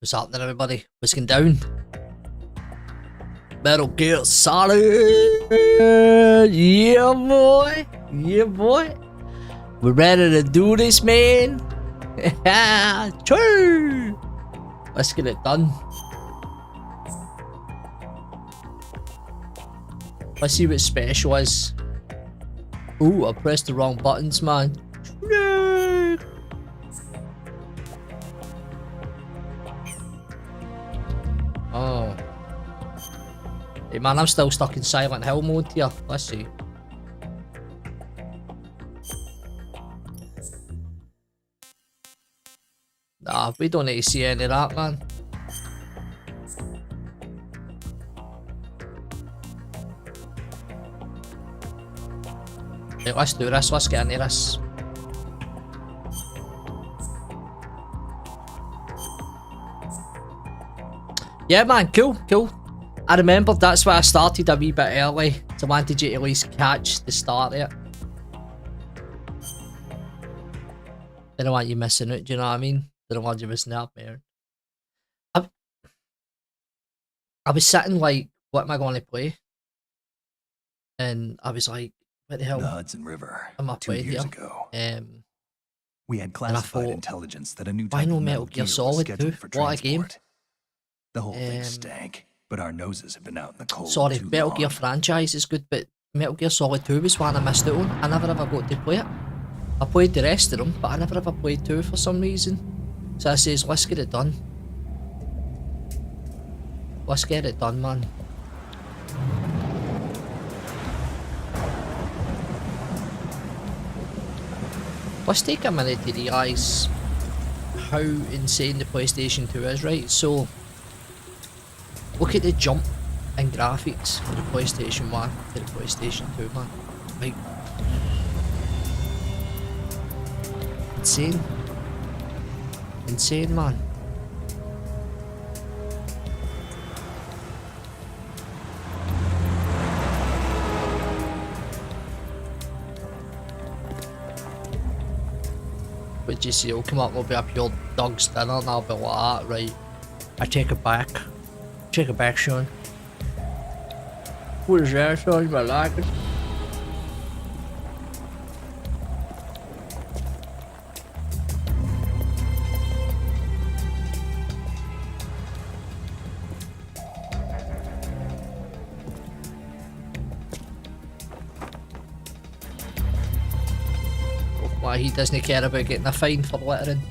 What's happening, everybody? What's going down? Metal Gear Solid! Yeah, boy! Yeah, boy! We're ready to do this, man! True! Let's get it done. Let's see what special is. Ooh, I pressed the wrong buttons, man. No! Oh. Hey man, I'm still stuck in Silent Hill mode here. Let's see. Nah, we don't need to see any of that, man. Hey, let's do this, let's get into this. Yeah man, cool, cool. I remember that's why I started a wee bit early, so I wanted you to at least catch the start of it. Didn't want you missing it, do you know what I mean? Didn't want you missing out, man. I was sitting like, what am I going to play? And I was like, what the hell? The Hudson River. Am I 2 playing years here? ago. We had classified intelligence that a new why type no of Metal Gear Solid 2? for What a game. transport. The whole thing stank, but our noses have been out in the cold. Sorry, too Metal long. Gear franchise is good, but Metal Gear Solid 2 was one I missed out on. I never ever got to play it. I played the rest of them, but I never ever played 2 for some reason. So I says, let's get it done. Let's get it done, man. Let's take a minute to realise how insane the PlayStation 2 is, right? So, look at the jump in graphics from the PlayStation 1 to the PlayStation 2, man. Like, insane. Insane, man. But you see, it'll come up, will be a pure dog's dinner, and I'll be like that, right? I take it back. Take it back, Sean. What is that, Sean? I like it. Why he doesn't care about getting a fine for littering.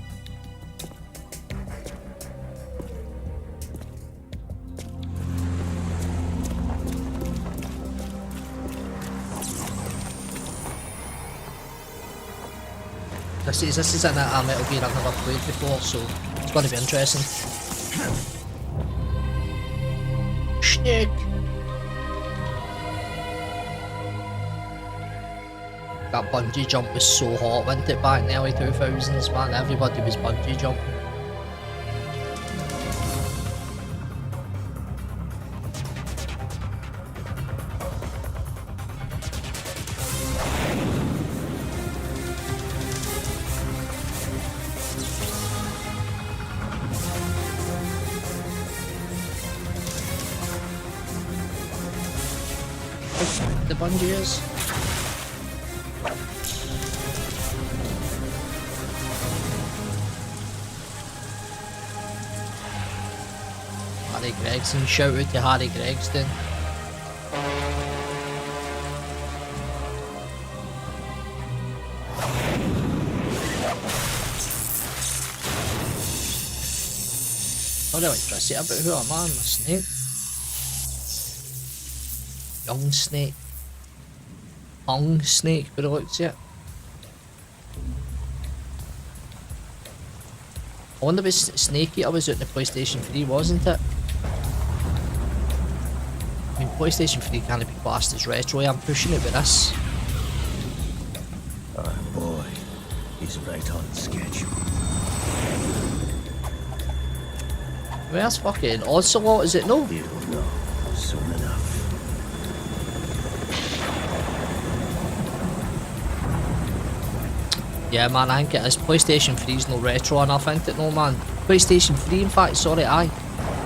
This is a Metal Gear I've never played before, so it's going to be interesting. Snake! That bungee jump was so hot, wasn't it, back in the early 2000s, man? Everybody was bungee jumping. The bungee is. Harry Gregson, shout out to Harry Gregson. What electricity about who am I? I'm a snake. Young snake. Young snake, but it looks at it. I wonder if Snake Eater was out in the PlayStation 3, wasn't it? I mean, PlayStation 3 can't be classed as retro. I'm pushing it with this. Oh boy, he's right on schedule. Where's fucking Ocelot? Is it no? He'll know soon enough. Yeah, man, I think it is. PlayStation 3's no retro enough, ain't it, no, man? PlayStation 3, in fact, sorry, aye.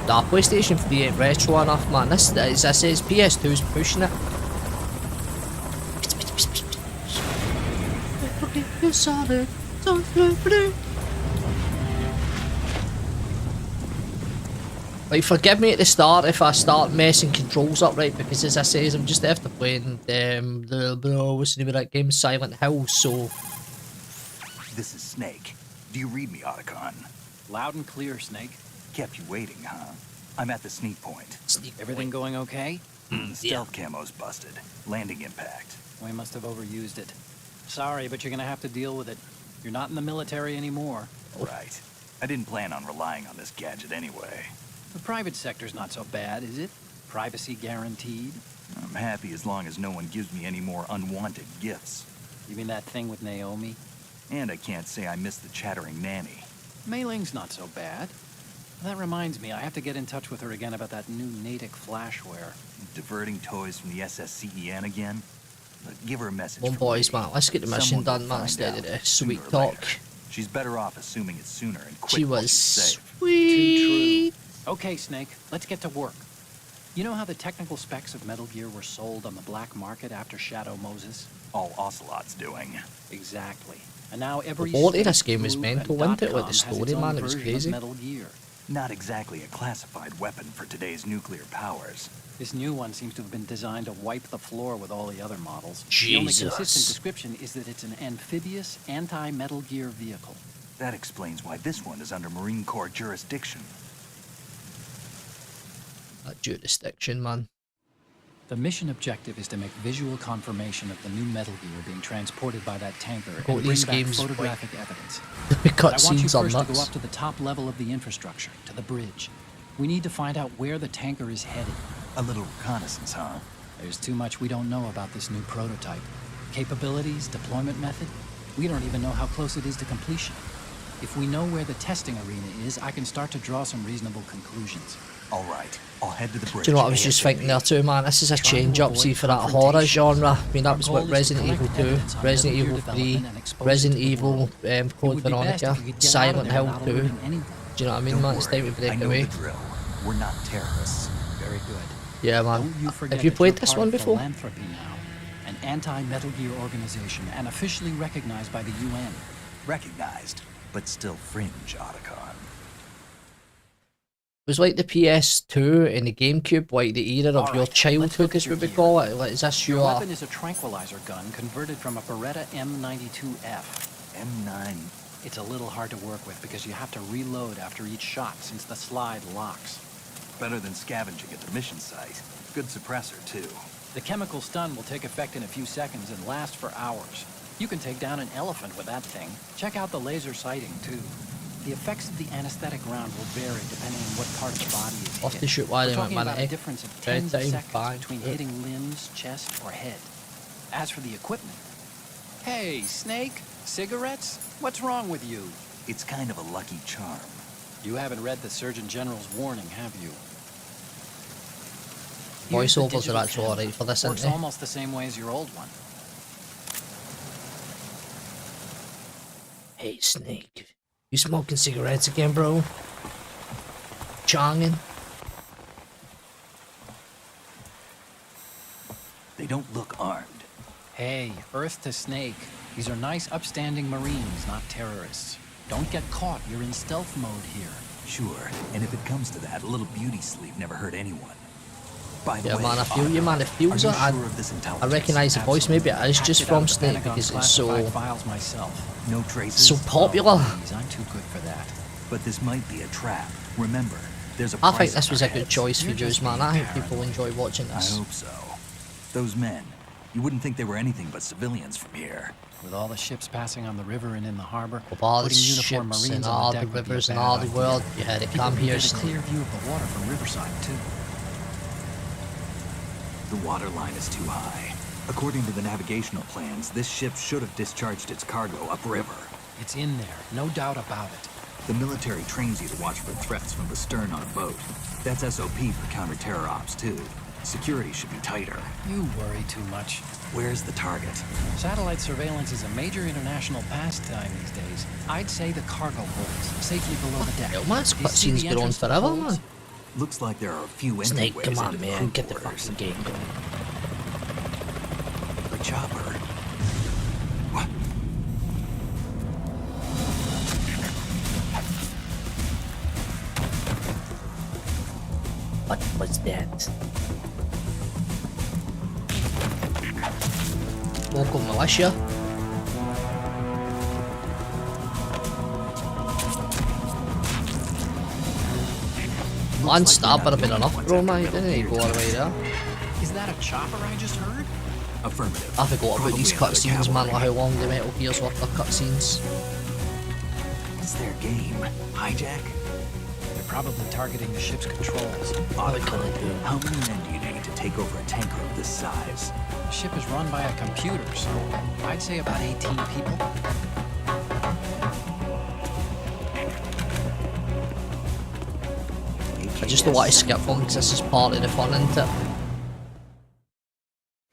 Nah, PlayStation 3 ain't retro enough, man. This, as I says, PS2's pushing it. Like, forgive me at the start if I start messing controls up, right? Because as I says, I'm just after playing what's the name of that game? Silent Hill, so... This is Snake. Do you read me, Otacon? Loud and clear, Snake. Kept you waiting, huh? I'm at the sneak point. Everything going okay? Stealth camo's busted. Landing impact. We must have overused it. Sorry, but you're gonna have to deal with it. You're not in the military anymore. Right. I didn't plan on relying on this gadget anyway. The private sector's not so bad, is it? Privacy guaranteed? I'm happy as long as no one gives me any more unwanted gifts. You mean that thing with Naomi? And I can't say I miss the chattering nanny. Mei Ling's not so bad. That reminds me, I have to get in touch with her again about that new Natick flashware. Diverting toys from the SSCEN again? But give her a message. One boys, man, let's get the mission Someone will done, man, find instead of out the sooner sweet or talk. later. She's better off assuming it sooner and quit She while was she's safe. sweet. Okay, Snake, let's get to work. You know how the technical specs of Metal Gear were sold on the black market after Shadow Moses? All Ocelot's doing. Exactly. And now every The quality of this state, game was group, mental, and wasn't it? Like the .com has story, its own man, it was version of crazy. Metal Gear. Not exactly a classified weapon for today's nuclear powers. This new one seems to have been designed to wipe the floor with all the other models. The only consistent Jesus. description is that it's an amphibious, anti-Metal Gear vehicle. That explains why this one is under Marine Corps jurisdiction. That jurisdiction, man. The mission objective is to make visual confirmation of the new Metal Gear being transported by that tanker Oh, and bring these back games, photographic evidence. The But I want you cutscenes are first to go nuts. up to the top level of the infrastructure, to the bridge. We need to find out where the tanker is headed. A little reconnaissance, huh? There's too much we don't know about this new prototype. Capabilities, deployment method, we don't even know how close it is to completion. If we know where the testing arena is, I can start to draw some reasonable conclusions. All right, I'll head to the bridge. Do you know what I was just thinking there too, man? This is a change up, see, for that horror genre. I mean, that was what Resident Evil 2, Resident Evil 3, Resident Evil, Code Veronica, Silent Hill 2. Do you know what I mean, man? It's time to I break know away. the drill. We're not terrorists. Very good. Yeah, man. Don't you forget Have you that played you're this part one of before? Philanthropy now, an anti-Metal Gear organization and officially recognized by the UN. Recognized, but still fringe, Otacon. It was like the PS2 and the GameCube, like the era of your Alright, let's childhood, look is at your what we gear. call it. Like, is this Your your... weapon is a tranquilizer gun converted from a Beretta M92F. M9. It's a little hard to work with because you have to reload after each shot since the slide locks. Better than scavenging at the mission site. Good suppressor, too. The chemical stun will take effect in a few seconds and last for hours. You can take down an elephant with that thing. Check out the laser sighting, too. The effects of the anesthetic round will vary depending on what part of the body is Off hit. the shoot wide We're in talking man, about eh? a difference of Red tens of time, seconds fine. between hitting limbs, chest, or head. As for the equipment... Hey, Snake, cigarettes? What's wrong with you? It's kind of a lucky charm. You haven't read the Surgeon General's warning, have you? Here's the Voiceovers digital are actually camera. alright for this, Works aren't they? almost the same way as your old one. Hey, Snake. You smoking cigarettes again, bro? Chonging? They don't look armed. Hey, Earth to Snake. These are nice, upstanding Marines, not terrorists. Don't get caught. You're in stealth mode here. Sure, and if it comes to that, a little beauty sleep never hurt anyone. By the Yeah, way, man, I feel you, man. It feels are like you I, sure of this I intelligence? recognise the voice. Maybe it is just Hacked it out from of the Snake Pentagon's because it's so classified files myself. No traces. so popular. Please, I'm too good for that. But this might be a trap. Remember, there's a I price think this on was our a good heads. choice for You're you, just man. being I think paranoid. people enjoy watching I this. hope so. Those men, you wouldn't think they were anything but civilians from here. With all the ships passing on the river and in the harbor, With all the putting uniformed ships Marines and on all the the deck would be a rivers and bad all the idea. world, you had to People come can here, get a Snake. clear view of the water from Riverside, too. The water line is too high. According to the navigational plans, this ship should have discharged its cargo upriver. It's in there, no doubt about it. The military trains you to watch for threats from the stern on a boat. That's SOP for counter-terror ops, too. Security should be tighter. You worry too much. Where's the target? Satellite surveillance is a major international pastime these days. I'd say the cargo holds, safely below the deck. Hell, man, this Do you see cutscene's the been on entrance to the forever, holds? man. Looks like there are a few Snake, entryways come on, into the man. crew Get the quarters. fucking game going. The chopper. What? What was that? Local militia? One stab would have been enough, bro, mate. Didn't he go all the way there? Is that a chopper I just heard? Affirmative. I forgot about these Probably another cutscenes, man. cavalry. Like how long the Metal Gear's worth of cutscenes. It's their game. Hijack? They're probably targeting the ship's controls. What are we gonna do? How many men do you need to take over a tanker of this size? The ship is run by a computer, so I'd say about 18 people. I just don't want to skip one because this is part of the fun, isn't it?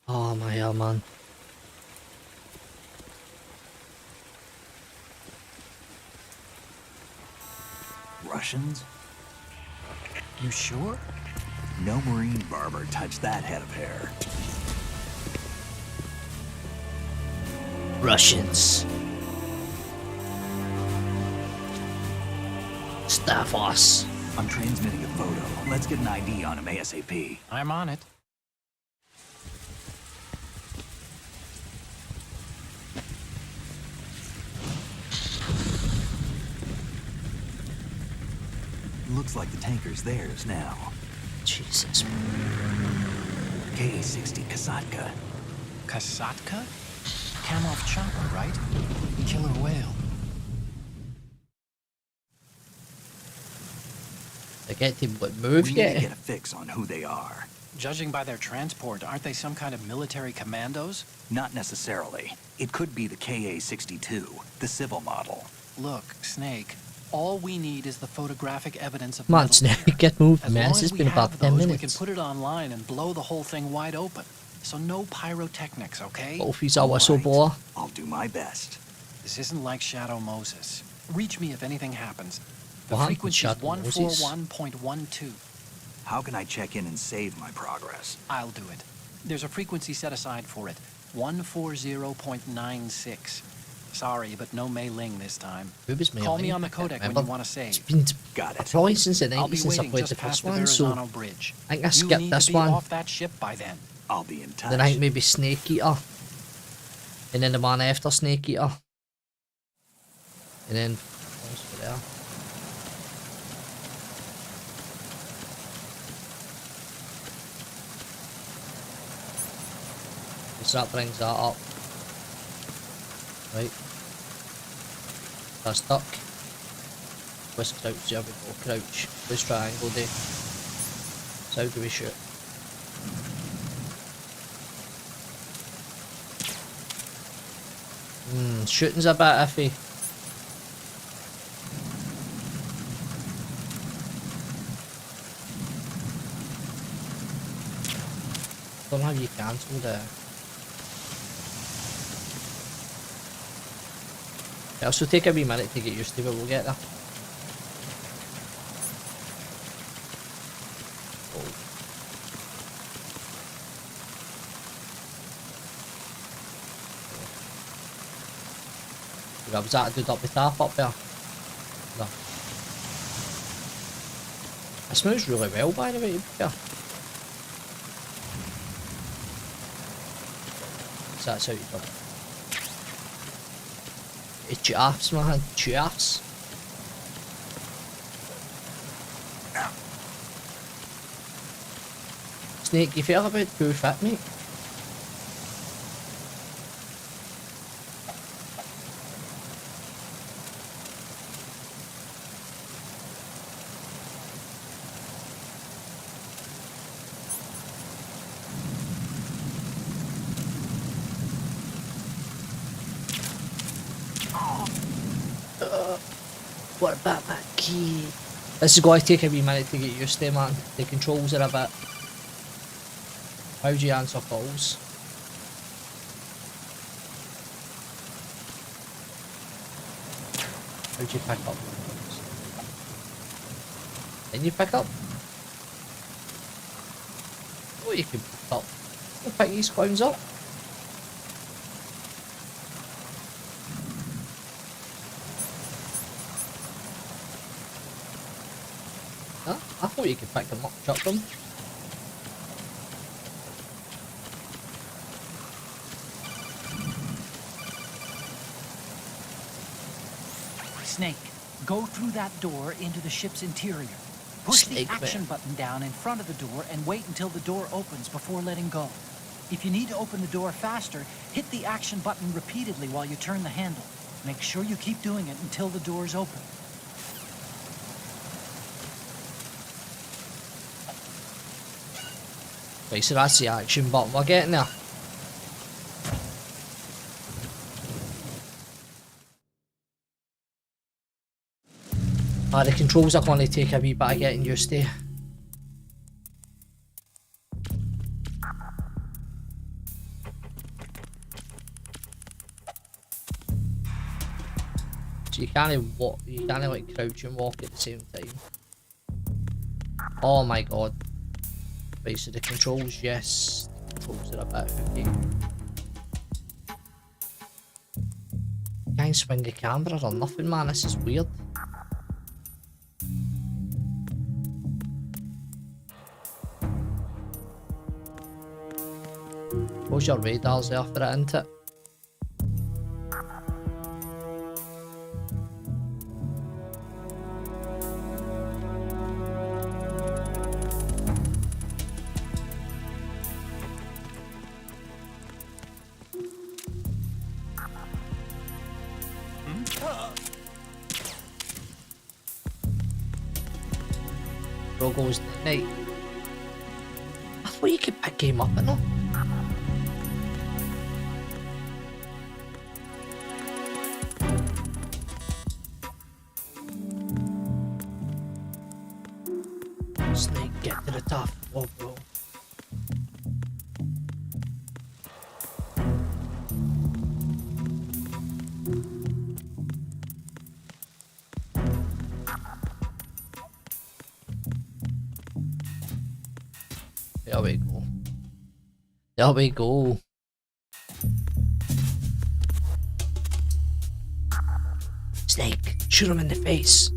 Oh my god, man. Russians? You sure? No Marine barber touched that head of hair. Russians. Stavros. I'm transmitting a photo. Let's get an ID on him ASAP. I'm on it. Looks like the tanker's theirs now. Jesus. KA-60 Kasatka. Kasatka? Kamov chopper, right? Killer whale. They get to move We need to yet? get a fix on who they are. Judging by their transport, aren't they some kind of military commandos? Not necessarily. It could be the KA-62, the civil model. Look, Snake, all we need is the photographic evidence of Man, metal Snake, gear. get moving, As man. long This as has we been about have 10 those, we minutes. can put it online and blow the whole thing wide open. So no pyrotechnics, okay? Both these are whistle Alright. blower. I'll do my best. This isn't like Shadow Moses. Reach me if anything happens. The What happened to frequency is Shadow Moses? 141.12. How can I check in and save my progress? I'll do it. There's a frequency set aside for it. 140.96. Sorry, but no Mei Ling this time. Who was Mei Call Ling? me on the I can't codec when remember. you want to It's save. been Got it. probably since the I'll be 90s since I waiting played the just past first the one, so Verrazano Bridge. I think I You skipped need this to be one. off that ship by then. I'll be in touch. Then I think maybe Snake Eater. And then the man after Snake Eater. And then what else was there? So that brings that up. Right. That's stuck. Twist crouch, there we go, crouch. This triangle day. So how do we shoot? Shooting's a bit iffy. Don't know how you cancel the... It'll still take a wee minute to get used to, but we'll get there. Oh. Was that a dude up the top up there? No. It smells really well, by the way, to be fair. So that's how you do it. It's chaffs, man. Chaffs. Snake, you feel about too fit, mate? What about that key? This is going to take a wee minute to get used to, man. The controls are a bit... How do you answer calls? How do you pick up? Then you pick up? Oh, you can pick up. You pick these clowns up. Huh? I thought you could pick them up, chuck them. Snake, go through that door into the ship's interior. Push Snake the action Man. button down in front of the door and wait until the door opens before letting go. If you need to open the door faster, hit the action button repeatedly while you turn the handle. Make sure you keep doing it until the door's open. Right, so that's the action button. We're getting there. The controls are going to take a wee bit of getting used to. So you can't walk, you can't like crouch and walk at the same time. Oh my god. Right, so the controls, yes. The controls are a bit hooky. Can't swing the camera or nothing, man. This is weird. suppose your radar's there for it, isn't it? Bro goes night. I thought you could pick him up, you know? Snake, get to the top. Oh, bro. There we go. There we go. Snake, shoot him in the face.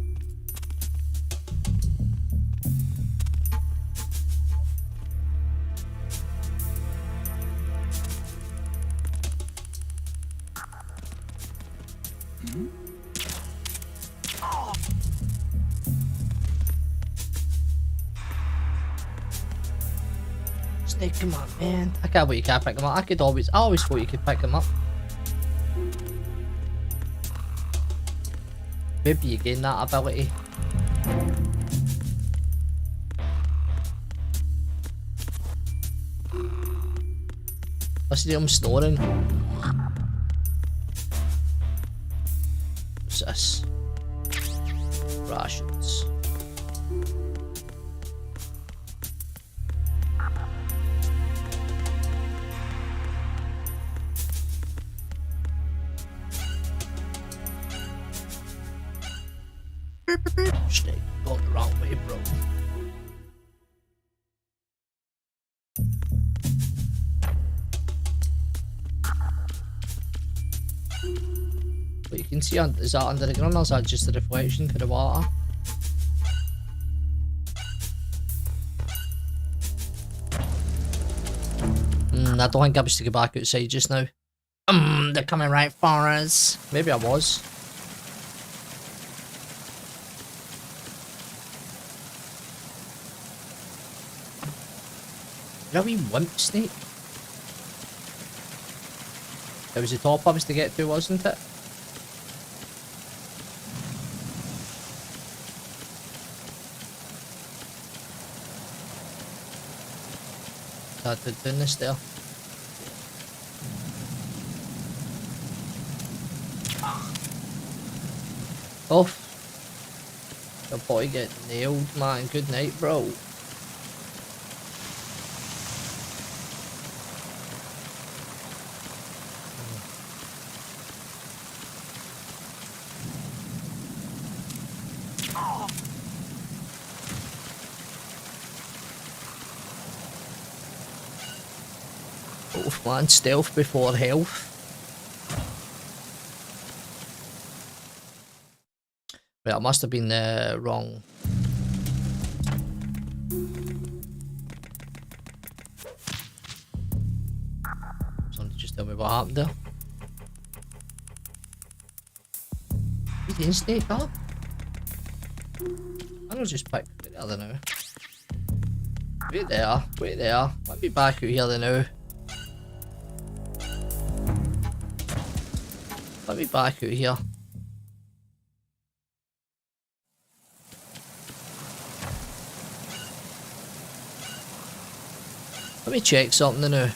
Snake, come on, man. I can't believe you can't pick him up. I always thought you could pick him up. Maybe you gain that ability. Listen to him snoring. What's this? Rations. Snake, going the wrong way, bro. But you can see, is that under the ground or is that just a reflection to the water? I don't think I was to go back outside just now. They're coming right for us. Maybe I was. You're a wee wimp, Snake. It was the top I was to get to, wasn't it? Started doing this there. Off. Your boy get nailed, man. Good night, bro. Both, man. Stealth before health. Right, I must have been wrong. Somebody just tell me what happened there. You didn't Snake up? I don't just pick it there now. Wait there, wait there. Let me back out here now. Let me back out here. Let me check something now.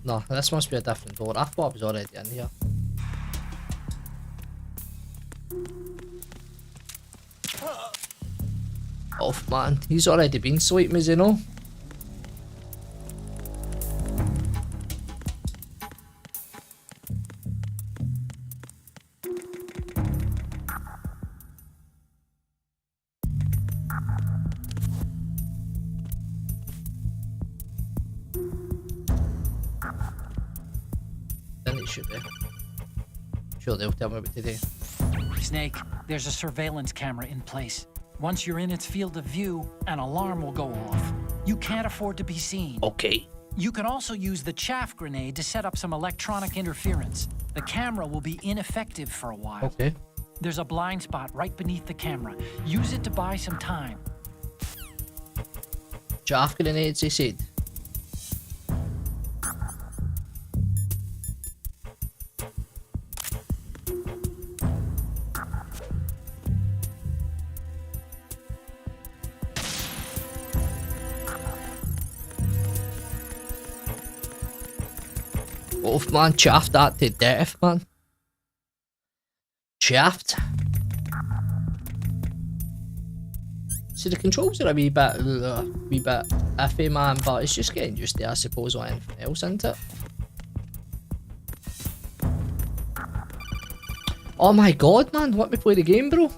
No, this must be a different door. I thought I was already in here. Off, man. He's already been sleeping, as you know. should be. Sure, they'll tell me what to do. Snake, there's a surveillance camera in place. Once you're in its field of view, an alarm will go off. You can't afford to be seen. Okay. You can also use the chaff grenade to set up some electronic interference. The camera will be ineffective for a while. Okay. There's a blind spot right beneath the camera. Use it to buy some time. Chaff grenades, he said. Off, man, chaffed that to death, man. Chaffed. See, the controls are a wee bit iffy, man, but it's just getting used to, I suppose, or anything else, isn't it? Oh my god, man, let me play the game, bro.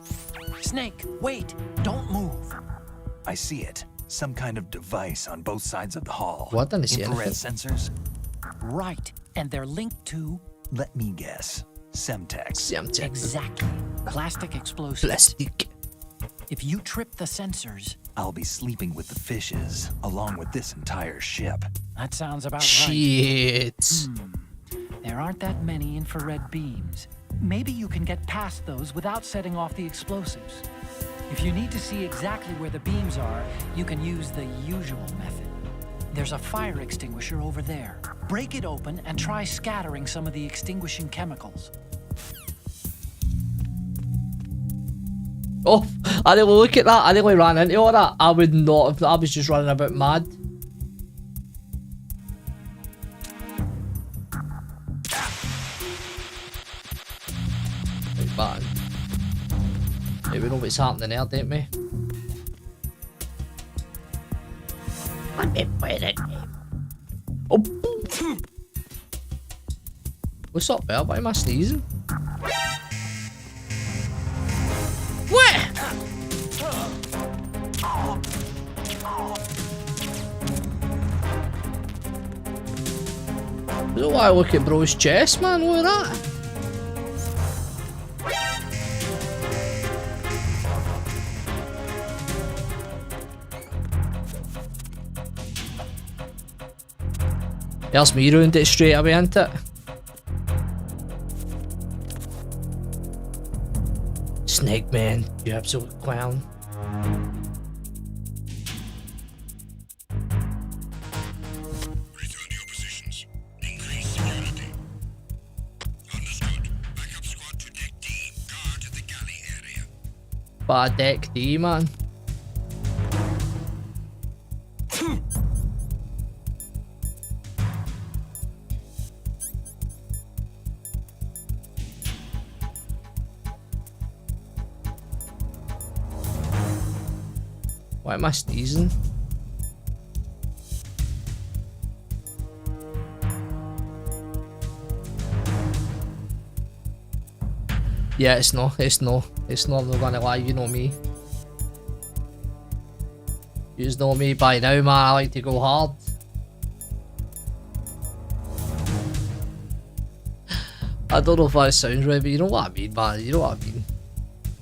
Snake, wait, don't move. I see it. Some kind of device on both sides of the hall. What? I didn't see Infrared anything. sensors? Right, and they're linked to... Let me guess. Semtex. Semtex. Exactly. Plastic explosives. Plastic. If you trip the sensors, I'll be sleeping with the fishes, along with this entire ship. that sounds about right. Shit. There aren't that many infrared beams. Maybe you can get past those without setting off the explosives. If you need to see exactly where the beams are, you can use the usual method. There's a fire extinguisher over there. Break it open and try scattering some of the extinguishing chemicals. Oh, I didn't look at that. I nearly ran into all that. I would not have. I was just running about mad. Right, man. Yeah, we know what's happening there, don't we? Oh, what's up, Belle? Why am I sneezing? What? I don't know why I look at bro's chest, man. Look at that. There's me ruined it straight away, ain't it? Snake man, you absolute clown. Return to your positions. Increase security. Understood. Backup squad to deck D. Guard the galley area. Bad deck D, man. Why am I sneezing? Yeah, it's not, I'm not gonna lie, you know me. You know me by now, man, I like to go hard. I don't know if that sounds right, but you know what I mean, man, you know what I mean.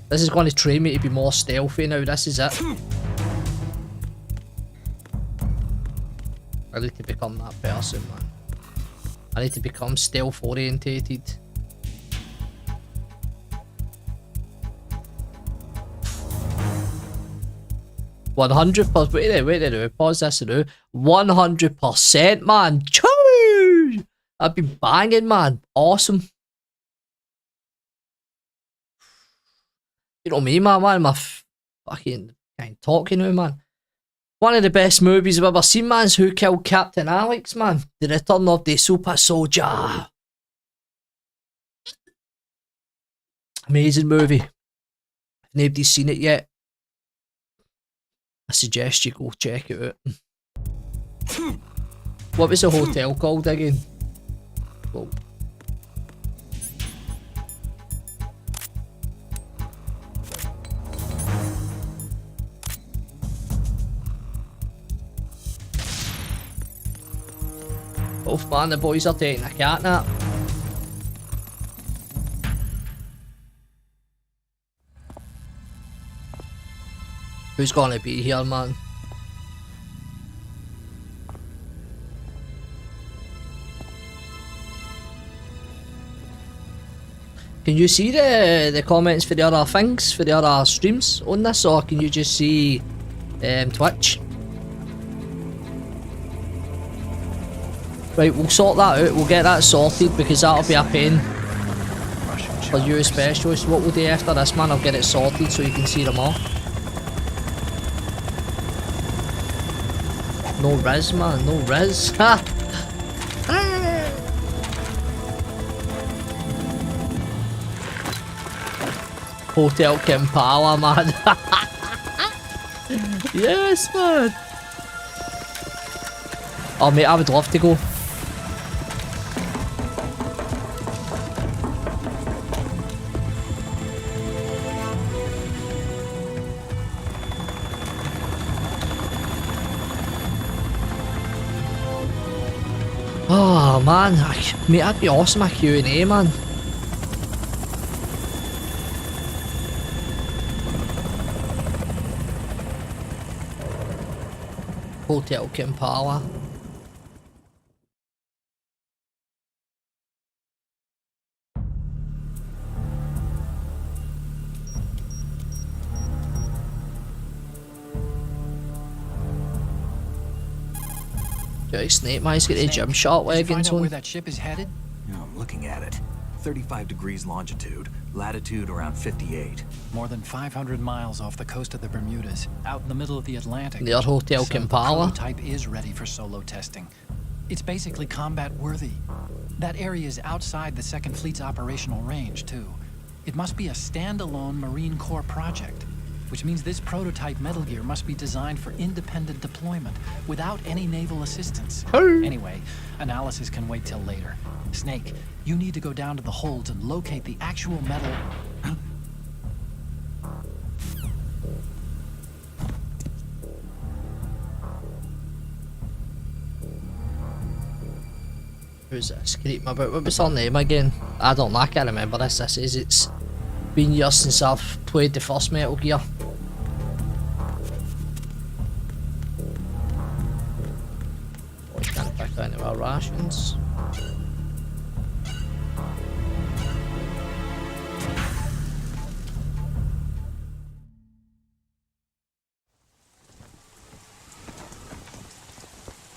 This is going to train me to be more stealthy now, this is it. I need to become that person, man. I need to become stealth orientated. %100%. Wait there, pause this now. 100%, man. Choo! I've been banging, man. Awesome. You know me, man. Why am I fucking talking now, man? One of the best movies I've ever seen, man, is Who Killed Captain Alex, man. The Return of the Super Soldier. Amazing movie. If nobody's seen it yet, I suggest you go check it out. What was the hotel called again? Well, oh man, the boys are taking a cat nap. Who's gonna be here, man? Can you see the comments for the other things, for the other streams on this, or can you just see Twitch? Right, we'll sort that out, we'll get that sorted because that'll be a pain for you especially. So what we'll do after this, man, I'll get it sorted so you can see them all. No res, man, no res. Ha! Hotel Kampala, man. Yes, man. Oh, mate, I would love to go. Oh, man. Mate, that'd be awesome, a Q&A, man. Hotel Kampala. Jake Snake man's got the gym shot leggings Where on. that ship is headed? Yeah, I'm looking at it. 35 degrees longitude, latitude around 58. More than 500 miles off the coast of the Bermudas, out in the middle of the Atlantic. Near Hotel So the Kampala. prototype is ready for solo testing. It's basically combat worthy. That area is outside the Second Fleet's operational range, too. It must be a standalone Marine Corps project, which means this prototype Metal Gear must be designed for independent deployment without any naval assistance. Anyway, analysis can wait till later. Snake, you need to go down to the holds and locate the actual metal. Who's this? Creep about. What was her name again? I don't know, I can't remember this. This is, it's been years since I've played the first Metal Gear. Oh, we can't pick any of our rations.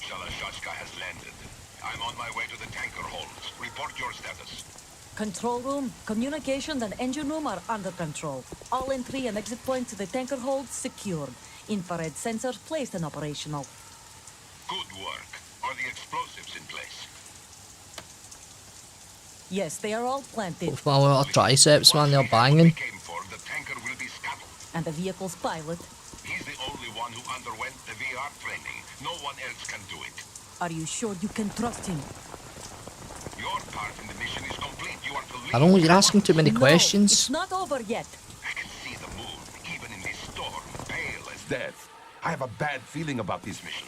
Shalashashka has landed. I'm on my way to the tanker holds. Report your status. Control room, communications and engine room are under control. All entry and exit points to the tanker hold secured. Infrared sensors placed and operational. Good work. Are the explosives in place? Yes, they are all planted. Both my little triceps, man, they're Once we have what banging. we came for, the tanker will be scuttled. And the vehicle's pilot. He's the only one who underwent the VR training. No one else can do it. Are you sure you can trust him? Your part in the mission is complete. You are to leave. I don't know, you're asking too many No, questions. it's not over yet. I can see the moon, even in this storm, pale as Death. I have a bad feeling about this mission.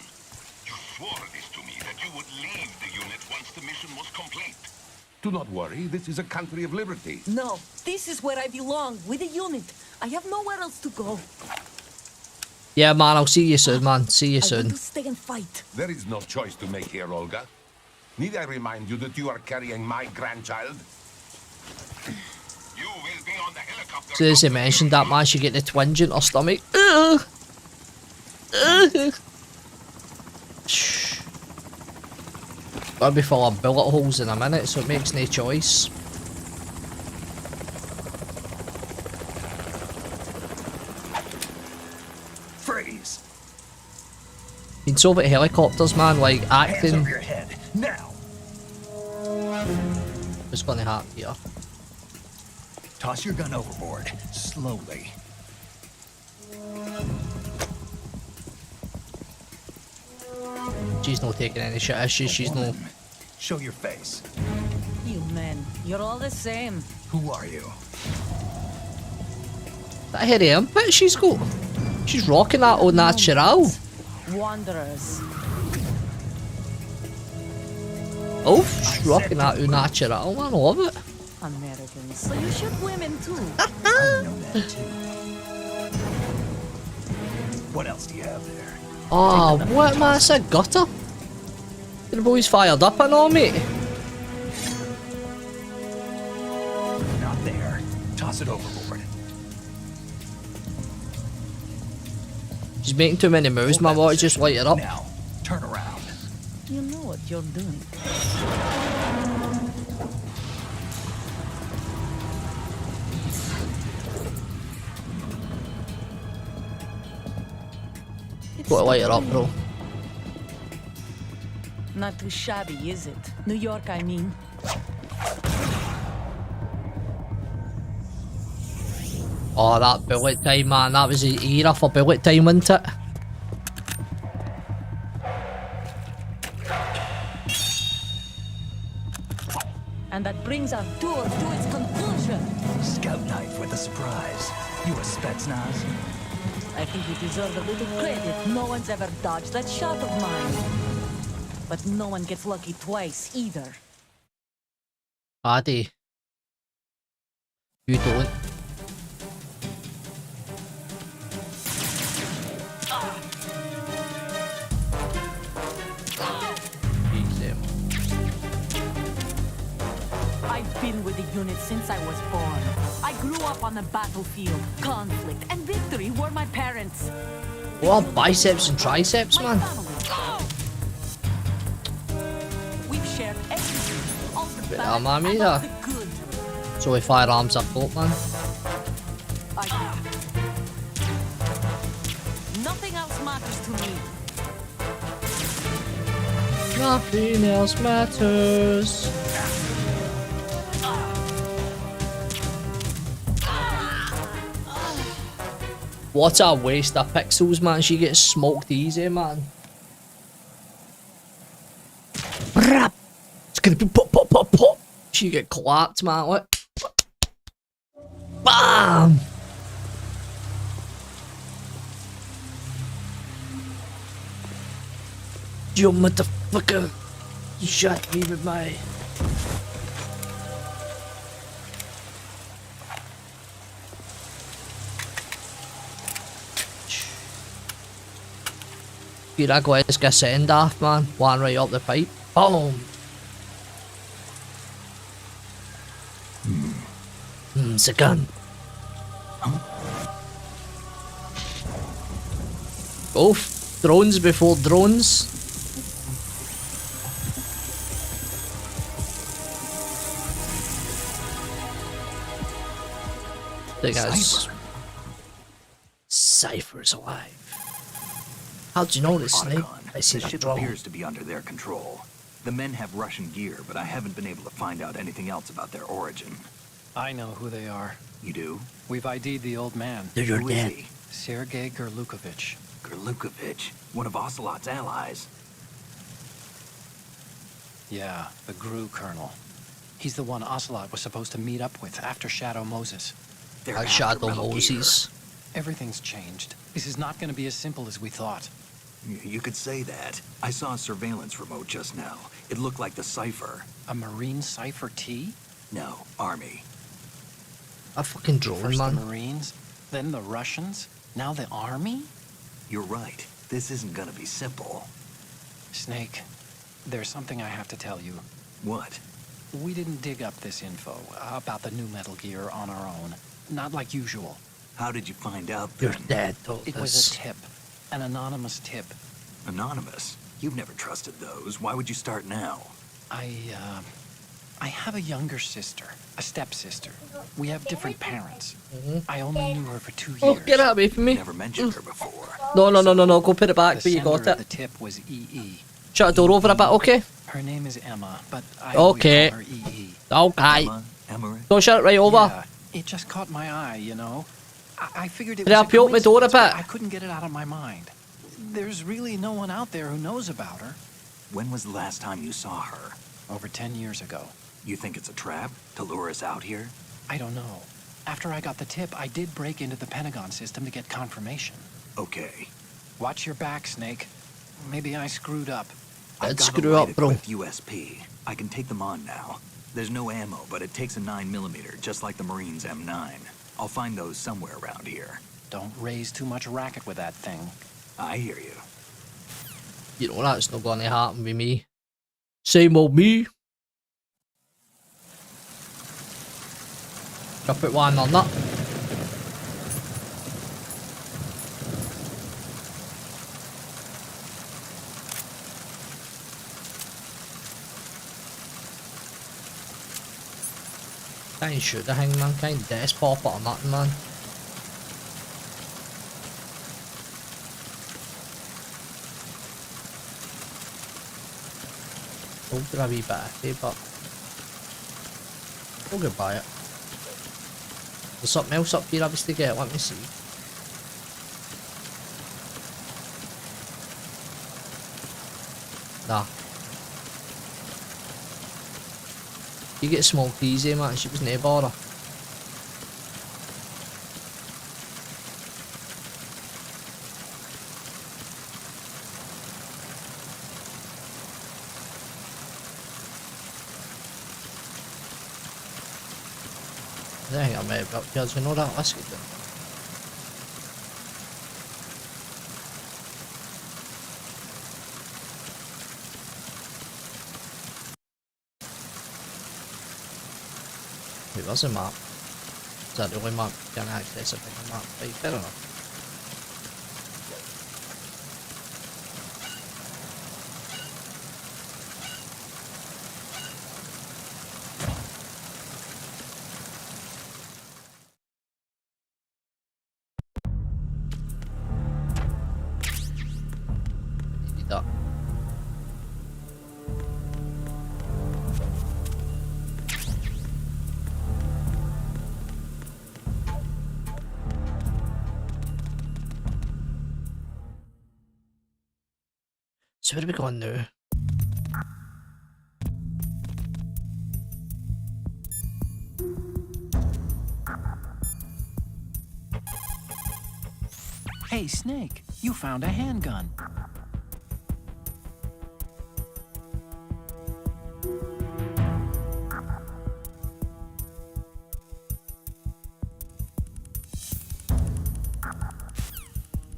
you swore this to me, that you would leave the unit once the mission was complete. Do not worry, this is a country of liberty. No, this is where I belong, with the unit. I have nowhere else to go. Yeah, man, I'll see you soon, man. See you I want soon. to stay and fight. There is no choice to make here, Olga. Need I remind you that you are carrying my grandchild? You will be on the helicopter. As soon as he mentioned that, man, she get the twinge in her stomach. Ugh. Ugh. Shh. Gonna be full of bullet holes in a minute, so it makes no choice. Freeze! Been so about helicopters, man, like Hands acting. over your head. Now! What's gonna happen here? Toss your gun overboard. Slowly. She's not taking any shit, is she? She's no. Woman, show your face. You men, you're all the same. Who are you? That hairy armpit she's got. She's rocking that au natural. Wanderers. Oh, she's rocking that au natural, man. I love it. Americans. So you shoot women too. I know that too. What else do you have there? Oh, what man? It's a gutter. The boy's fired up and all, mate. Not there. Toss it overboard. She's making too many moves, Hold man. that Why just light it up? Now, turn around. You know what you're doing. Gotta light it up, bro. Not too shabby, is it? New York, I mean. Oh, that bullet time, man. That was the era for bullet time, wasn't it? And that brings our tour to its conclusion. Scout knife with a surprise. You a Spetsnaz? I think you deserve a little credit. No one's ever dodged that shot of mine. But no one gets lucky twice, either. Addy. You don't. Easy. I've been with the unit since I was born. I grew up on the battlefield. Conflict and victory were my parents. What are biceps and triceps, My man? family. We've shared everything. All the Bit bad of mammy and all there. the good. So we firearms up boat, man. Nothing else matters to me. Nothing else matters. What a waste of pixels, man. She gets smoked easy, man. Brap. It's gonna be pop, pop, pop, pop. She get clapped, man. What? Bam! You motherfucker. You shot me with my... Dude, that guy just got send off, man. One right up the pipe. Boom! It's a gun. Both drones before drones. They got Cypher. Cypher's alive. How'd you know this, Snake? Otacon, I see the that ship drone. appears to be under their control. The men have Russian gear, but I haven't been able to find out anything else about their origin. I know who they are. You do? We've ID'd the old man, They're your Who is dad. he? Sergei Gerlukovich. Gerlukovich, one of Ocelot's allies. Yeah, the GRU colonel. He's the one Ocelot was supposed to meet up with after Shadow Moses. They're I after shot the Metal Gear. Moses. Everything's changed. This is not going to be as simple as we thought. You could say that. I saw a surveillance remote just now. It looked like the Cypher. A Marine Cypher T? No, Army. A fucking drone, First the man. Marines, then the Russians, now the Army? You're right. This isn't gonna be simple. Snake, there's something I have to tell you. What? We didn't dig up this info about the new Metal Gear on our own. Not like usual. How did you find out Your then? dad told It was us. a tip. An anonymous tip. Anonymous? You've never trusted those. Why would you start now? I have a younger sister, a stepsister. We have different parents. Mhm. I only knew her for 2 years. Oh, get away from me. Never mentioned her before. No. Go put it back The where you sender got of it. the tip was EE. Shut the door over a bit, okay? Her name is Emma, but I Okay. always call her EE. Okay. Emma? Emmerich? Don't shut it right over. Yeah, it just caught my eye, you know. I figured it Did I was a open my door a coincidence, but bit? I couldn't get it out of my mind. There's really no one out there who knows about her. When was the last time you saw her? Over 10 years ago. You think it's a trap to lure us out here? I don't know. After I got the tip, I did break into the Pentagon system to get confirmation. Okay. Watch your back, Snake. Maybe I screwed up. I've Let's got a screw up, light bro. equipped USP. I can take them on now. There's no ammo, but it takes a 9mm, just like the Marines' M9. I'll find those somewhere around here. Don't raise too much racket with that thing. I hear you. You know that's not gonna happen with me. Same old me. I'll put one on that. Can't shoot the thing, man. Can't desk pop it or nothing, man. Hope to a wee bit iffy, but we'll get by it. There's something else up here obviously to get, let me see. Nah. You get small keys here, man, she was near border. I think I may have got kills, you know that? Let's get them. It was a map. Is that the only map you can access a bigger map? Right, fair enough. That. So where are we going now? Hey, Snake, you found a handgun.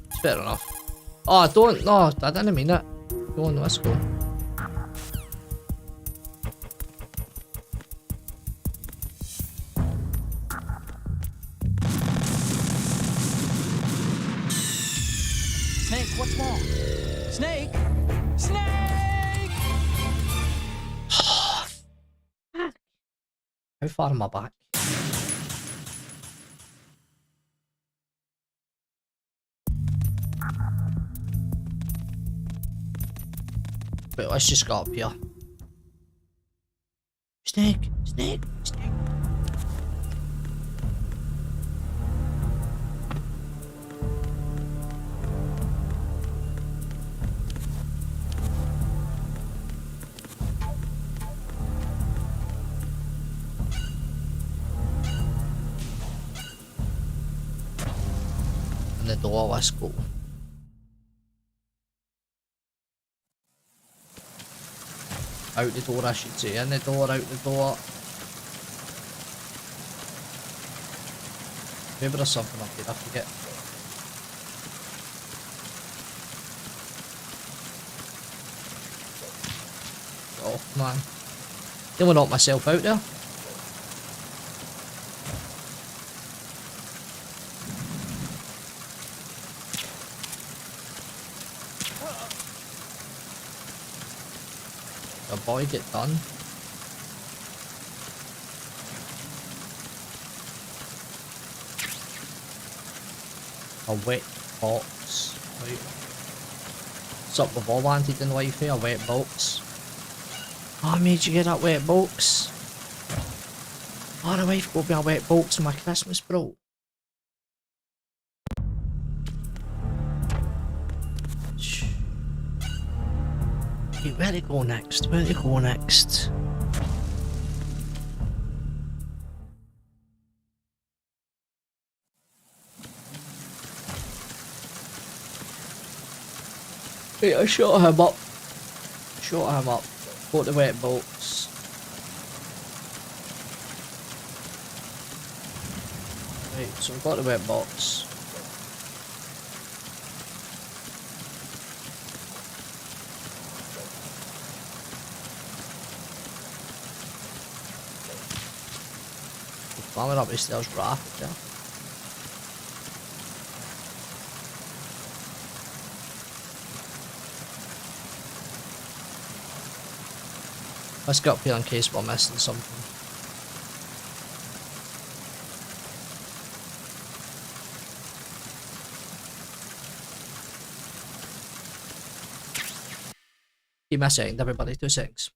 It's fair enough. Oh, don't, no, I didn't mean it. Go on, let's go. Snake, what's wrong? Snake! Snake! How far am I back? Wait, let's just go up here. Snake! Snake! Snake! And the door, let's go. Out the door, I should say. In the door, out the door. Maybe there's something up here, I forget. Oh, man. Didn't knock myself out there. The boy get done. A wet box. Right. Something we've all wanted in life here, a wet box. Oh, I made you get that wet box. Oh, the wife got me a wet box for my Christmas, bro. Wait, where to go next? Where to go next? Wait, I shot him up. Shot him up. Got the wet box. Right, so we've got the wet box. Climbing up these stairs raft, yeah. Let's get up here in case we're missing something. Give me a second, everybody, 2 seconds.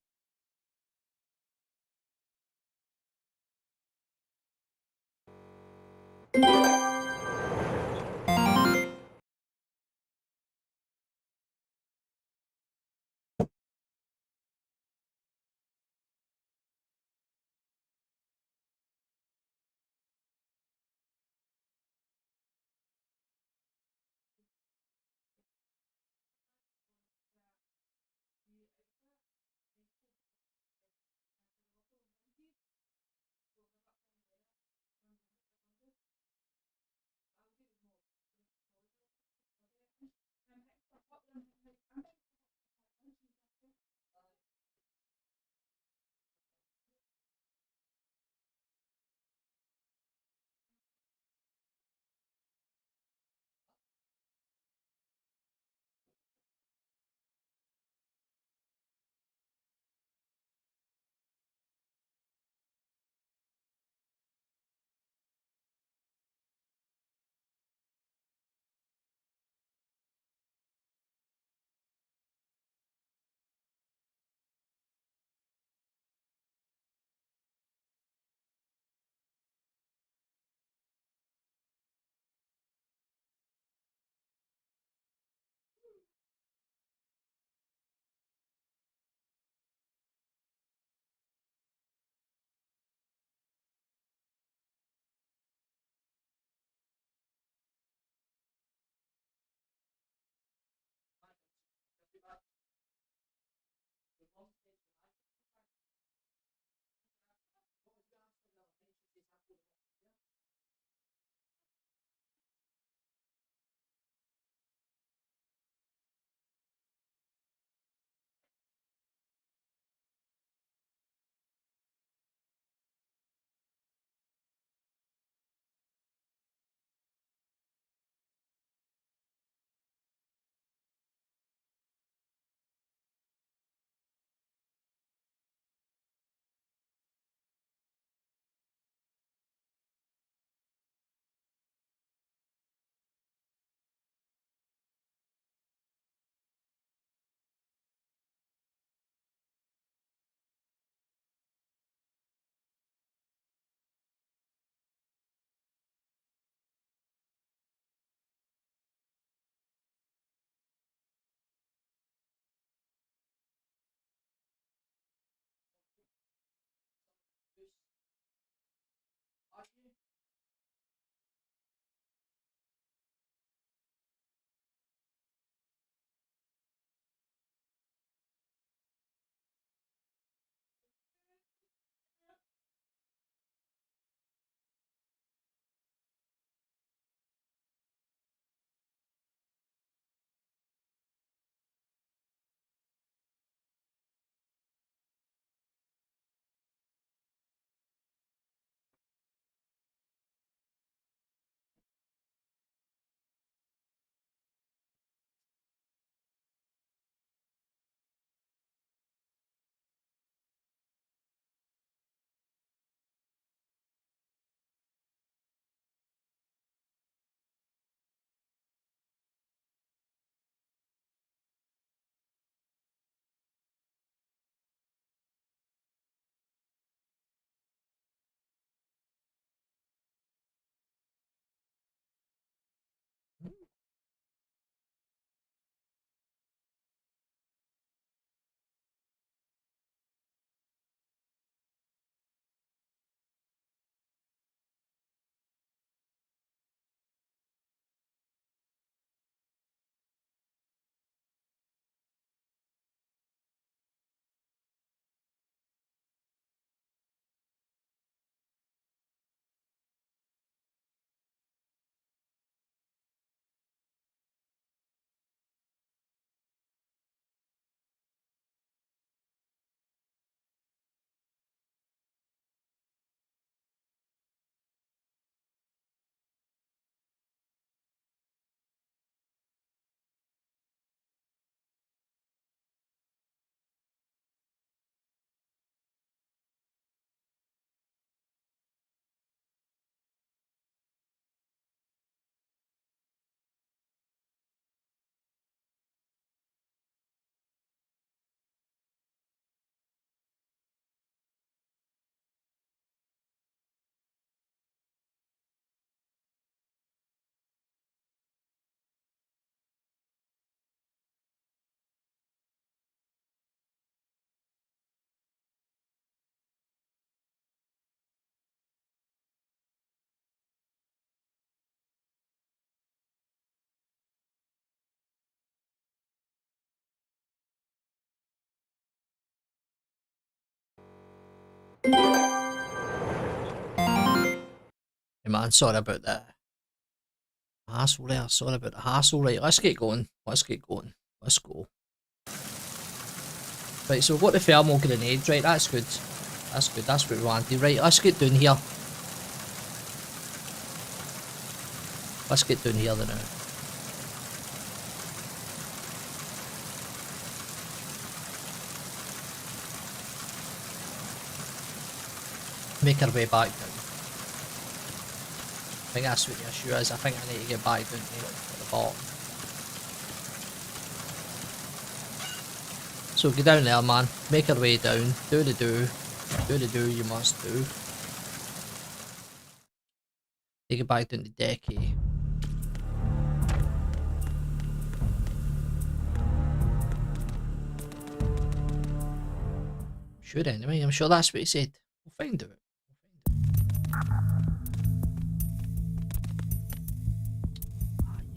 Hey man, sorry about the hassle there. Sorry about the hassle. Right, let's get going. Let's get going. Let's go. Right, so we've got the thermal grenades. Right, that's good. That's good. That's what we wanted. Right, let's get down here. Let's get down here then now. Make our way back down. I think that's what the issue is. I think I need to get back down to the bottom. So get down there, man. Make our way down. Do the do you must do. Take it back down to deck A. Sure anyway, I'm sure that's what he said. We'll find out.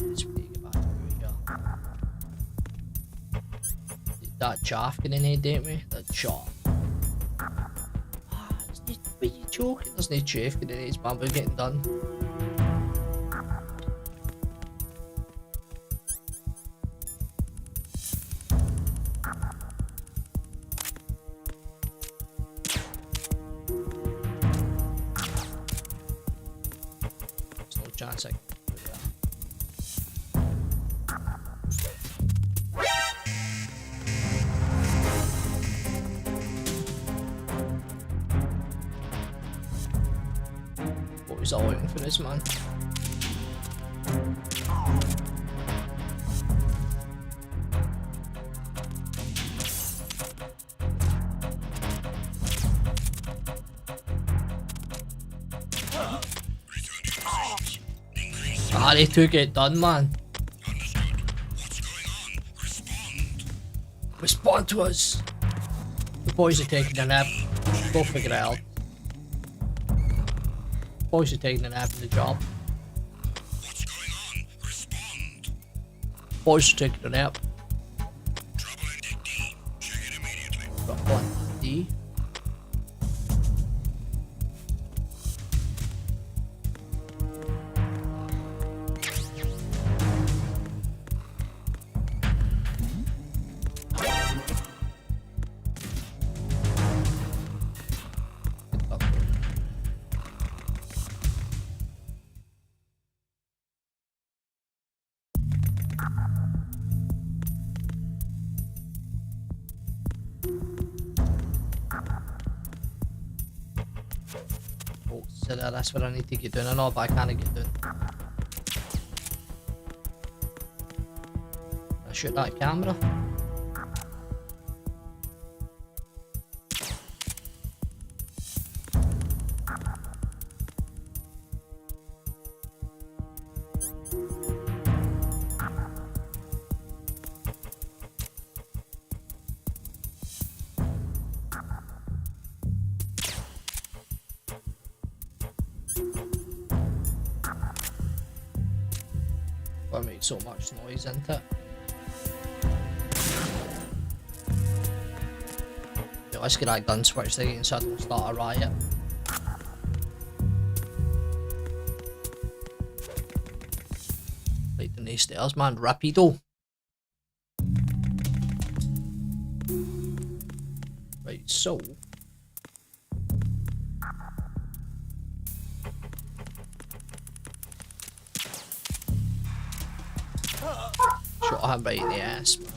Yes, we need to get back over here. That chaff grenade, don't we? That chaff. Are you joking? There's no chaff grenades, man. We're getting done. There's no chance I can do that. What was all waiting for this, man? Ah, they took it done, man. Respond to us. The boys are taking a nap. Go figure it out. Boys are taking a nap in the job. What's going on? Respond. Boys are taking a nap. Trouble in Deck D. Check it immediately. Got one D. Oh, so that's what I need to get down. I know, but I can't get down. I shoot that camera. That makes so much noise, isn't it? Yeah, let's get that gun switched again so I don't start a riot. Right down these stairs, man. Rapido. Right, so. Shot him right in the ass, man.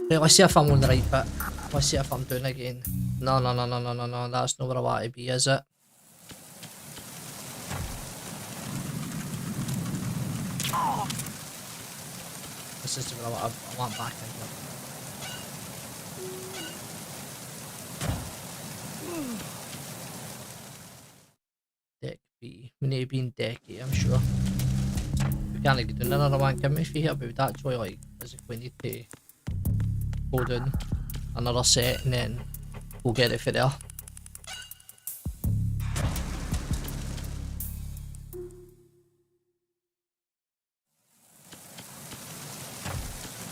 Right, let's see if I'm on the right bit. Let's see if I'm doing again. No, that's not where I want to be, is it? This is where I want back into. Deck B. We need to be in Deck A, I'm sure. We can't get down another one, can we, for here? But we'd actually, like, physically need to go down another set and then we'll get it for there.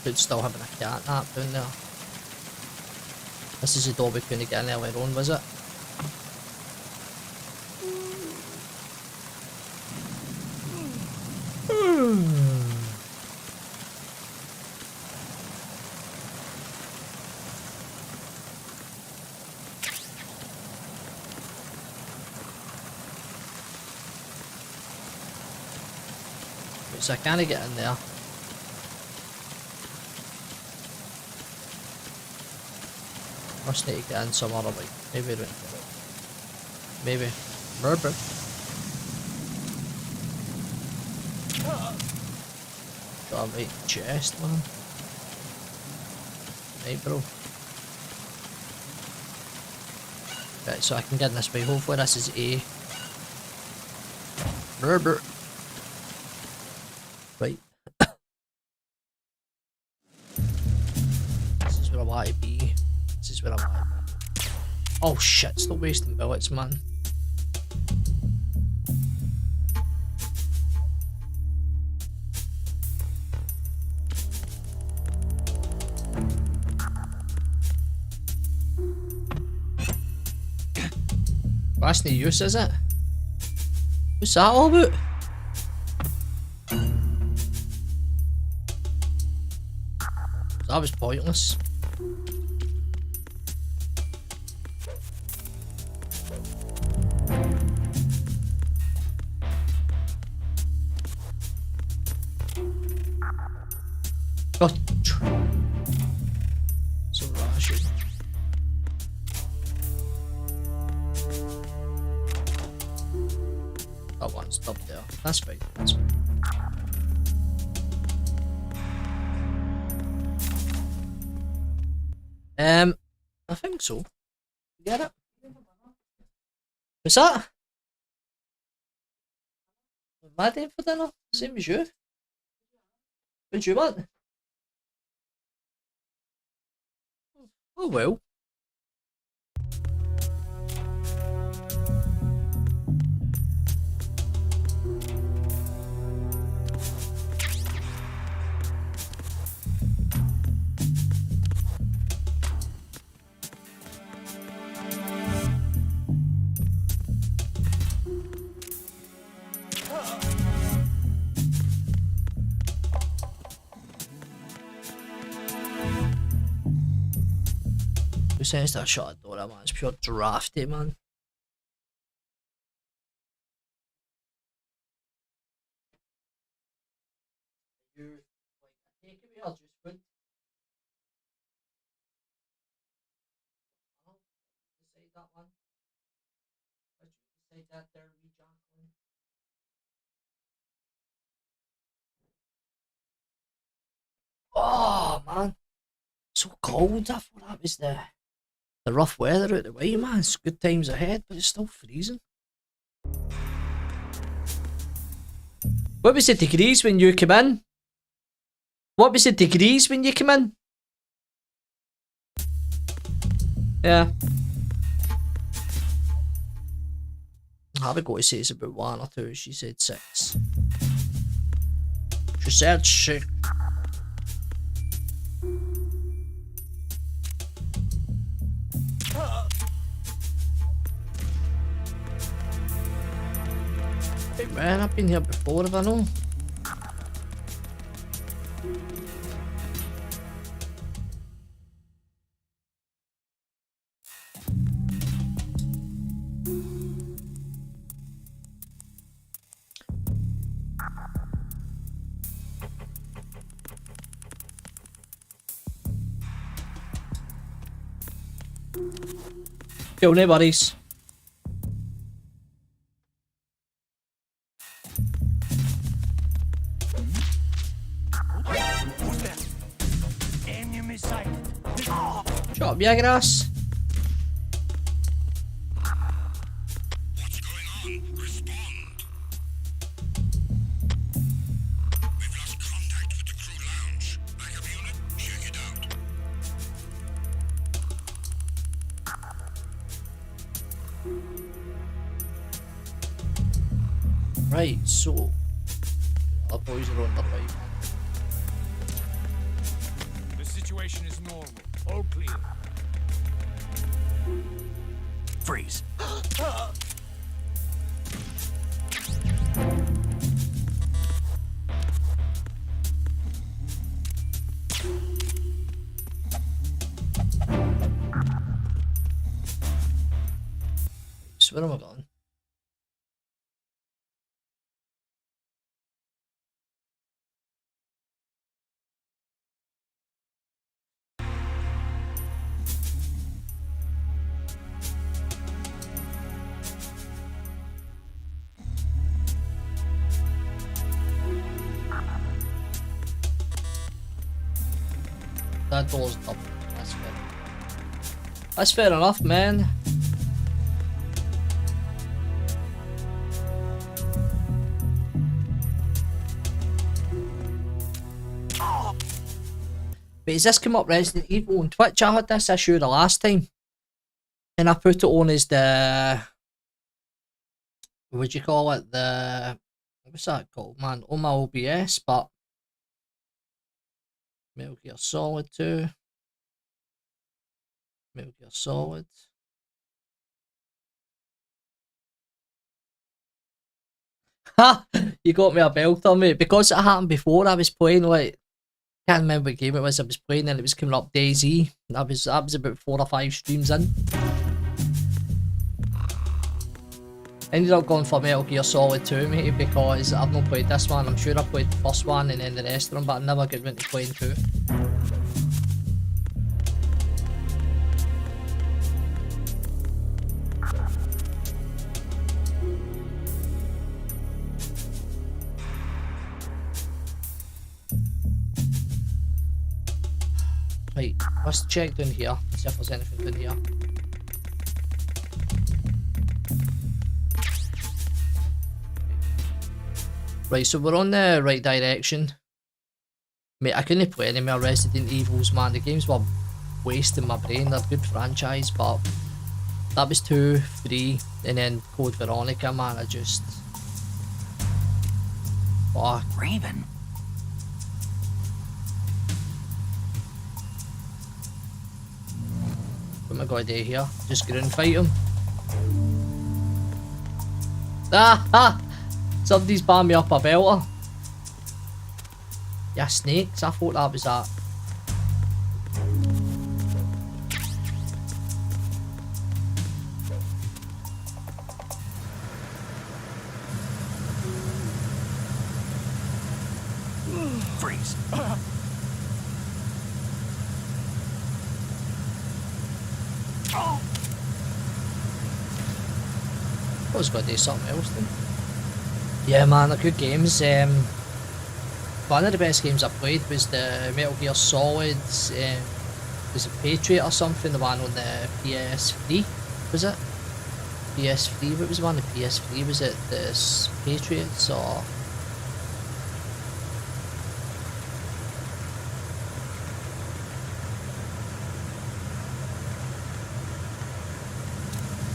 could still having a cat nap down there. This is the door we couldn't get in earlier on, was it? So I can't get in there. Must need to get in some other way. Maybe I don't get it. Maybe. Murder. Got a right chest, man. Right, bro. Right, so I can get in this way. Hopefully this is A. Murder. Right. This is where I want to be. This is where I want to be. Oh shit, stop wasting bullets, man. That's no use, is it? What's that all about? That was pointless. God. So rash. That one's up there. That's fine. That's fine. I think so. Get it? What's that? Am I doing for dinner? Same as you. What do you want? Oh well. Who says that shot at door, man? It's pure drafty, man. You like a takeaway or just food? Decide that one. What you decide that there, wee Jacqueline? Oh man, so cold. I thought that was the rough weather out the way, man. It's good times ahead, but it's still freezing. What was the degrees when you came in? What was the degrees when you came in? Yeah. I would go to say it's about 1 or 2. She said 6. She said 6. Hey man, I've been here before, if I know. Cool, no buddies. Shut up, Jagras. What's going on? Respond. We've lost contact with the crew lounge. Backup unit, check it out. Right, so our boys are on their way. Situation is normal. All clear. Freeze. So where am I going? That door's up. That's fair. That's fair enough, man. But has this come up Resident Evil on Twitch? I had this issue the last time. And I put it on as the... What would you call it? The... What's that called, man? On my OBS, but... Metal Gear Solid 2. Metal Gear Solid. Ha! You got me a belter, mate. Because it happened before, I was playing like... Can't remember what game it was I was playing, and it was coming up DayZ. That was about 4 or 5 streams in. Ended up going for Metal Gear Solid 2, mate, because I've not played this one. I'm sure I played the first one and then the rest of them, but I never got into playing 2. Right, let's check down here, see if there's anything down here. Right, so we're on the right direction. Mate, I couldn't play any more Resident Evils, man. The games were wasting my brain. They're a good franchise, but that was 2, 3, and then Code Veronica, man. I just... Fuck. Raven. What am I going to do here? Just ground fight him? Ah ha! Somebody's banned me up a belter. Yeah, snakes. I thought that was that. Freeze. I was going to do something else then. Yeah, man, they're good games. One of the best games I played was the Metal Gear Solid. Was it Patriot or something? The one on the PS3, was it? PS3. What was the one on the PS3? Was it the Patriots or?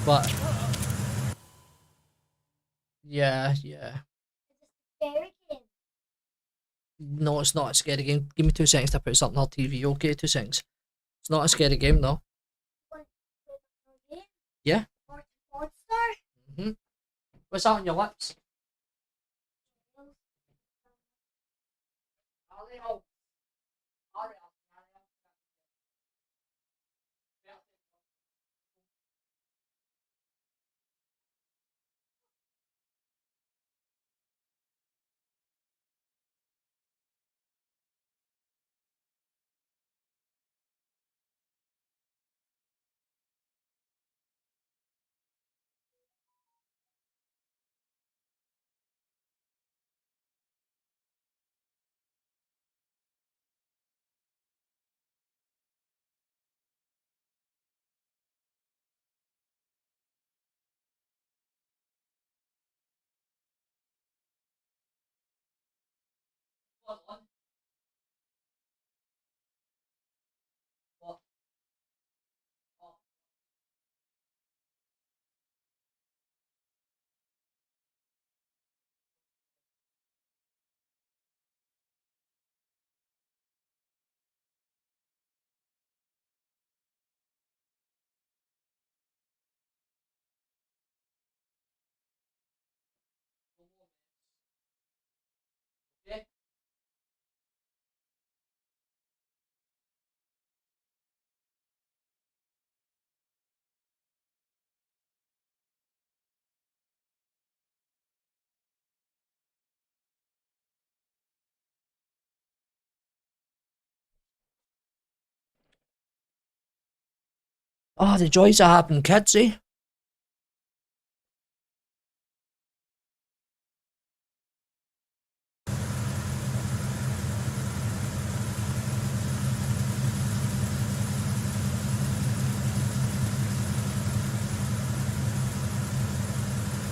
But yeah. No, it's not a scary game. Give me 2 seconds to put something on TV. Okay, 2 seconds. It's not a scary game, though. Yeah. What's that on your lips? Oh, the joys of having kids, eh?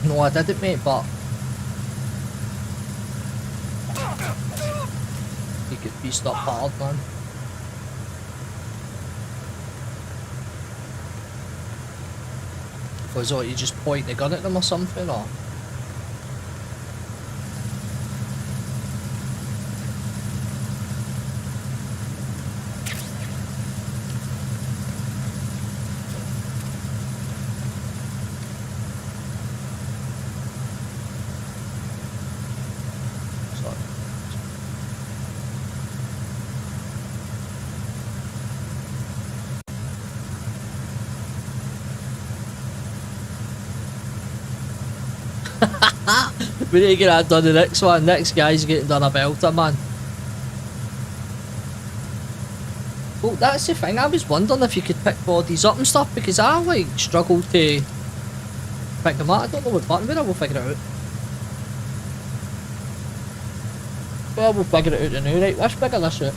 No, I didn't, mate, but you could be stuck hard, man. Was what, you just point the gun at them or something, or? Sorry. We need to get that done the next one. Next guy's getting done a belter, man. Well, that's the thing. I was wondering if you could pick bodies up and stuff because I like struggled to pick them up. I don't know what button, but I will figure it out. Well, we'll figure it out now, right? Let's figure this out.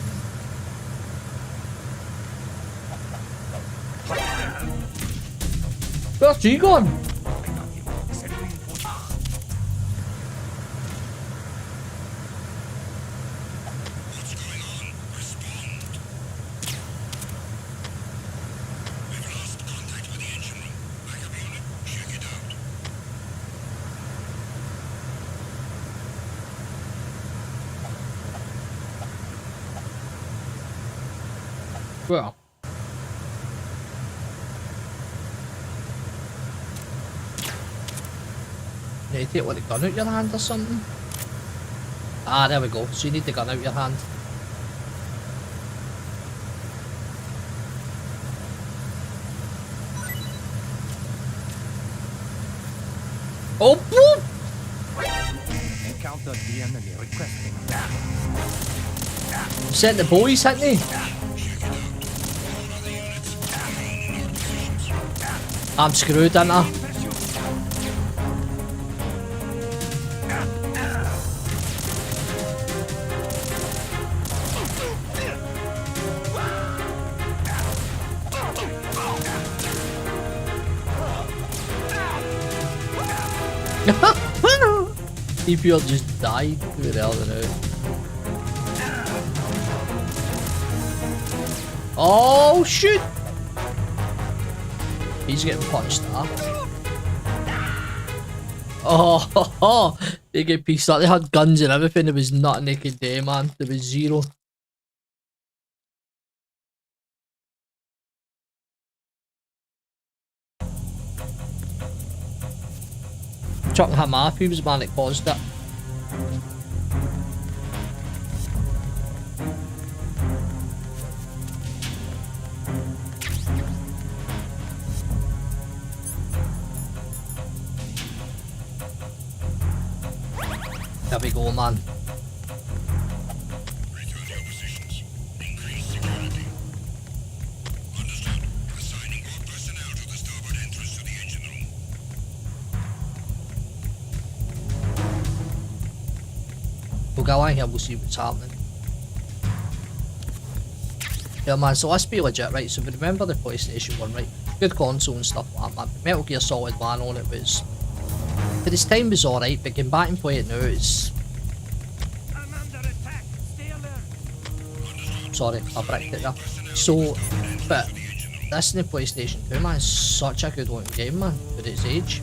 Where's he gone? What's going on? Respond. We've lost contact with the engine room. Backup unit, check it out. Well. Need to take what, the gun out your hand or something? Ah, there we go. So you need the gun out your hand. Oh, boom! Encountered the enemy requesting back. Sent the boys, hadn't he? I'm screwed, aren't I? EPL just died. Who the hell did it? Oh shoot! He's getting punched up. Oh, they get pieced up. They had guns and everything. There was not a naked day, man. There was zero. Chuck Hamafi, he was the man that caused it. There we go, man. Return to your positions. Increase security. Understood. Assigning all personnel to the starboard entrance to the engine room. We'll go in here, we'll see what's happening. Yeah, man, so let's be legit, right? So if you remember the PlayStation 1, right? Good console and stuff like that, man. Metal Gear Solid 1 on it was... For this time was alright, but going back and play it now, it's... I'm under attack. Stay alert. Sorry, I bricked it there. So, but this in the PlayStation 2, man, is such a good looking game, man, for its age.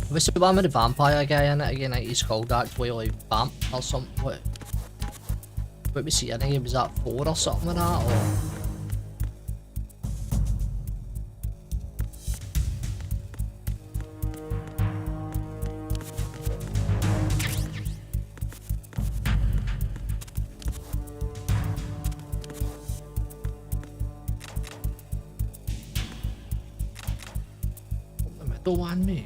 What's the one with the vampire guy in it again? Like he's called actually like Vamp or something. What was he in? I think was that 4 or something like that, or... crypto one, mate.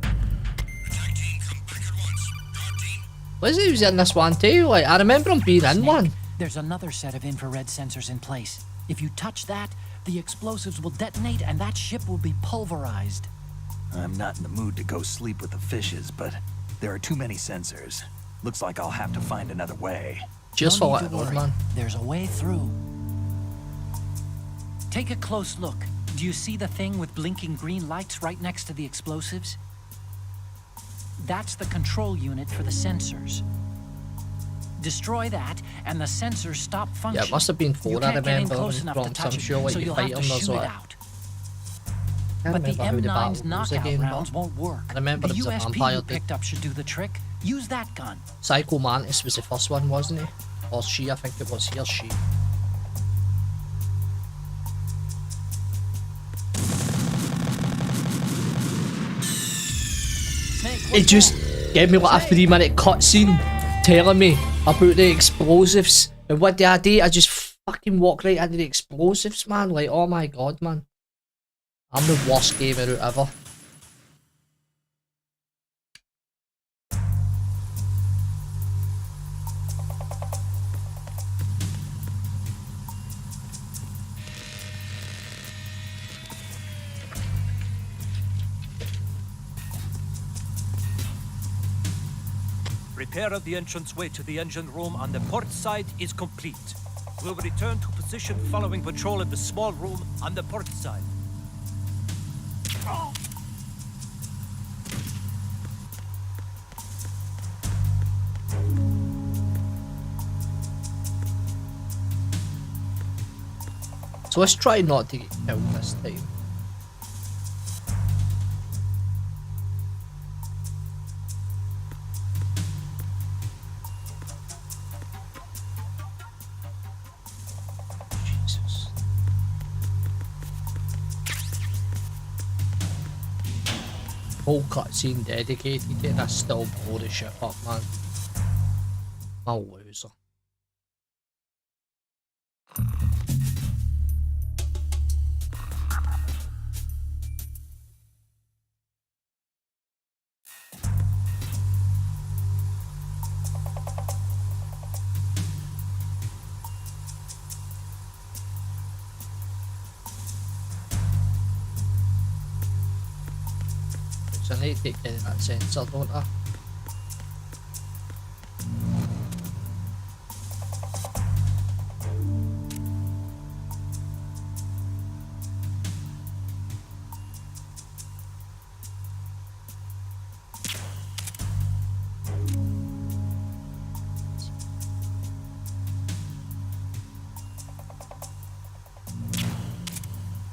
Attack team, come back at once. Guard team, Lizzie was in this one too. Like, I remember him being in Snake, one. There's another set of infrared sensors in place. If you touch that, the explosives will detonate and that ship will be pulverized. I'm not in the mood to go sleep with the fishes, but there are too many sensors. Looks like I'll have to find another way. Just No for need what to it was, worry. man. There's a way through. Take a close look. Do you see the thing with blinking green lights right next to the explosives? That's the control unit for the sensors. Destroy that, and the sensors stop functioning. Yeah, it must have been You four, I can't get in remember, close enough to from touch some it, show like so you you'll fight have to them or shoot it something. out. I But the remember how the battle M9's goes knockout again, rounds but won't work. I remember the there was a USP vampire you dude. picked up should do the trick. Use that gun. Psycho Mantis was the first one, wasn't he? Or she, I think it was. He or she. Snake, It what's just that? gave me like a 3-minute cutscene telling me about the explosives. And what did I do? I just fucking walked right into the explosives, man. Like, oh my god, man. I'm the worst gamer out ever. Repair of the entranceway to the engine room on the port side is complete. We'll return to position following patrol of the small room on the port side. So let's try not to get killed this time. Jesus. Whole cutscene dedicated to it, I still blow the shit up, man. I'm a loser. So I need to take care of that sensor, don't I?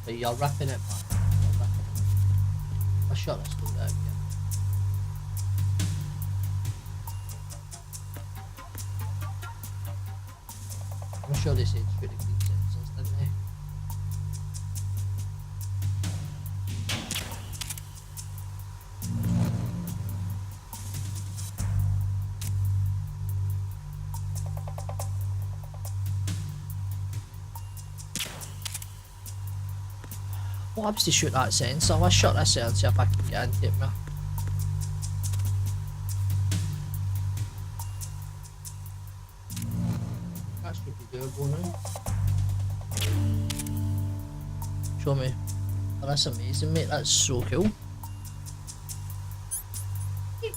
But you're ripping it, man. You're ripping it. I shut this door down again. I'm sure they said shoot the green sensors, didn't they? What happens to shoot that sensor? Let's shut this out and see if I can get into it, man. That should be doable now. Show me. Oh, that's amazing, mate. That's so cool. Yeah,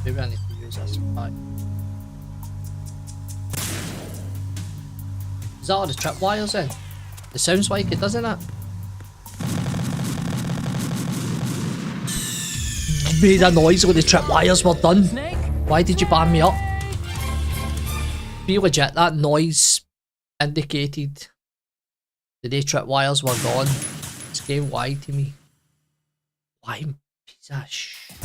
maybe I need to use this back. Is that all the tripwires then? It sounds like it, doesn't it? Made a noise when the tripwires were done. Snake? Why did you ban me up? Be legit, that noise indicated the day tripwires were gone. This game lied to me. Why, piece of shit.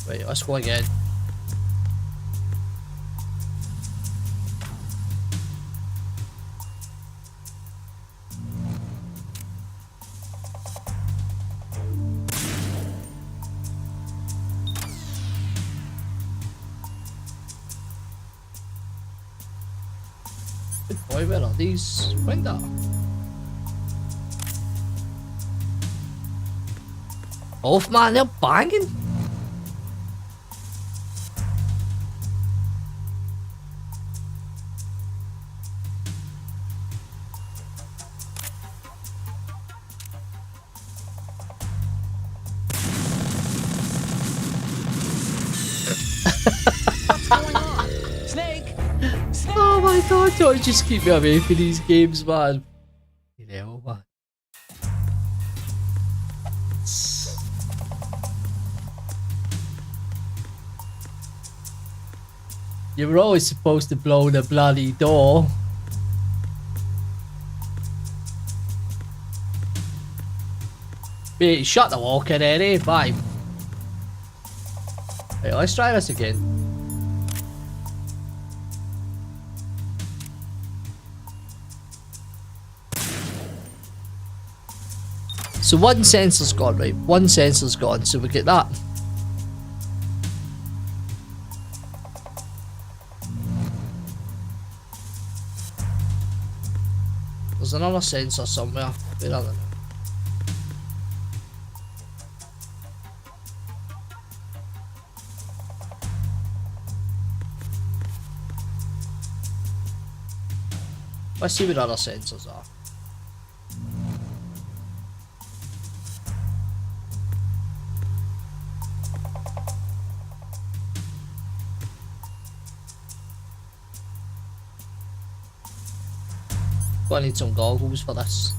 Right, let's go again. Good boy, where are these? Find that. Off, man, they're banging. What's going on? Snake! Snake! Oh my god, don't just keep me away from these games, man. You know, man. You were always supposed to blow the bloody door. Wait, shut the walker there, eh? Bye. Right, let's try this again. So one sensor's gone, right? One sensor's gone, so we get that. There's another sensor somewhere. Where are they now? Let's see what other sensors are. I need some goggles for this.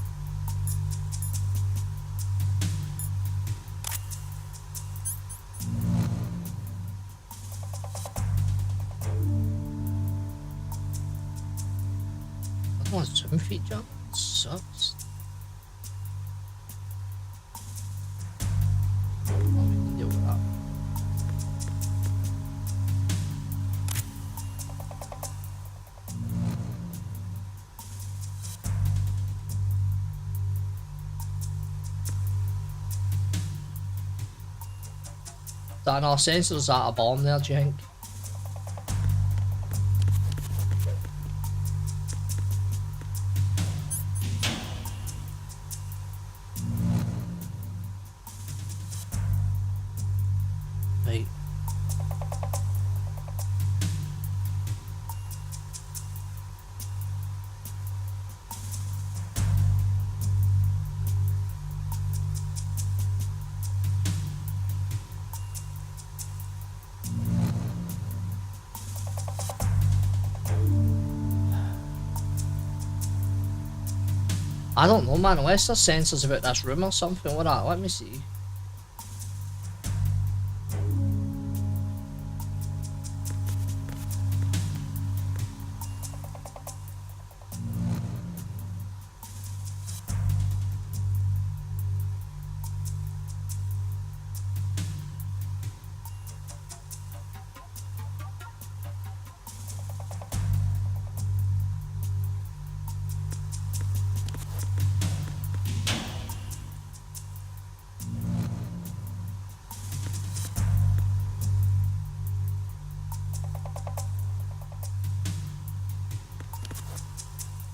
I don't want a zoom feature. It sucks. Oh, we can deal with that. That our sensors at a bomb there, do you think? Right. I don't know, man, unless there's sensors about this room or something like that. Let me see.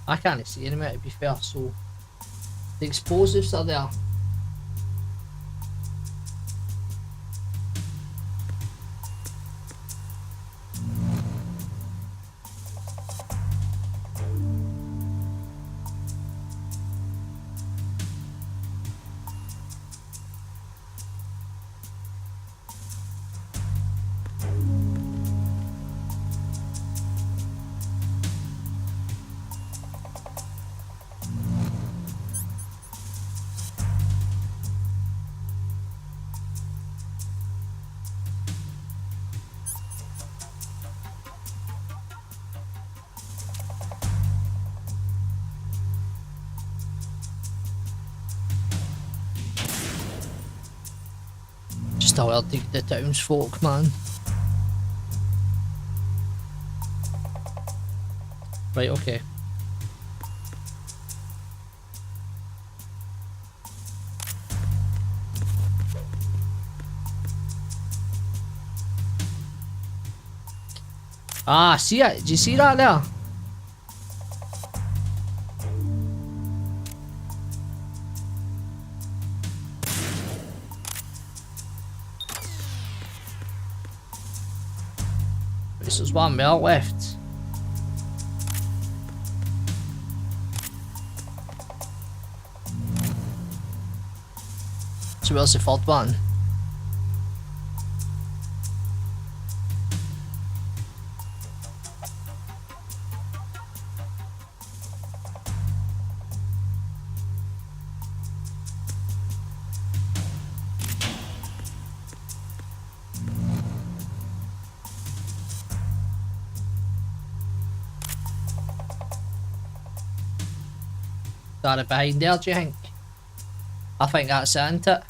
I can't see any to be fair, so the explosives are there. Just how I'll dig the townsfolk, man. Right, okay. Ah, see it? Do you see that there? Yes, there's one more left. So where's the third one? Is that it behind there, do you think? I think that's it, isn't it?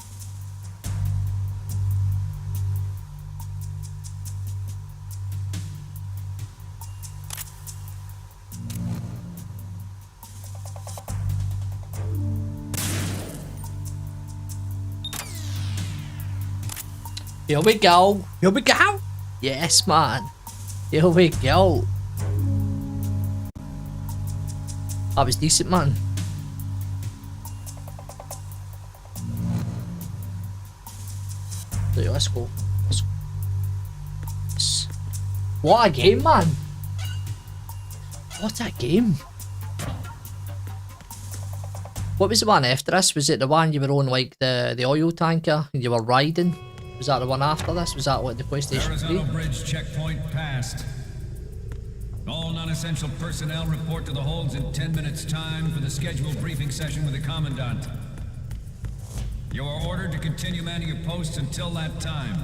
Here we go. Here we go. Yes, man. Here we go. That was decent, man. So, let's go. Let's go. What a game, man. What a game. What was the one after this? Was it the one you were on like the oil tanker and you were riding? Was that the one after this? Was that like the PlayStation 3? Arizona Bridge checkpoint passed. All non-essential personnel report to the holds in 10 minutes time for the scheduled briefing session with the Commandant. You are ordered to continue manning your posts until that time.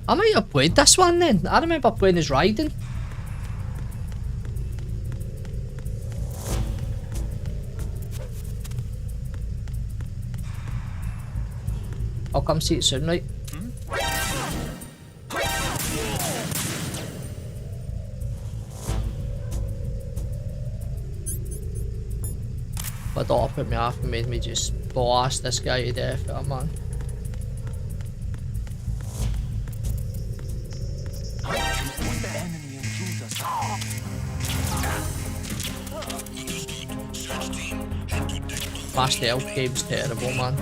I might have played this one then. I remember playing as riding. I'll come see it soon, right? My daughter put me off and made me just blast this guy to death, man. My stealth game's terrible, man.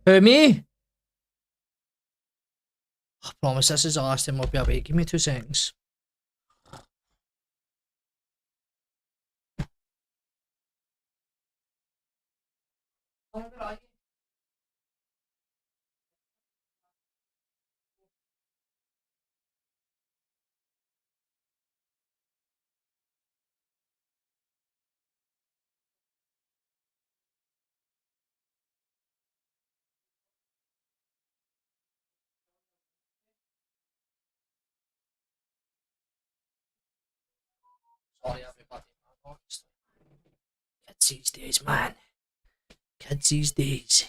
Who, me? I promise this is the last time I'll be awake. Give me 2 seconds. Sorry everybody, honestly. Kids these days, man. Kids these days.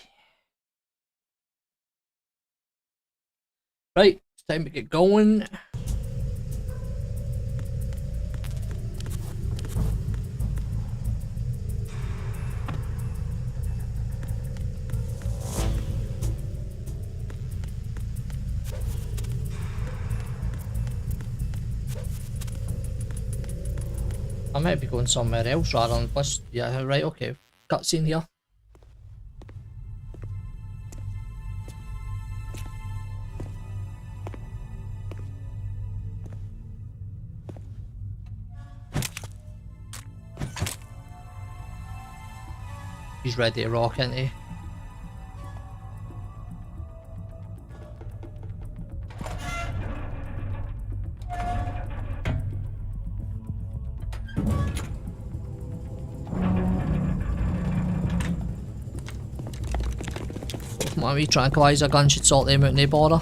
Right, it's time to get going. I might be going somewhere else rather than plus. Yeah, right, okay. Cutscene here. He's ready to rock, isn't he? My wee tranquilizer gun should sort them out, no bother.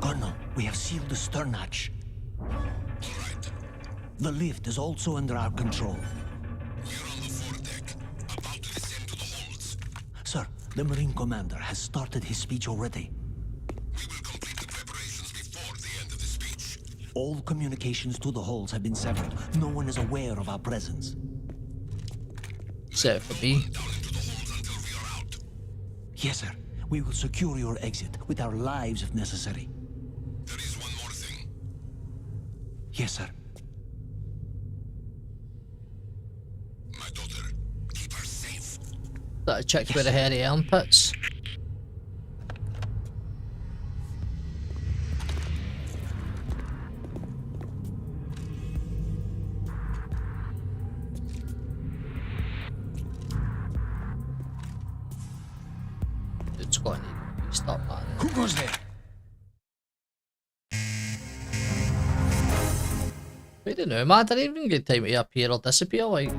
Colonel, we have sealed the stern hatch. All right. The lift is also under our control. We're on the foredeck, about to descend to the holds. Sir, the Marine Commander has started his speech already. We will complete the preparations before the end of the speech. All communications to the holds have been severed. No one is aware of our presence. Set it for me. Down into the holds until we are out. Yes, sir. We will secure your exit with our lives if necessary. There is one more thing. Yes, sir. My daughter, keep her safe. That checked with the hairy armpits. It's going to need to stop, man. Who goes there? I don't know, man. I didn't even get time to appear or disappear, like.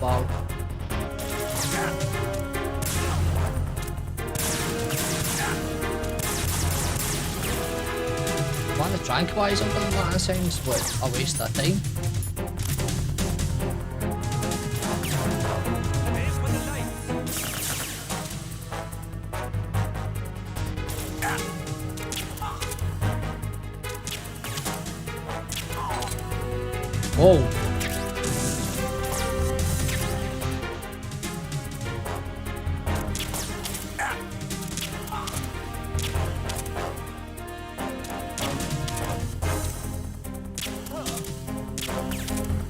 Wow. Want to tranquilize him, but that sounds like a waste of time. Aim for the light. Whoa.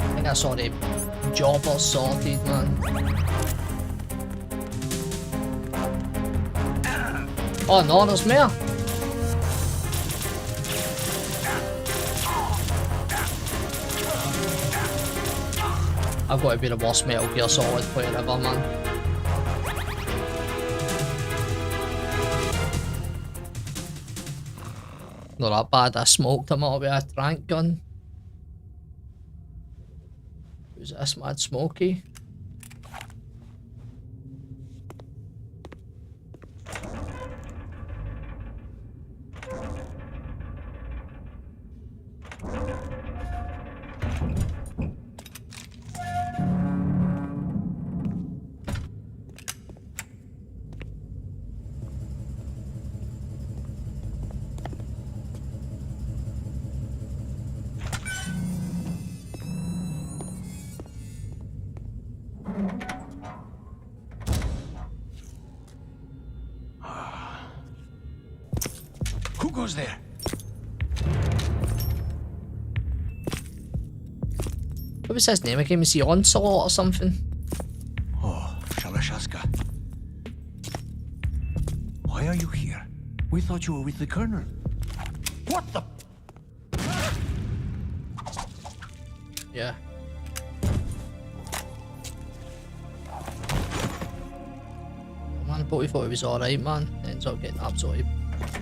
I think I saw the jobber sorted, man. Oh no, there's more. I've got to be the worst Metal Gear Solid player ever, man. Not that bad, I smoked him out with a trank gun. Who's this mad Smokey? Who goes there? What was his name again? Was he Onslaught or something? Oh, Shalashaska. Why are you here? We thought you were with the Colonel. What the? Yeah. Man, but we thought he was alright, man. Ends up getting absolutely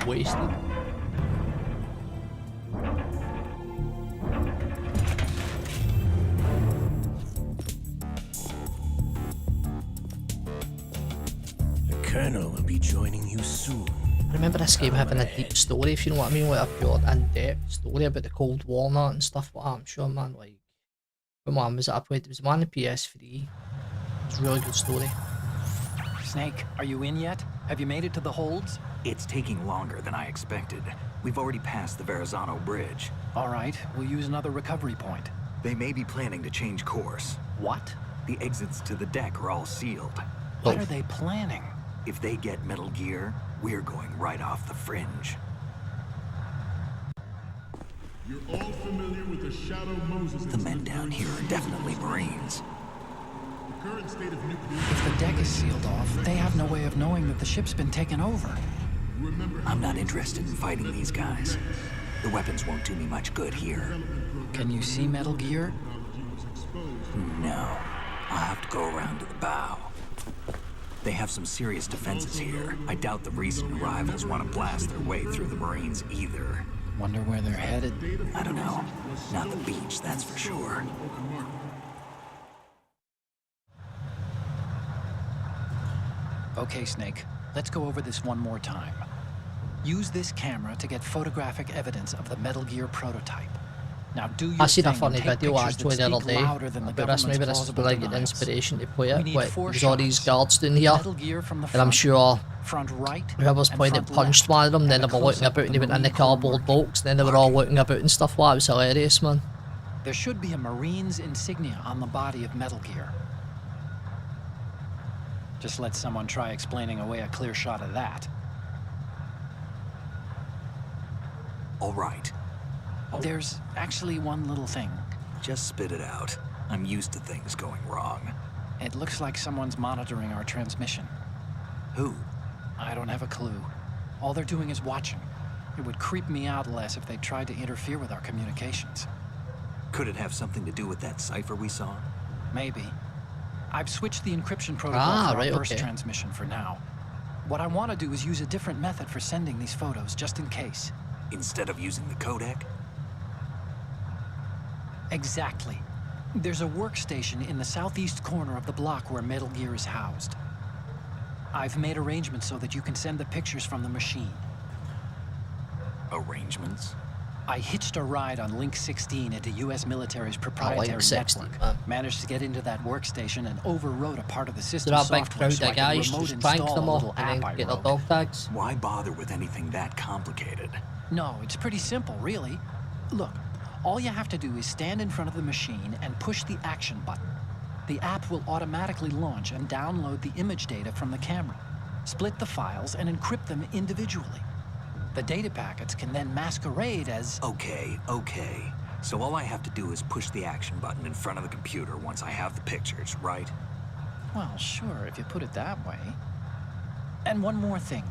wasted. The Colonel will be joining you soon. I remember this game having a deep story, if you know what I mean, like a pure in-depth story about the Cold War and that and stuff like that. I'm sure, man, like, when one was it I played, it was one on the PS3. It was a really good story. Snake, are you in yet? Have you made it to the holds? It's taking longer than I expected. We've already passed the Verrazano Bridge. All right, we'll use another recovery point. They may be planning to change course. What? The exits to the deck are all sealed. What are they planning? If they get Metal Gear, we're going right off the fringe. You're all familiar with the Shadow Moses. The men down here are definitely Marines. The current state of nuclear. If the deck is sealed off, they have no way of knowing that the ship's been taken over. I'm not interested in fighting these guys. The weapons won't do me much good here. Can you see Metal Gear? No. I'll have to go around to the bow. They have some serious defenses here. I doubt the recent arrivals want to blast their way through the Marines either. Wonder where they're headed? I don't know. Not the beach, that's for sure. Okay, Snake. Let's go over this one more time. Use this camera to get photographic evidence of the Metal Gear prototype. Now do your I seen a thing and funny take video pictures actually that the other speak day louder than the about this. Maybe government's this is plausible like an denials. inspiration to play We it. need But 4 there's all these shots. guards down here, Metal Gear from the and I'm front, sure front right, whoever's and playing it front punched left, one of them. Then and they a were looking close-up about of and the they went in the Marine Corps cardboard marking. box. Then they were all looking about and stuff. Wow, it was hilarious, man. There should be a Marine's insignia on the body of Metal Gear. Just let someone try explaining away a clear shot of that. All right. There's actually one little thing. Just spit it out. I'm used to things going wrong. It looks like someone's monitoring our transmission. Who? I don't have a clue. All they're doing is watching. It would creep me out less if they tried to interfere with our communications. Could it have something to do with that cipher we saw? Maybe. I've switched the encryption protocol for our burst transmission for now. What I want to do is use a different method for sending these photos, just in case. Instead of using the codec? Exactly. There's a workstation in the southeast corner of the block where Metal Gear is housed. I've made arrangements so that you can send the pictures from the machine. Arrangements? I hitched a ride on Link 16 into U.S. military's proprietary network. Managed to get into that workstation and overrode a part of the system software so I could remote install a little app I wrote. Why bother with anything that complicated? No, it's pretty simple, really. Look, all you have to do is stand in front of the machine and push the action button. The app will automatically launch and download the image data from the camera, split the files, and encrypt them individually. The data packets can then masquerade as... Okay. So all I have to do is push the action button in front of the computer once I have the pictures, right? Well, sure, if you put it that way. And one more thing.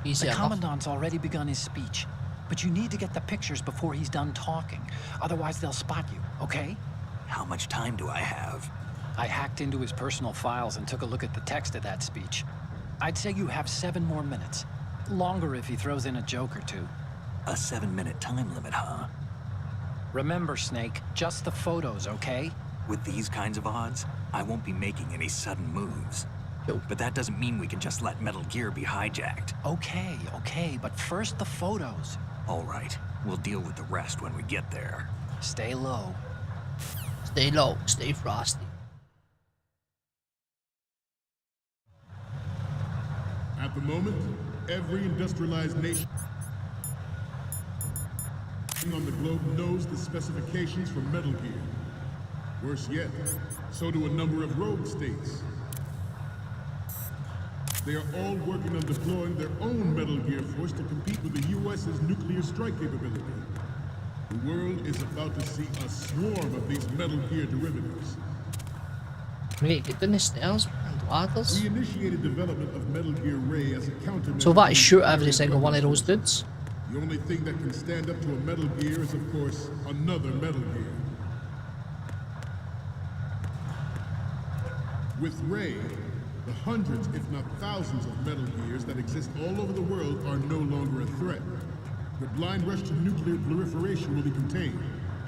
Easy The enough. Commandant's already begun his speech, but you need to get the pictures before he's done talking. Otherwise, they'll spot you, okay? How much time do I have? I hacked into his personal files and took a look at the text of that speech. I'd say you have 7 more minutes. Longer if he throws in a joke or two. A 7-minute time limit, huh? Remember, Snake, just the photos, okay? With these kinds of odds, I won't be making any sudden moves. But that doesn't mean we can just let Metal Gear be hijacked. Okay, but first the photos. All right, we'll deal with the rest when we get there. Stay low. Stay low, stay frosty. At the moment, every industrialized nation on the globe knows the specifications for Metal Gear. Worse yet, so do a number of rogue states. They are all working on deploying their own Metal Gear force to compete with the U.S.'s nuclear strike capability. The world is about to see a swarm of these Metal Gear derivatives. Wait, get down the stairs and ladders. We initiated development of Metal Gear Ray as a countermeasure. So that is shoot every single one of those dudes. The only thing that can stand up to a Metal Gear is, of course, another Metal Gear. With Ray, the hundreds, if not thousands, of Metal Gears that exist all over the world are no longer a threat. The blind rush to nuclear proliferation will be contained,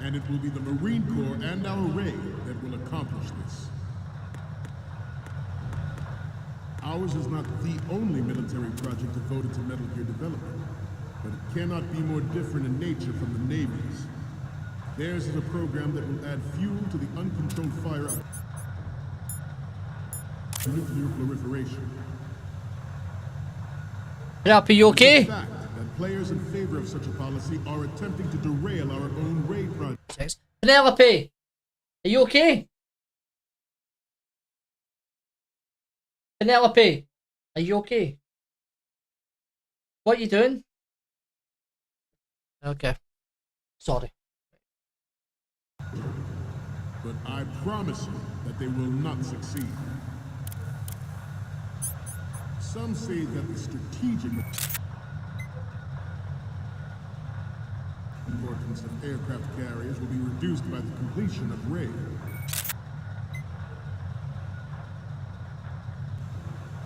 and it will be the Marine Corps and our Ray that will accomplish this. Ours is not the only military project devoted to Metal Gear development, but it cannot be more different in nature from the Navy's. Theirs is a program that will add fuel to the uncontrolled fire of nuclear proliferation. Are you okay? It's a fact that players in favor of such a policy are attempting to derail our own Ray project. Penelope, are you okay? Penelope, are you okay? What are you doing? Okay. Sorry. But I promise you that they will not succeed. Some say that the strategic importance of aircraft carriers will be reduced by the completion of Ray.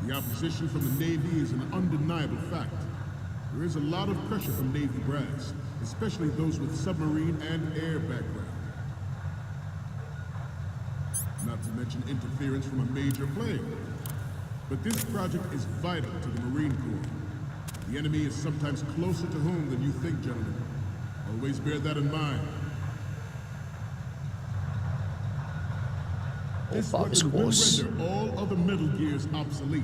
The opposition from the Navy is an undeniable fact. There is a lot of pressure from Navy brass, especially those with submarine and air background. Not to mention interference from a major player. But this project is vital to the Marine Corps. The enemy is sometimes closer to home than you think, gentlemen. Always bear that in mind. This weapon will render all other Metal Gears obsolete.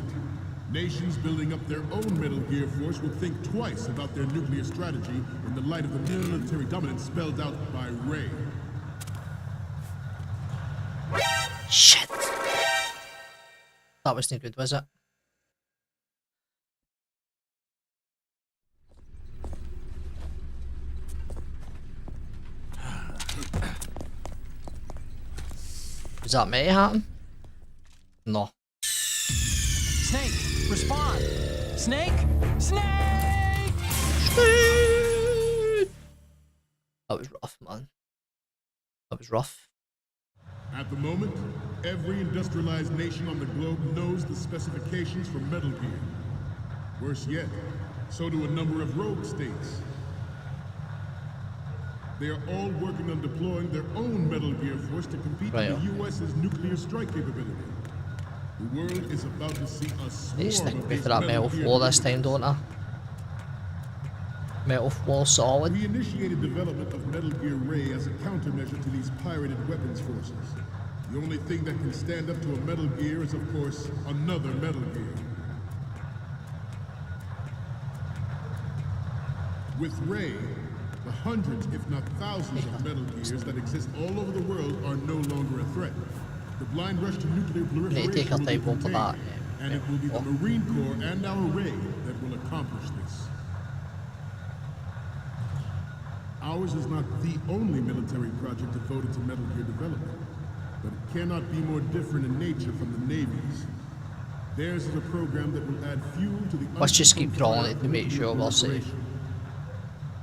Nations building up their own Metal Gear force will think twice about their nuclear strategy in the light of the military dominance spelled out by Ray. Shit. That wasn't good, was it? Was that me happen? No. Snake, respond! Snake! Snake! That was rough, man. That was rough. At the moment, every industrialized nation on the globe knows the specifications for Metal Gear. Worse yet, so do a number of rogue states. They are all working on deploying their own Metal Gear force to compete with the U.S.'s nuclear strike capability. The world is about to see a swarm of these for that metal floor this time, don't I? Metal floor solid. We initiated development of Metal Gear Ray as a countermeasure to these pirated weapons forces. The only thing that can stand up to a Metal Gear is, of course, another Metal Gear. With Ray, the hundreds, if not thousands, of Metal Gears that exist all over the world are no longer a threat. The blind rush to nuclear proliferation will be contained, and it will be the Marine Corps and our Ray that will accomplish this. Ours is not the only military project devoted to Metal Gear development, but it cannot be more different in nature from the Navy's. Theirs is a program that will add fuel to the... Let's just keep rolling it to make sure we'll see.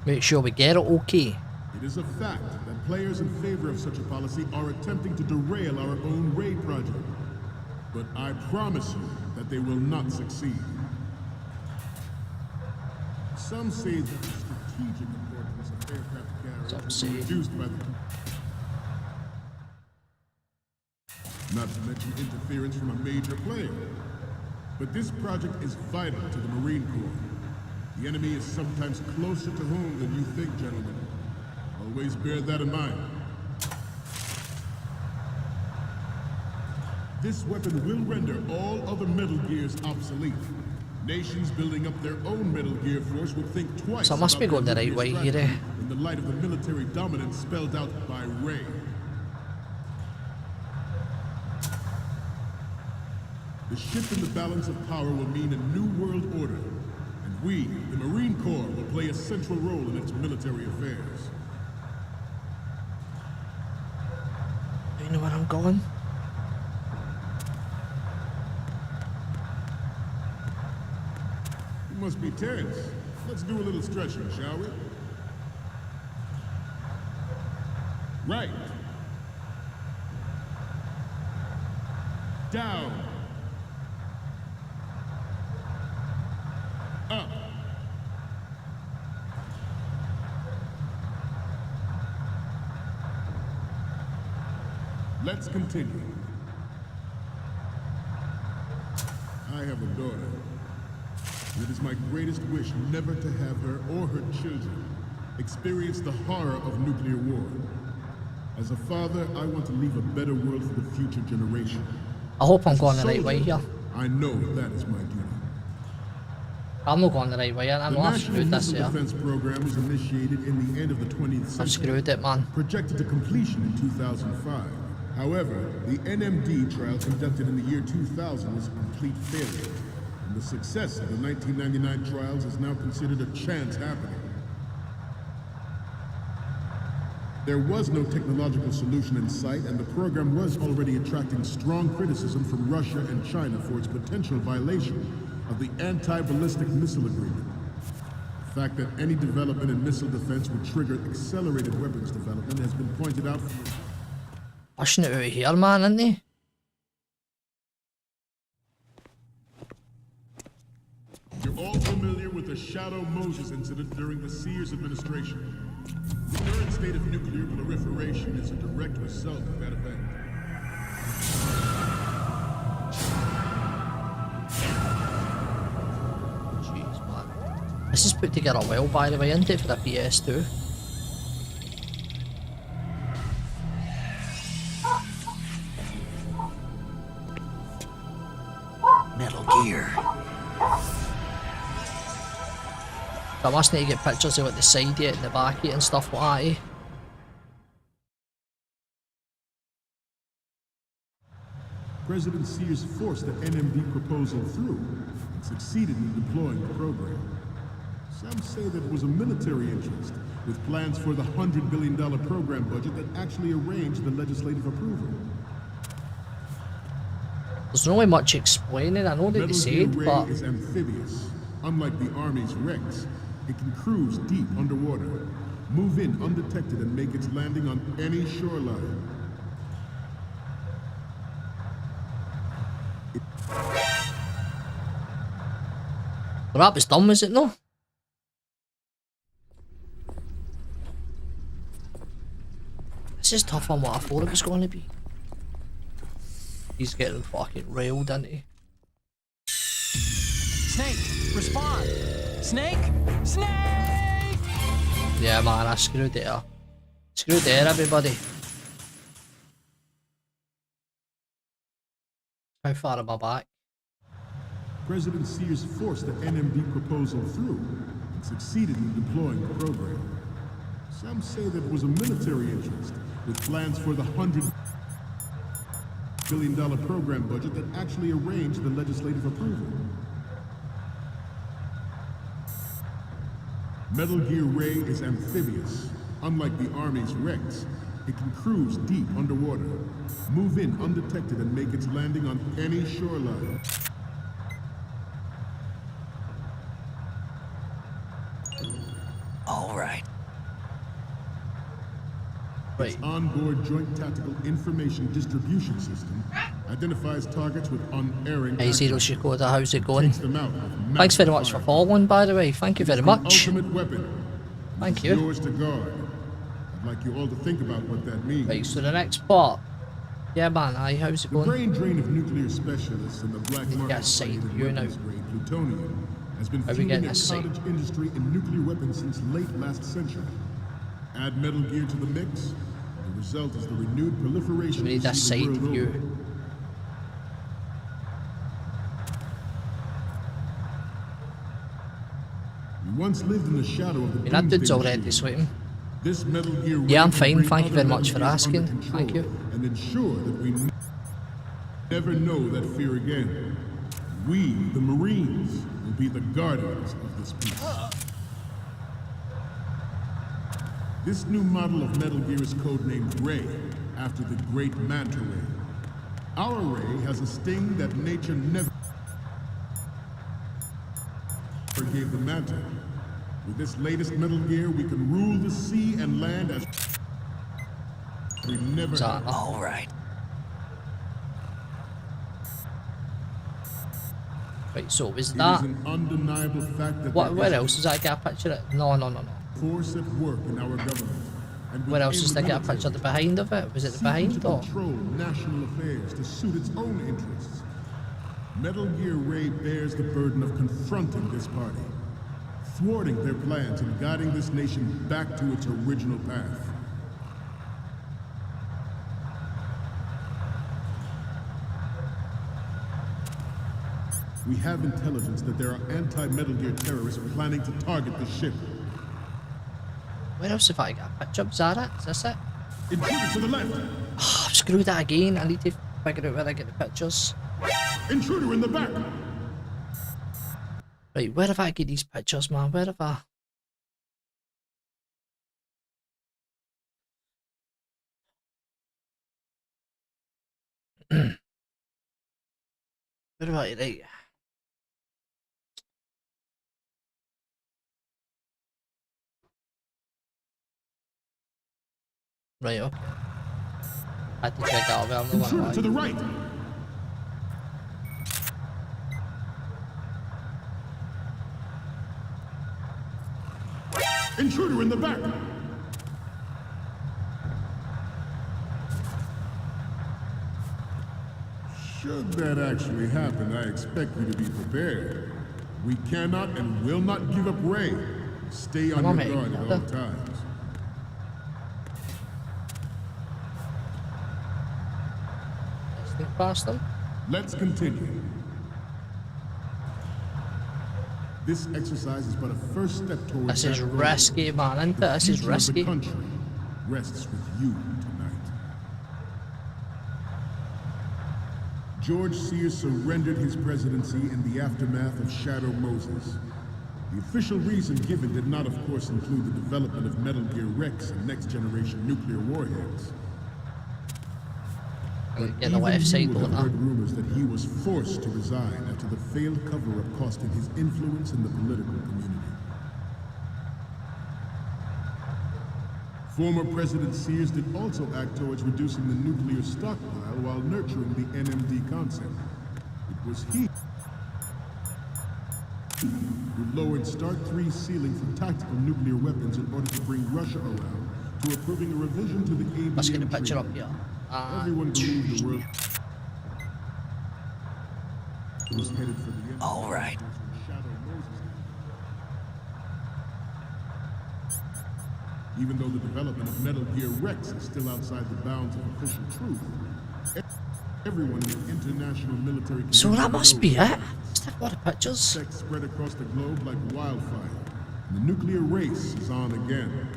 Make sure we get it okay. It is a fact that players in favor of such a policy are attempting to derail our own Ray project. But I promise you that they will not succeed. Some say that the strategic importance of aircraft carriers is reduced by the... Not to mention interference from a major player. But this project is vital to the Marine Corps. The enemy is sometimes closer to home than you think, gentlemen. Always bear that in mind. This weapon will render all other Metal Gears obsolete. Nations building up their own Metal Gear force will think twice. So I must be going the right way here. In the light of the military dominance spelled out by Ray. The shift in the balance of power will mean a new world order. We, the Marine Corps, will play a central role in its military affairs. Do you know where I'm going? You must be tense. Let's do a little stretching, shall we? Right. Down. Up. Let's continue. I have a daughter. It is my greatest wish never to have her or her children experience the horror of nuclear war. As a father, I want to leave a better world for the future generation. I hope I'm going the right way here. I know that is my duty. I'm not going the right way. I know I've screwed this here. The National Missile Defense Program was initiated in the end of the 20th century. I've screwed it, man. Projected to completion in 2005. However, the NMD trial conducted in the year 2000 was a complete failure. And the success of the 1999 trials is now considered a chance happening. There was no technological solution in sight, and the program was already attracting strong criticism from Russia and China for its potential violation of the Anti-Ballistic Missile Agreement. The fact that any development in missile defense would trigger accelerated weapons development has been pointed out. Pushing it out here, man, isn't he? You're all familiar with the Shadow Moses incident during the Sears administration. The current state of nuclear proliferation is a direct result of that event. This is put together well, by the way, isn't it, for the PS2? Metal Gear. I must need to get pictures of what the side yet and the back yet and stuff like that, eh? President Sears forced the NMD proposal through and succeeded in deploying the program. Some say that it was a military interest, with plans for the $100 billion program budget that actually arranged the legislative approval. There's not really much explaining, I know that they said, Ray but... is amphibious. Unlike the Army's Rex, it can cruise deep underwater, move in undetected and make its landing on any shoreline. Well, that was dumb, is it no? This is tougher than what I thought it was going to be. He's getting fucking railed, isn't he? Snake, respond! Snake! Snake! Yeah, man, I screwed there. Screwed there, everybody. How far am I back? President Sears forced the NMD proposal through and succeeded in deploying the program. Some say that it was a military interest, with plans for the $100 billion program budget that actually arranged the legislative approval. Metal Gear Ray is amphibious. Unlike the Army's Rex, it can cruise deep underwater, move in undetected and make its landing on any shoreline. All right. Its onboard joint tactical information distribution system identifies targets with unerring Hey Zero Shikoda, how's it going? them out with Thanks very much for following, by the way. Thank you very much. ultimate weapon. Thank It's you. yours to guard. I'd like you all to think about what that means. Right, so the next part. Yeah, man, aye, how's it The going? brain drain of nuclear specialists in the black market got a side for view now. weapons-grade plutonium has been Are we fueling getting a a side? cottage industry in nuclear weapons since late last century. Add Metal Gear to the mix, the result is the renewed proliferation We need we a see the side world view. over. We once lived in the shadow of the I mean, that dude's doomsday already machine. sleeping. This Metal Gear Yeah, I'm Ray fine, will bring thank you very other much for Metal Gears asking. under Thank control you. And ensure that we never know that fear again. We, the Marines, will be the guardians of this peace. This new model of Metal Gear is codenamed Ray, after the great Manta Ray. Our Ray has a sting that nature never gave the Manta. With this latest Metal Gear, we can rule the sea and land as we never have. All right. Right, so is It that... is an undeniable fact that What, there where is else? Is that get a picture of it? No, no, no, no. force at work in our government. And Where else within is the there get a picture of the behind of it? Was it the seeking behind to or...? control national affairs to suit its own interests. Metal Gear Ray bears the burden of confronting this party, thwarting their plans and guiding this nation back to its original path. We have intelligence that there are anti-Metal Gear terrorists planning to target the ship. Where else have I got a picture? Is that it? Is this it? Intruder to the left! Oh, I've screwed that again. I need to figure out where I get the pictures. Intruder in the back! Right, where have I get these pictures, man? Where have I... Where do I... Right. Right, okay. I had to check that out, but I'm not Intruder gonna to lie. the right! Intruder in the back! Should that actually happen, I expect you to be prepared. We cannot and will not give up Ray. Stay on Come your on, guard mate. at all times. Think past them. Let's continue. This exercise is but a first step towards This is that goal. risky, man, isn't it? The This is future of the risky. country rests with you tonight. George Sears surrendered his presidency in the aftermath of Shadow Moses. The official reason given did not, of course, include the development of Metal Gear Rex and next-generation nuclear warheads. But Get the even left you side, have don't I? heard rumors that he was forced to resign after the failed cover-up costing his influence in the political community. Former President Sears did also act towards reducing the nuclear stockpile while nurturing the NMD concept. It was he who lowered Start 3's ceiling for tactical nuclear weapons in order to bring Russia around to approving a revision to the ABM Let's get a picture treaty. up here. Everyone believed the world was headed for the end. All right. Even though the development of Metal Gear Rex is still outside the bounds of official truth, everyone in the international military So that community must knows be it. Let's take a lot of pictures. sex spread across the globe like wildfire. And the nuclear race is on again.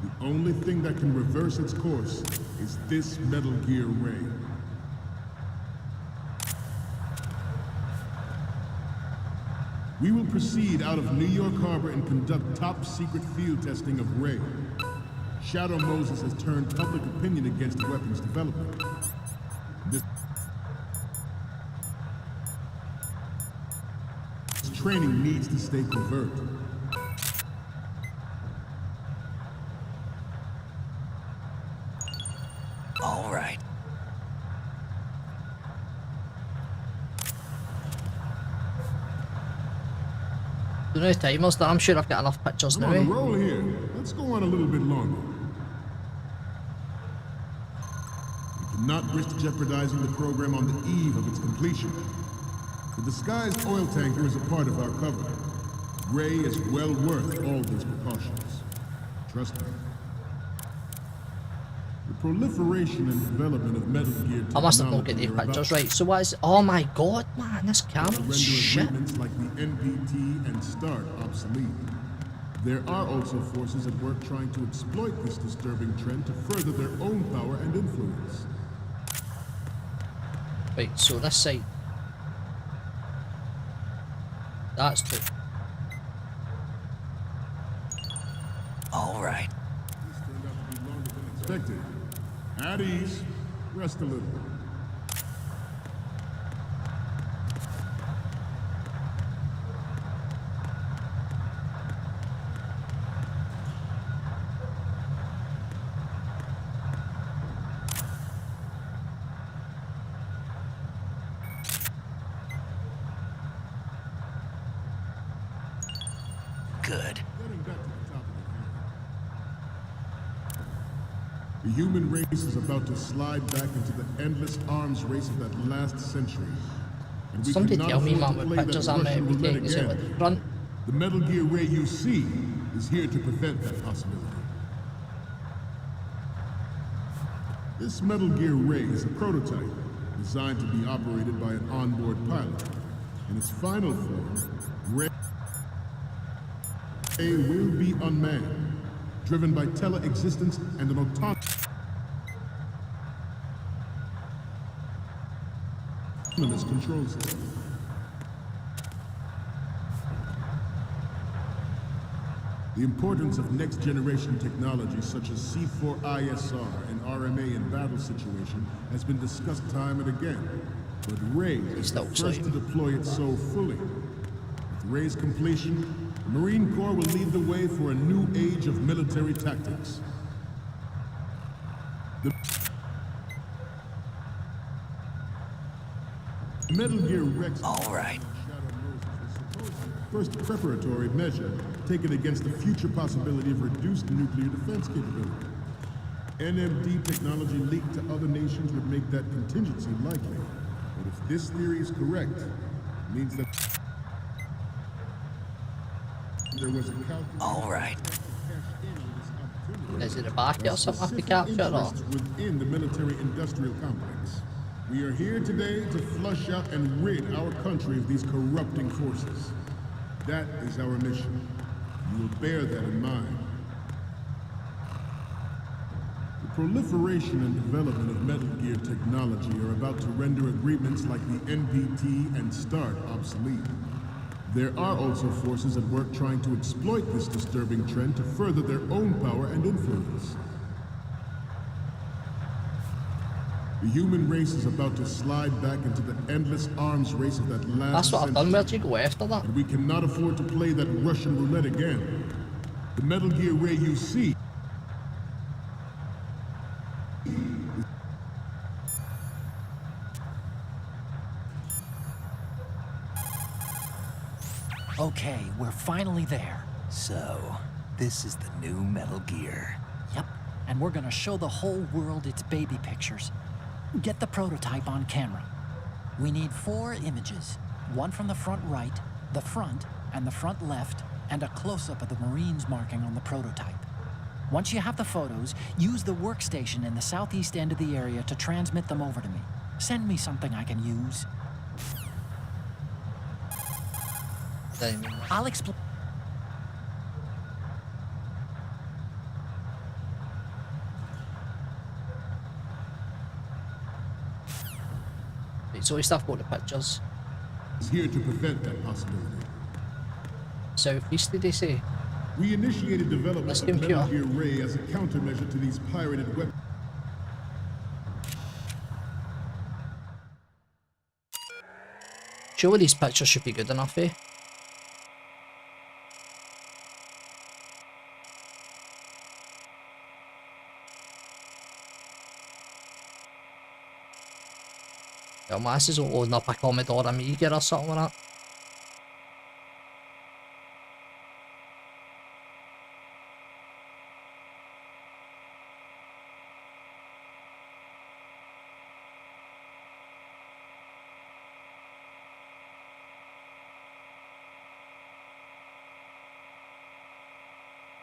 The only thing that can reverse its course is this Metal Gear Ray. We will proceed out of New York Harbor and conduct top-secret field testing of Ray. Shadow Moses has turned public opinion against weapons development. This training needs to stay covert. All right. Don't know timers, I'm sure I've got enough pictures I'm now. on a Eh? roll here. Let's go on a little bit longer. We cannot risk jeopardizing the program on the eve of its completion. The disguised oil tanker is a part of our cover. Ray is well worth all these precautions. Trust me. The proliferation and development of Metal Gear I must have not technology get the are about pictures right. So what is... Oh my god, man, this to camera render is shit. agreements like the NPT and START obsolete. There are also forces at work trying to exploit this disturbing trend to further their own power and influence. Right, so this side. That's two. All right. This turned out to be longer than expected. At ease. Rest a little. Good. Getting back to the topic at hand. The human race is about to slide back into the endless arms race of that last century. And we Somebody cannot tell me, afford man, to what play that pictures I'm Russia meant to be roulette taking. Is it again. at the front? The Metal Gear Ray you see is here to prevent that possibility. This Metal Gear Ray is a prototype designed to be operated by an onboard pilot. In its final form, Ray will be unmanned, driven by tele-existence and an autonomous control system. The importance of next-generation technology such as C4ISR and RMA in battle situation has been discussed time and again, but Ray is the first to deploy it so fully. With Ray's completion, the Marine Corps will lead the way for a new age of military tactics. The Metal Gear Rex. All right. First preparatory measure taken against the future possibility of reduced nuclear defense capability. NMD technology leaked to other nations would make that contingency likely. But if this theory is correct, it means that There was a calculated All right. Is it a back or something I have to capture or? interests within the military-industrial complex. We are here today to flush out and rid our country of these corrupting forces. That is our mission. You will bear that in mind. The proliferation and development of Metal Gear technology are about to render agreements like the NPT and START obsolete. There are also forces at work trying to exploit this disturbing trend to further their own power and influence. The human race is about to slide back into the endless arms race of that last That's what I've done. century. Where'd you go after that? And we cannot afford to play that Russian roulette again. The Metal Gear Ray you see Okay, we're finally there. So, this is the new Metal Gear. Yep, and we're gonna show the whole world its baby pictures. Get the prototype on camera. We need 4 images. One from the front right, the front, and the front left, and a close-up of the Marines marking on the prototype. Once you have the photos, use the workstation in the southeast end of the area to transmit them over to me. Send me something I can use. I'll explain. So we still have to go to pictures. is here to prevent that possibility. Southeast, did they say? We initiated development Let's of give Metal him Gear Ray as a countermeasure to these pirated weapons. Surely these pictures should be good enough, eh? Yo, my ass is loading up a Commodore Amiga or something like that.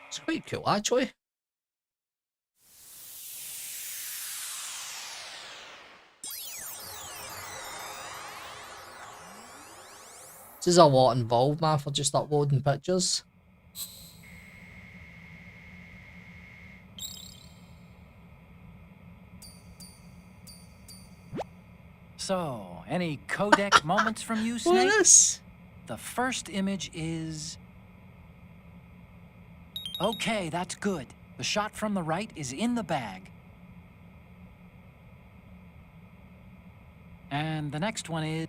It's quite cool, actually. This is a lot involved, man, for just uploading pictures. So, any codec moments from you, Snake? Yes. The first image is... Okay, that's good. The shot from the right is in the bag. And the next one is...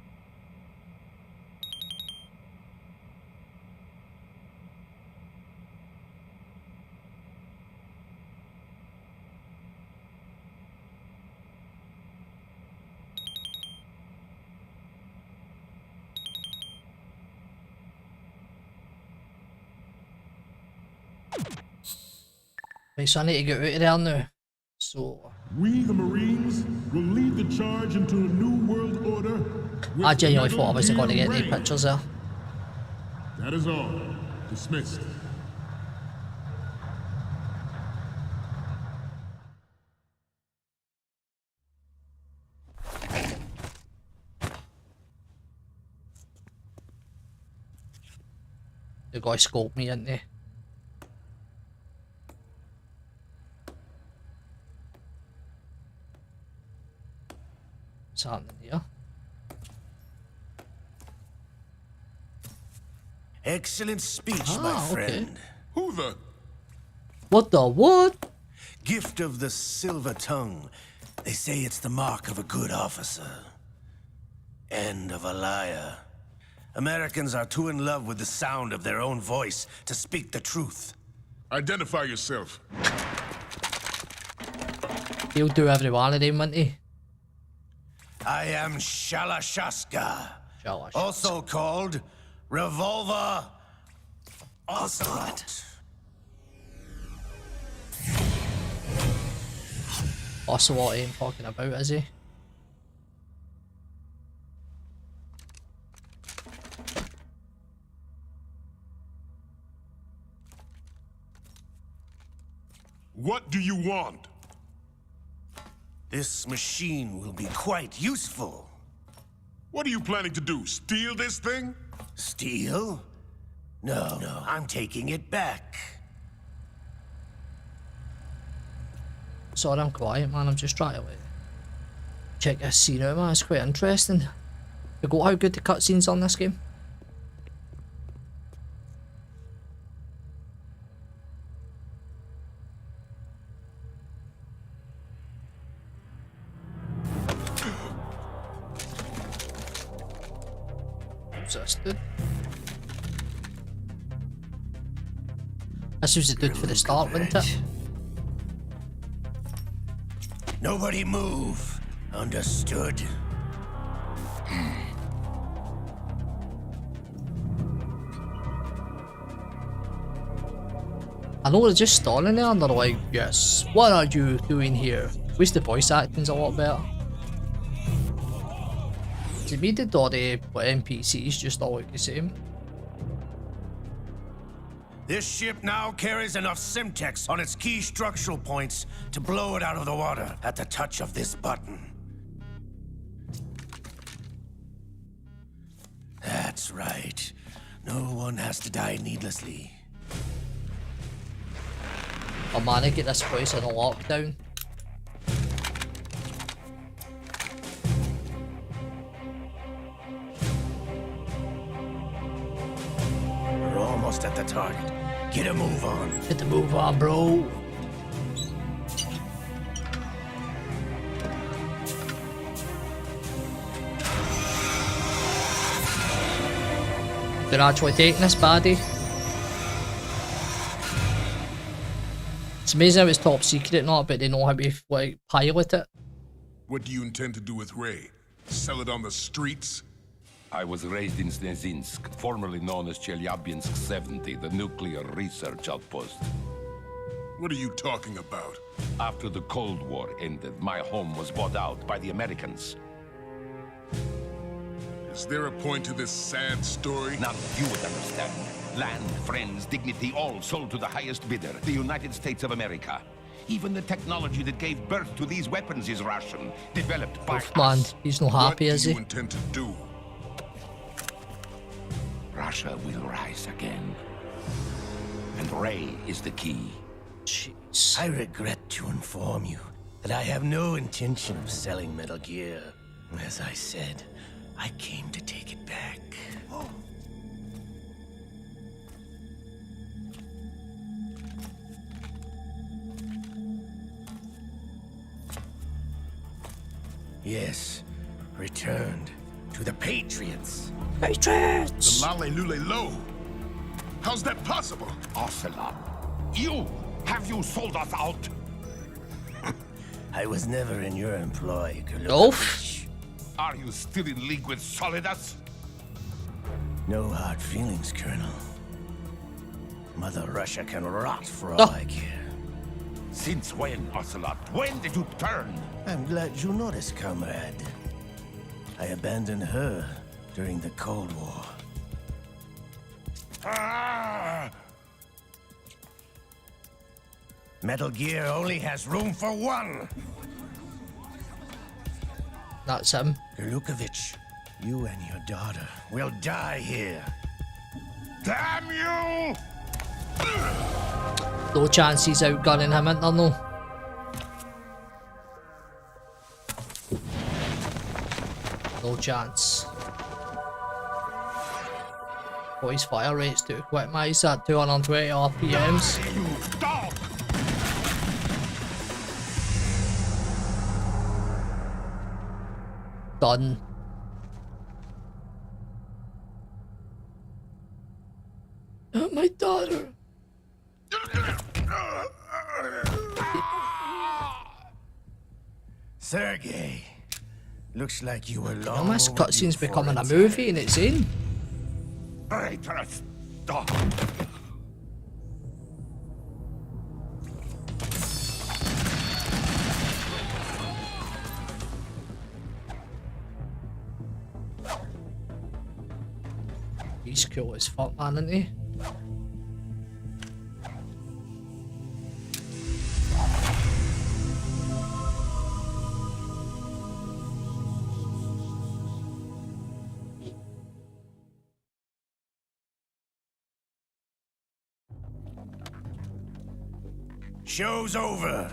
Right, so I need to get out of there now. So... We, the Marines, will lead the charge into a new world order. with I genuinely thought I wasn't Metal going to get Gear any Ray. pictures there. That is all. Dismissed. The guy scoped me, didn't he? What's happening here? Excellent speech, Ah, my okay. friend. Who the? What the what? Gift of the silver tongue. They say it's the mark of a good officer. And of a liar. Americans are too in love with the sound of their own voice to speak the truth. Identify yourself. He'll do every one of them, won't he? I am Shalashaska. Shalashaska. Also called Revolver Ocelot. Ocelot ain't talking about, is he? What do you want? This machine will be quite useful. What are you planning to do? Steal this thing? Steal? No, I'm taking it back. Sorry, I'm quiet, man. I'm just trying to check this scene out, man. It's quite interesting. You got how good the cutscenes on this game? What's this, dude? This was the dude for the start, wasn't it? Nobody move. Understood? I know they're just stalling there and they're like, yes, what are you doing here? At least the voice acting's a lot better. To me, the Dory NPCs just all look the same. This ship now carries enough Simtex on its key structural points to blow it out of the water at the touch of this button. That's right. No one has to die needlessly. Oh man, I get this place in a lockdown. We're almost at the target. Get a move on. Get the move on, bro. They're actually taking this baddie. It's amazing how it's top secret, not, but they know how to like pilot it. What do you intend to do with Ray? Sell it on the streets? I was raised in Snezinsk, formerly known as Chelyabinsk 70, the nuclear research outpost. What are you talking about? After the Cold War ended, my home was bought out by the Americans. Is there a point to this sad story? None you would understand. Land, friends, dignity, all sold to the highest bidder, the United States of America. Even the technology that gave birth to these weapons is Russian, developed by us. Man, he's not happy, is he? What do you intend to do? Russia will rise again. And Ray is the key. Jeez. I regret to inform you that I have no intention of selling Metal Gear. As I said, I came to take it back. Yes, returned to the Patriots. Patriots! The Lale Lule Lo. How's that possible? Ocelot, have you sold us out? I was never in your employ, Golf? Are you still in league with Solidus? No hard feelings, Colonel. Mother Russia can rot for all I care. Since when, Ocelot? When did you turn? I'm glad you noticed, comrade. I abandoned her during the Cold War. Ah! Metal Gear only has room for one. That's him. Gurlukovich, you and your daughter will die here. Damn you! No chance he's outgunning him, isn't there, no? No chance. Oh, his fire rate's too quick, mate. He's at 220 RPMs. You dog! Done. Oh, my daughter. Sergei, looks like you were long. This cutscene's becoming a movie and it's in. Traitorous dog! He's cool as fuck, man, isn't he? Show's over.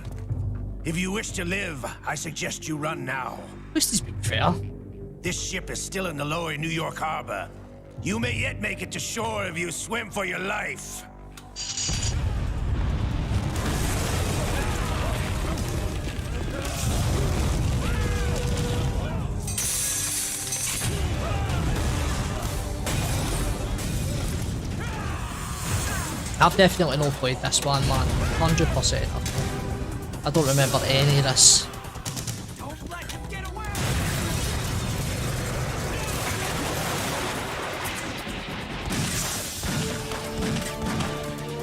If you wish to live, I suggest you run now. This has been fair. This ship is still in the lower New York harbor. You may yet make it to shore if you swim for your life. I've definitely not played this one, man. 100%. I don't remember any of this.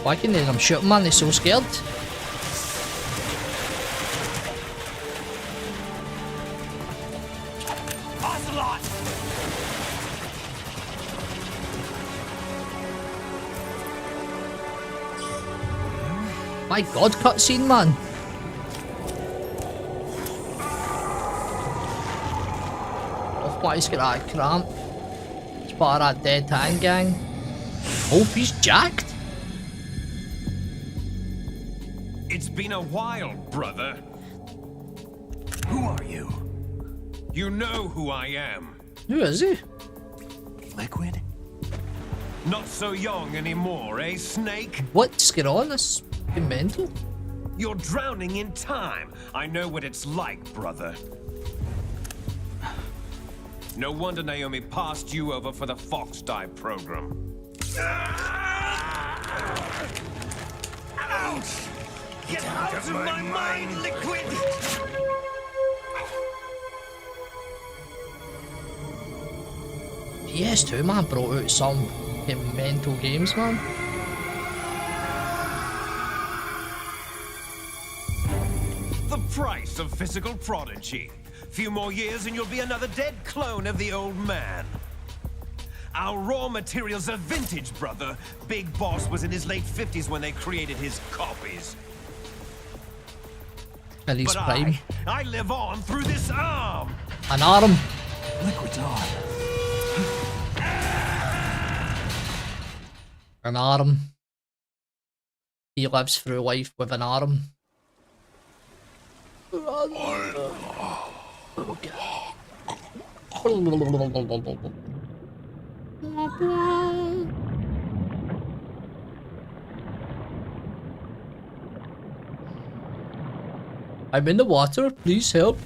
Why can they let them shoot him, man? They're so scared. My god, cutscene, man. Off why he's got that cramp. It's part of that dead Tang gang. Hope he's jacked. It's been a while, brother. Who are you? You know who I am. Who is he? Liquid? Not so young anymore, eh, Snake? What's going on? This is fucking mental. You're drowning in time. I know what it's like, brother. No wonder Naomi passed you over for the Fox Die program. Ouch! Get out of my mind, Liquid! PS2, man, brought out some fucking mental games, man. The price of physical prodigy. Few more years and you'll be another dead clone of the old man. Our raw materials are vintage, brother. Big Boss was in his late 50s when they created his copies. At least prime. I live on through this arm. An arm. Liquid's on. An arm. He lives through life with an arm. I'm in the water, please help.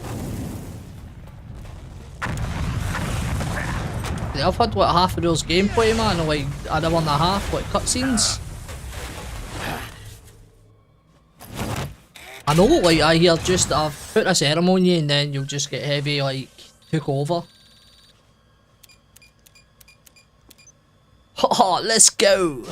Yeah, I've had like half of those gameplay, man, or like an hour and a half, like cutscenes. I know, like I hear just I've put a ceremony and then you'll just get heavy, like took over. Haha, let's go.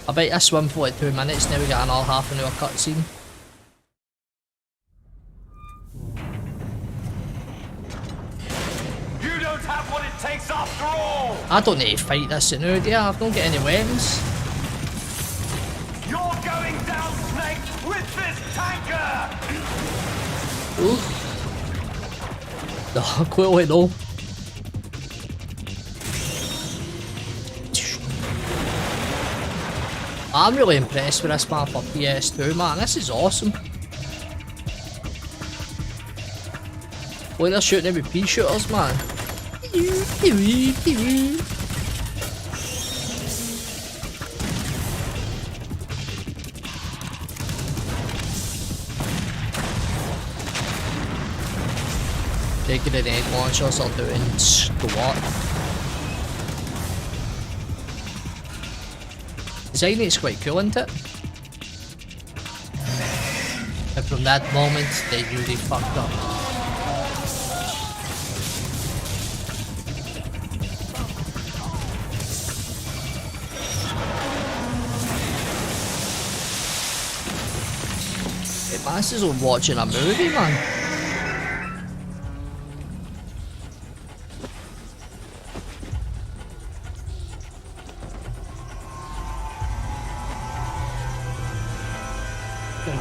I bet I swim for like 2 minutes, now we got another half an hour cutscene. You don't have what it takes after all. I don't need to fight this now, do I? I don't get any weapons. You're going down, Snake, with this tanker. Ooh. No, clearly no. I'm really impressed with this, man, for PS2, man. This is awesome. When they're shooting with pea shooters, man. Taking the egg launchers are doing squat. Design is quite cool, isn't it? And from that moment, they knew they fucked up. Hey man, this is like watching a movie, man.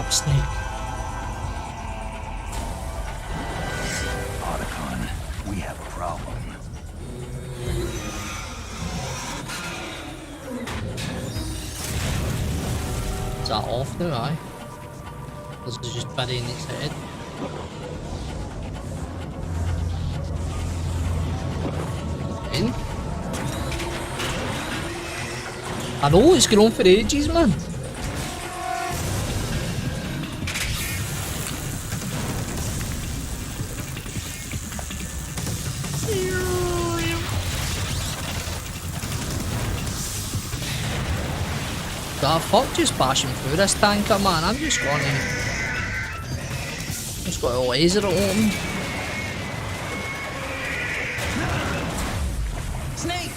up, Snake. Otacon, we have a problem. Is that off now, aye? This is just burying its head. In? I know, it's going on for ages, man. God, fuck just bashing through this tanker, man. I'm just gonna... Just got a laser at him. Snake!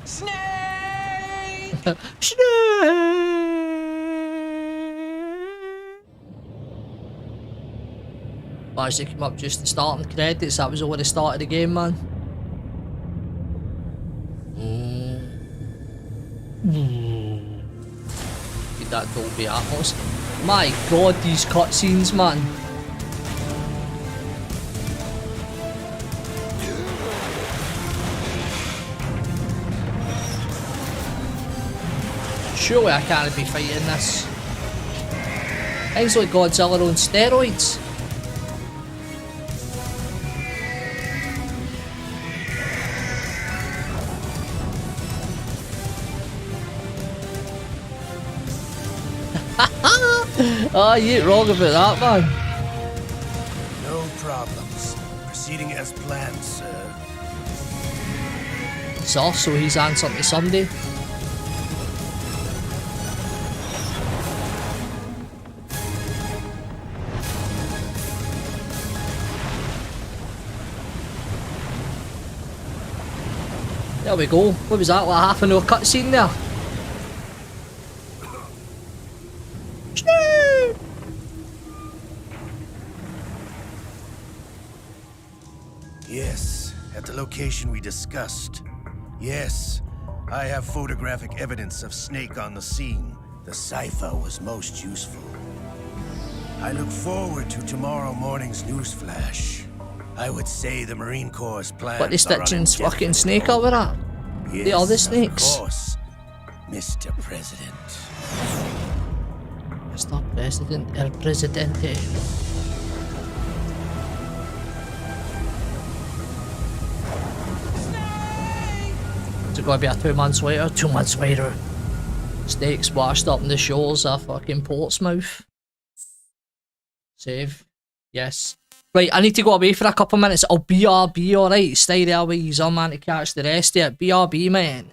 Snake! Managed to come up just the starting credits. That was already the start of the game, man. Get that Dolby Atmos. My god, these cutscenes, man. Surely I can't be fighting this. Things like Godzilla on steroids. Oh, you ain't wrong about that, man. No problems. Proceeding as planned, sir. It's off, so he's answering to somebody. There we go. What was that, like half an hour cutscene there? Yes, at the location we discussed. Yes, I have photographic evidence of Snake on the scene. The cipher was most useful. I look forward to tomorrow morning's newsflash. I would say the Marine Corps' plans What, they stitching are fucking Snake up with that? Yes, The other snakes. Of course, Mr. President. Mr. President, El Presidente. Is it going to be a 2 months later? 2 months later. Snake's washed up in the shores of fucking Portsmouth. Save. Yes. Right, I need to go away for a couple of minutes. I'll BRB, alright? Stay there with you, man, to catch the rest of it. BRB, man.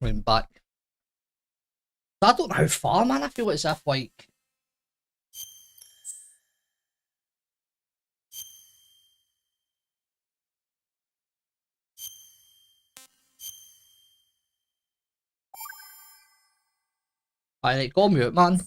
Went back. I don't know how far, man. I feel as if, like... Alright, go mute, man.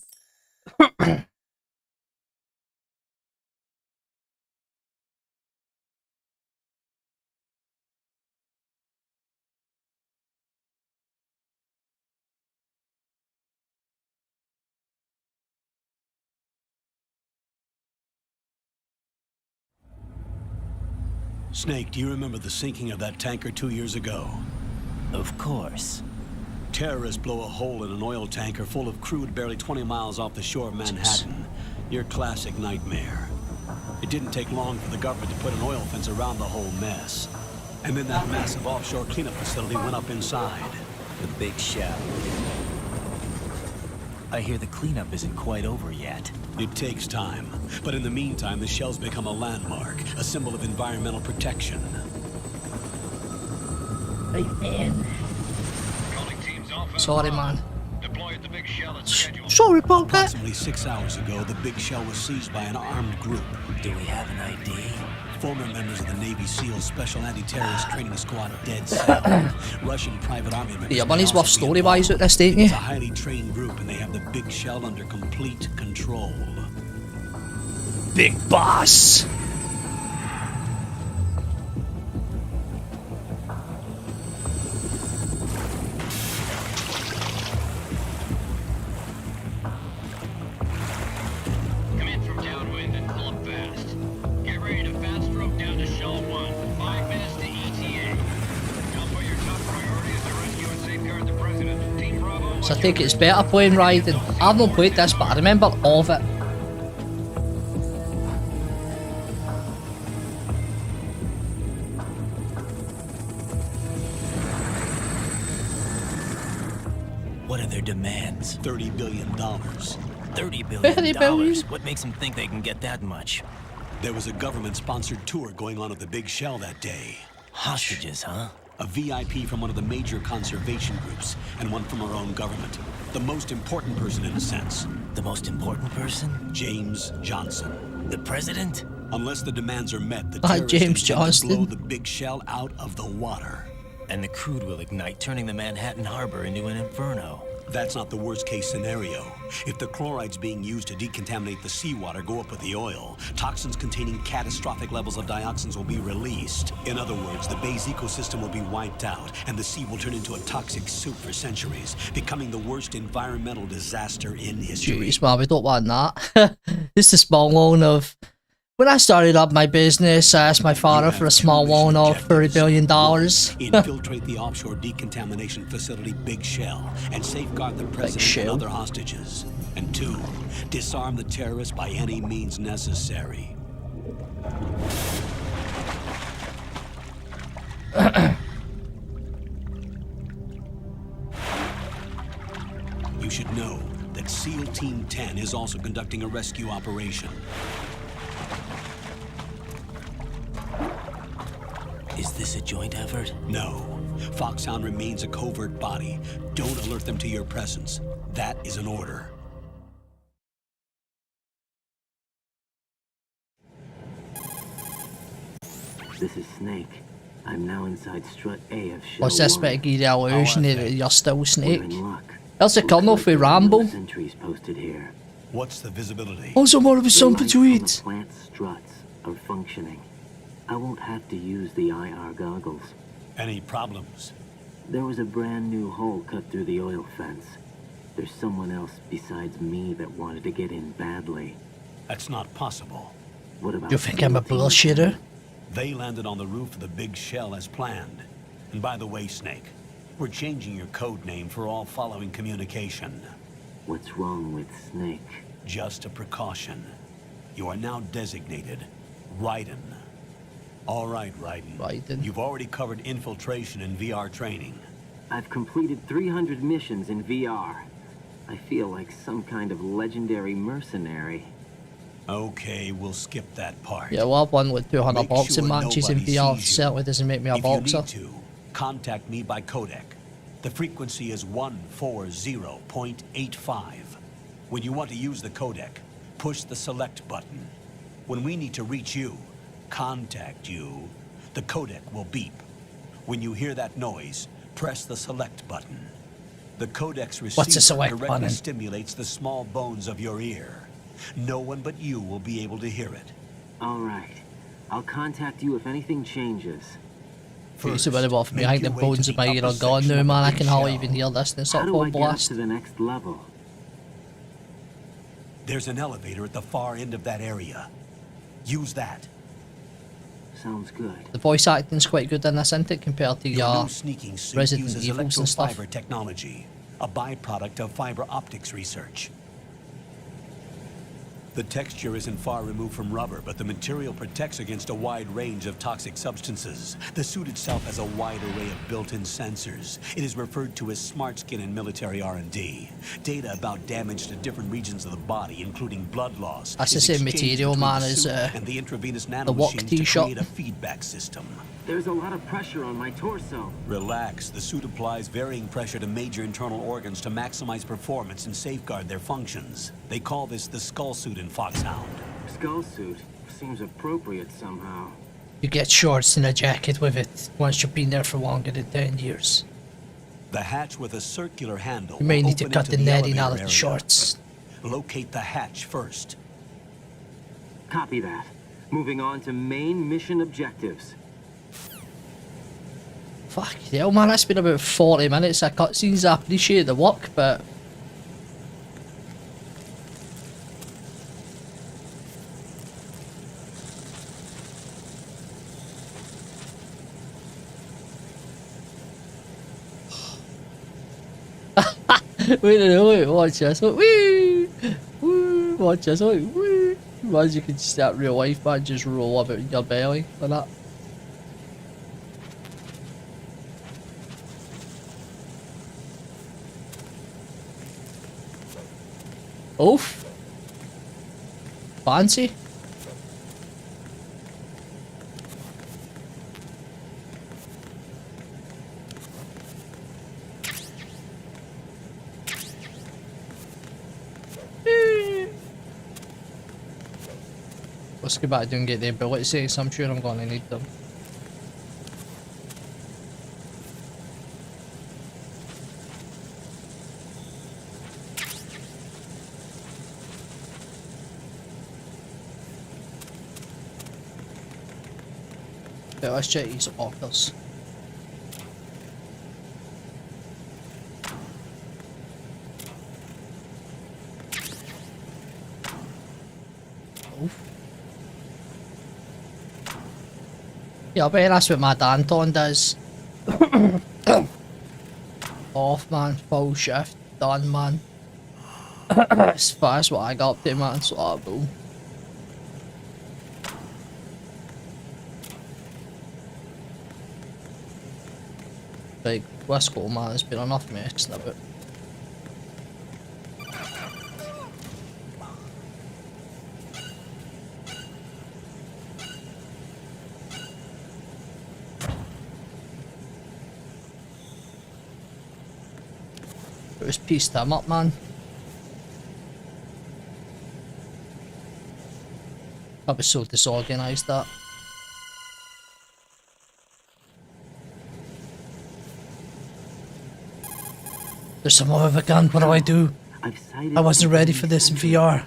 Snake, do you remember the sinking of that tanker 2 years ago? Of course. Terrorists blow a hole in an oil tanker full of crude barely 20 miles off the shore of Manhattan. Your classic nightmare. It didn't take long for the government to put an oil fence around the whole mess. And then that massive offshore cleanup facility went up inside. The big shell. I hear the cleanup isn't quite over yet. It takes time. But in the meantime, the shell's become a landmark, a symbol of environmental protection. Right, man. Sorry, man. Sorry about that. Approximately 6 hours ago, the big shell was seized by an armed group. Do we have an ID? Former members of the Navy SEALs Special Anti-Terrorist Training Squad dead set. Russian private army members. Yeah, money's worth story-wise at this, don't you? It's a highly trained group, and they have the big shell under complete control. Big boss. So I think it's better playing Raiden. I've not played this, but I remember all of it. What are their demands? $30 billion. $30 billion? $30 billion? What makes them think they can get that much? There was a government-sponsored tour going on at the big shell that day. Hostages, huh? A VIP from one of the major conservation groups, and one from our own government. The most important person, in a sense. The most important person? James Johnson. The president? Unless the demands are met, the terrorists James intend to blow Johnston. the big shell out of the water. And the crude will ignite, turning the Manhattan Harbor into an inferno. That's not the worst-case scenario. If the chlorides being used to decontaminate the seawater go up with the oil, toxins containing catastrophic levels of dioxins will be released. In other words, the bay's ecosystem will be wiped out, and the sea will turn into a toxic soup for centuries, becoming the worst environmental disaster in history. Jeez, man, we don't want that. It's a small loan of... When I started up my business, I asked my father for a small loan of $30 billion. Infiltrate the offshore decontamination facility Big Shell and safeguard the president and other hostages. And 2, disarm the terrorists by any means necessary. You should know that SEAL Team 10 is also conducting a rescue operation. Is this a joint effort? No. Foxhound remains a covert body. Don't alert them to your presence. That is an order. This is Snake. I'm now inside strut A of Shell What's this 1. bit of the illusion that you're still Snake? We're in luck. That's a colonel for Rambo. Sentries posted here. What's the visibility? Also more of a something to The eat. plant struts are functioning. I won't have to use the IR goggles. Any problems? There was a brand new hole cut through the oil fence. There's someone else besides me that wanted to get in badly. That's not possible. What about You think I'm a bullshitter? They landed on the roof of the Big Shell as planned. And by the way, Snake, we're changing your code name for all following communication. What's wrong with Snake? Just a precaution. You are now designated Raiden. All right, Raiden. You've already covered infiltration and VR training. I've completed 300 missions in VR. I feel like some kind of legendary mercenary. Okay, we'll skip that part. Yeah, well, I've won with 200 Make boxing sure matches in nobody VR. sees you. Certainly doesn't make me a If boxer. you need to, contact me by codec. The frequency is 140.85. When you want to use the codec, push the select button. When we need to reach you, contact you, the codec will beep. When you hear that noise, press the select button. The codec's receiver What's a select directly button? stimulates the small bones of your ear. No one but you will be able to hear it. All right. I'll contact you if anything changes. It's a bit off me. I think the make your way bones to of my the ear are upper gone section now, of man. the I big can hardly shell. even hear this. It's How not do full I get up blast. to the next level? There's an elevator at the far end of that area. Use that. Sounds good. The voice acting's quite good in this, isn't it, compared to Your your new sneaking suit Resident uses Evils and stuff. electrofiber technology, a byproduct of fiber optics research. The texture isn't far removed from rubber, but the material protects against a wide range of toxic substances. The suit itself has a wide array of built-in sensors. It is referred to as smart skin in military R&D. Data about damage to different regions of the body, including blood loss, That's the is same exchanged material, between man, the as suit and the intravenous the Walk nanomachines to T-shirt. create a feedback system. There's a lot of pressure on my torso. Relax. The suit applies varying pressure to major internal organs to maximize performance and safeguard their functions. They call this the skull suit in Foxhound. Skull suit seems appropriate somehow. You get shorts and a jacket with it once you've been there for longer than 10 years. The hatch with a circular handle. You may will need to open cut into the netting elevator out of the area. shorts. Locate the hatch first. Copy that. Moving on to main mission objectives. Fuck hell, man, that's been about 40 minutes of cutscenes. I appreciate the work, but... wait, watch this. Woo! Woo! Watch this. Woo! Imagine you could just start real life, man, just roll up in your belly like that. Oof. Fancy. Let's go back and get the abilities. I'm sure I'm gonna need them. Yeah, let's check these orders. Oof. Yeah, I bet that's what my Danton does. Off, man. Full shift. Done, man. That's what I got up to, man. So, boom. Like, let's go, man. There's been enough messing about. Just pieced them up, man. I was so disorganised that. There's some more of a gun. What do I do? I wasn't ready for this in VR.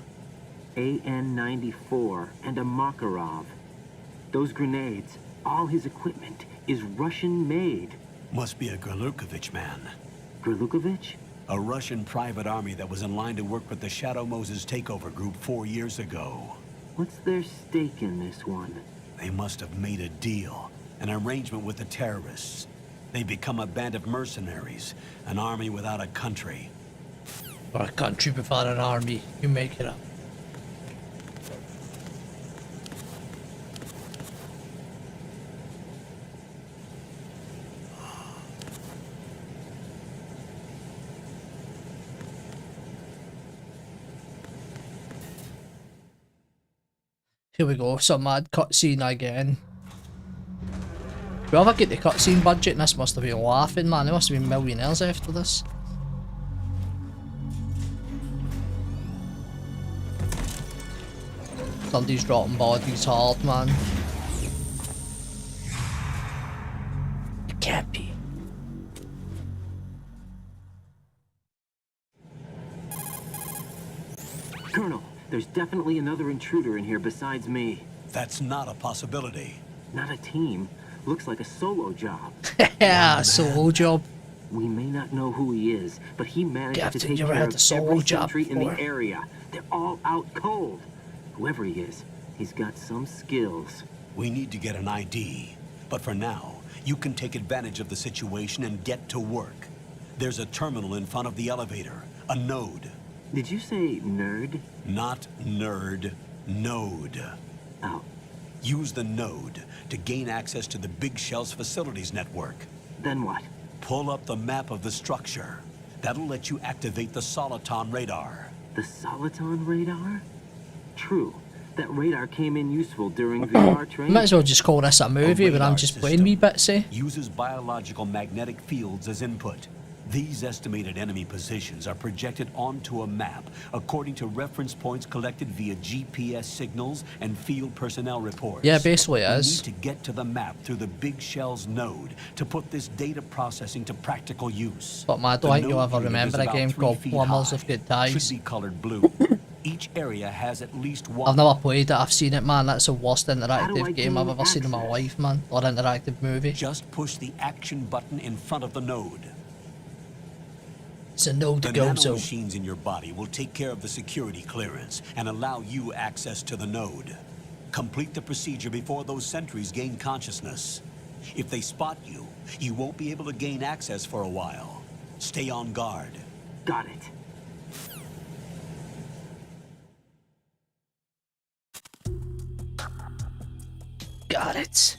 AN-94 and a Makarov. Those grenades, all his equipment, is Russian-made. Must be a Gerlukovich man. Gerlukovich? A Russian private army that was in line to work with the Shadow Moses takeover group 4 years ago. What's their stake in this one? They must have made a deal, an arrangement with the terrorists. They become a band of mercenaries, an army without a country. Or a country without an army. You make it up. Here we go, some mad cutscene again. Whoever get the cutscene budget, this must have been laughing, man. They must have been millionaires after this. Somebody's dropping bodies hard, man. It can't be. Colonel, there's definitely another intruder in here besides me. That's not a possibility. Not a team. Looks like a solo job. Yeah, solo job. We may not know who he is, but he managed to Captain, take you ever care had of a solo every job sentry in the before? area. They're all out cold. Whoever he is, he's got some skills. We need to get an ID. But for now, you can take advantage of the situation and get to work. There's a terminal in front of the elevator. A node. Did you say nerd? Not nerd. Node. Oh. Use the node to gain access to the Big Shell's facilities network. Then what? Pull up the map of the structure. That'll let you activate the Soliton radar. The Soliton radar? True. That radar came in useful during VR training. Might as well just call this a movie where I'm just playing wee bits, eh? Uses biological magnetic fields as input. These estimated enemy positions are projected onto a map according to reference points collected via GPS signals and field personnel reports. Yeah, basically it is. We need to get to the map through the Big Shell's node to put this data processing to practical use. But man, I don't think you'll ever remember a game called Plumbers of Good Ties. Should be colored blue. Each area has at least one. I've never played it, I've seen it, man. That's the worst interactive game I've ever seen in my life, man. Or interactive movie. Just push the action button in front of the node. It's a node The go zone. nanomachines in your body will take care of the security clearance and allow you access to the node. Complete the procedure before those sentries gain consciousness. If they spot you, you won't be able to gain access for a while. Stay on guard. Got it. Got it.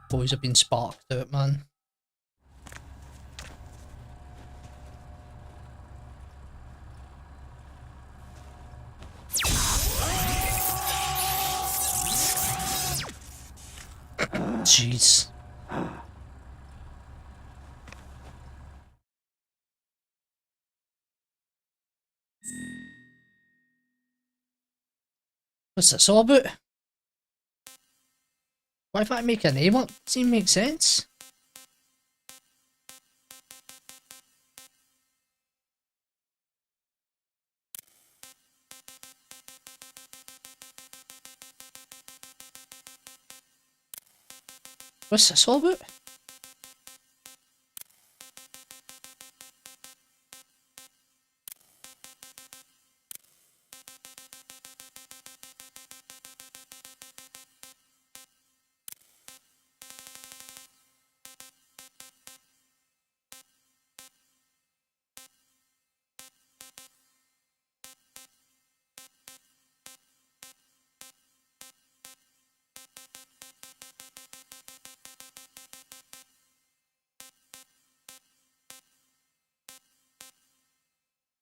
Boys have been sparked to it, man. Jeez. What's this all about? Why if I make a name up? Doesn't even make sense. What's this all about?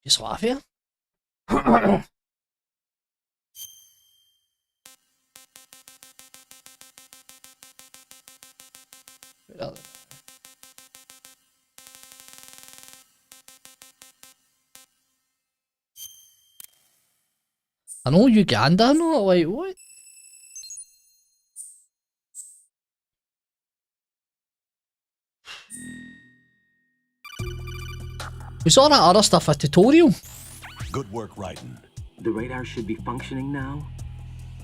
Just laugh here. I know Uganda, no, like what? We saw that other stuff, a tutorial. Good work, Raiden. The radar should be functioning now?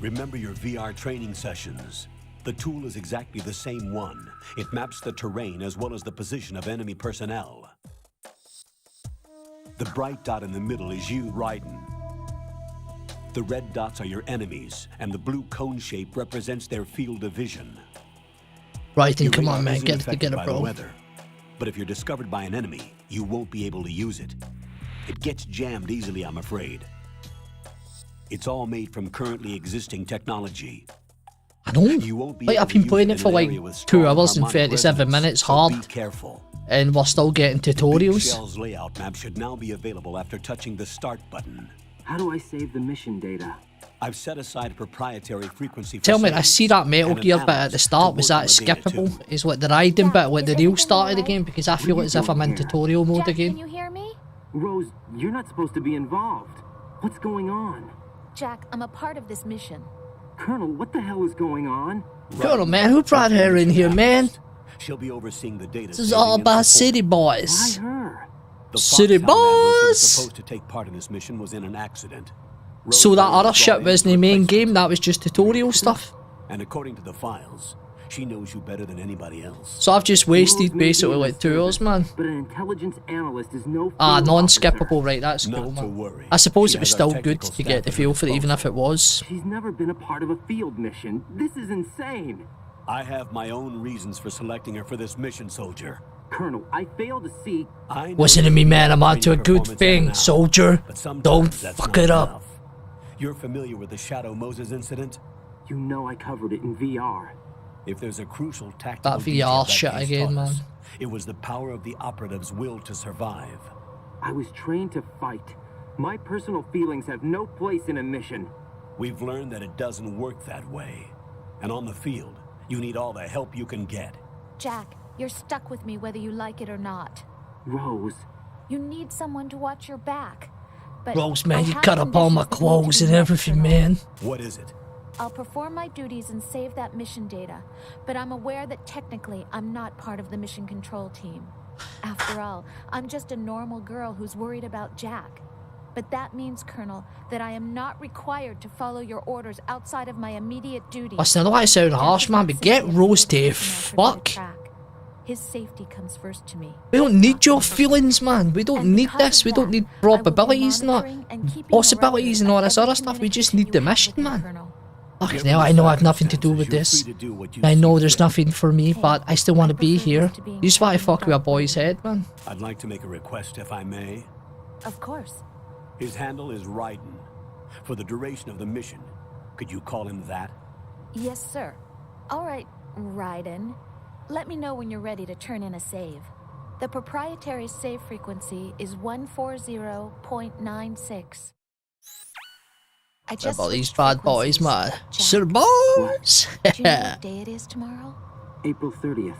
Remember your VR training sessions. The tool is exactly the same one. It maps the terrain as well as the position of enemy personnel. The bright dot in the middle is you, Raiden. The red dots are your enemies, and the blue cone shape represents their field of vision. Raiden, come on, man, Isn't get it affected together, by the bro. weather. But if you're discovered by an enemy, you won't be able to use it. It gets jammed easily, I'm afraid. It's all made from currently existing technology. I know. You won't be Like, able I've been to playing use it for in an like area with 2 strong hours and harmonic 37 resonance, minutes so hard. Be careful. and we're still getting Big tutorials. Shell's layout map should now be available after touching the start button. How do I save the mission data? I've set aside a proprietary frequency for Tell me, I saves see that Metal and an Gear bit at analyst the to start, was work that on the data skippable? too. Is like the riding bit, like the is real everything start of the alright? game? Because I feel as if I'm in Jack, tutorial mode Jack, again. can you hear me? Rose, you're not supposed to be involved. What's going on? Jack, I'm a part of this mission. Colonel, what the hell is going on? Colonel, man, who brought her in here, man? She'll be overseeing the data. This is saving all and about support. city boys. Why her? The City Foxhound analyst who was boys! supposed to take part in this mission was in an accident. So that Rosemary other was shit brought in wasn't to the main replace game, her. that was just tutorial stuff. And according to the files, she knows you better than anybody else. So I've just wasted Rose may be basically in the like 2 hours, service, man. But an intelligence analyst is no Ah, field non-skippable, officer. right, that's cool, Not to man. worry. I suppose She it was has our still good technical to get the staff feel at for it, even if it was. She's never been a part of a field mission. This is insane. I have my own reasons for selecting her for this mission, soldier. Colonel, I fail to see. I know Listen to you me, can man, I'm train onto a your good performance in thing, and out, soldier. but sometimes Don't that's fuck not it up. enough. You're familiar with the Shadow Moses incident? You know I covered it in VR. If there's a crucial tactical That detail VR that shit case again, taught us, man. it was the power of the operative's will to survive. I was trained to fight. My personal feelings have no place in a mission. We've learned that it doesn't work that way. And on the field, you need all the help you can get. Jack, you're stuck with me whether you like it or not. Rose, You need someone to watch your back. But Rose, I man, you have cut up all my conditions that need to clothes be and met, everything, Colonel. man. What is it? I'll perform my duties and save that mission data, but I'm aware that technically I'm not part of the mission control team. After all, I'm just a normal girl who's worried about Jack. But that means, Colonel, that I am not required to follow your orders outside of my immediate duties. Listen, I don't like sounding harsh, man, but get Rose to fuck. His safety comes first to me. We don't need your feelings, man. We don't need this. We don't need probabilities and that. Possibilities and all this other stuff. We just need the mission, man. Fucking hell, I know I have nothing to do with this. I know there's nothing for me, but I still want to be here. You just want to fuck with a boy's head, man. I'd like to make a request, if I may. Of course. His handle is Raiden. For the duration of the mission, could you call him that? Yes, sir. All right, Raiden. Let me know when you're ready to turn in a save. The proprietary save frequency is 140.96. I just About these switched bad boys, frequencies. man. Jack, Sir boys! do you know what day it is tomorrow? April 30th.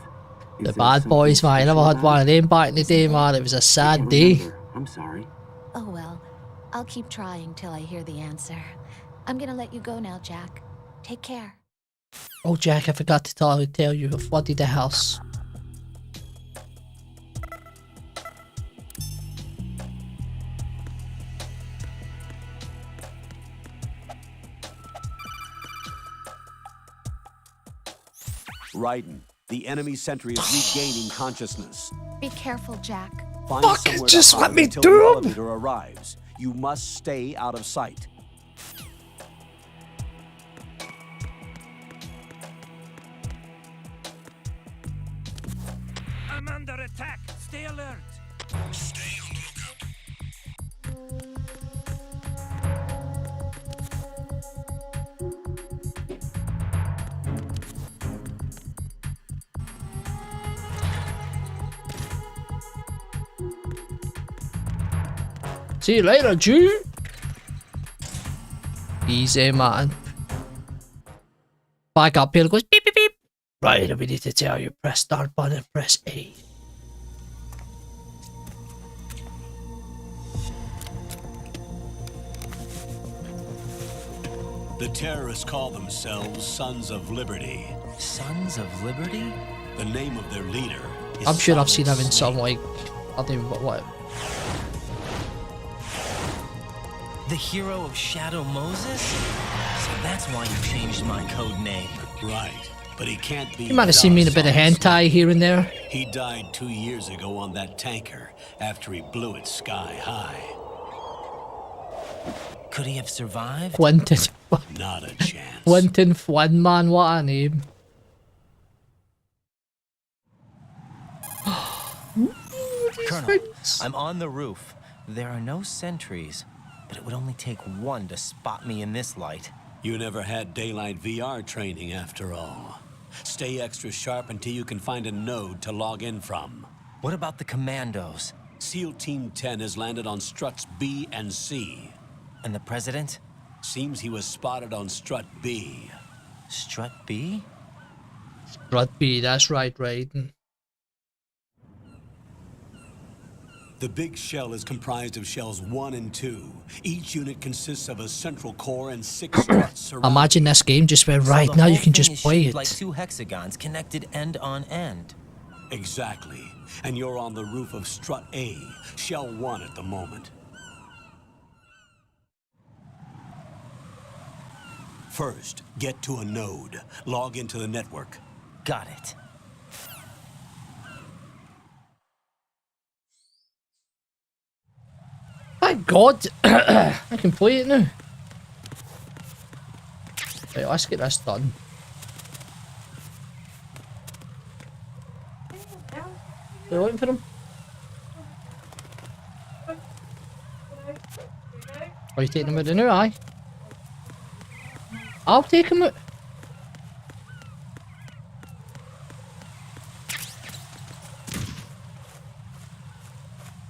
The bad boys, man. I never had one of them back in the day, man. It was a sad day. I'm sorry. Oh well, I'll keep trying till I hear the answer. I'm gonna let you go now, Jack. Take care. Oh, Jack, I forgot to tell you. I flooded the house. Raiden, the enemy sentry is regaining consciousness. Be careful, Jack. Find Fuck, somewhere just to let hide me until do the 'em. elevator arrives. You must stay out of sight. I'm under attack. Stay alert. Stay on the lookout. See you later, Jew. Easy, man. Back up here, goes beep, beep, beep. Right, we need to tell you, press start button, press A. The terrorists call themselves Sons of Liberty. Sons of Liberty? The name of their leader is I'm sure I've seen Solid him in some, Snake. like, I don't even what. The hero of Shadow Moses? So that's why you changed my code name. Right, but he can't be. You might have seen me in a bit of hentai here and there. He died 2 years ago on that tanker after he blew it sky high. Could he have survived? Quentin. Not a chance. Quentin Flynn, man, what a name. Colonel, I'm on the roof. There are no sentries, but it would only take one to spot me in this light. You never had daylight VR training after all. Stay extra sharp until you can find a node to log in from. What about the commandos? SEAL Team 10 has landed on struts B and C. And the president? Seems he was spotted on strut B. Strut B? Strut B, that's right, Raiden. The big shell is comprised of shells 1 and 2. Each unit consists of a central core and 6 struts surrounding. Imagine this game just went right So now. the You whole can thing just is play shaped it. like 2 hexagons connected end on end. Exactly. And you're on the roof of strut A, shell 1 at the moment. First, get to a node. Log into the network. Got it. Thank God, I can play it now. Right, let's get this done. Are you waiting for him? Are you taking him out now, aye? I'll take him out.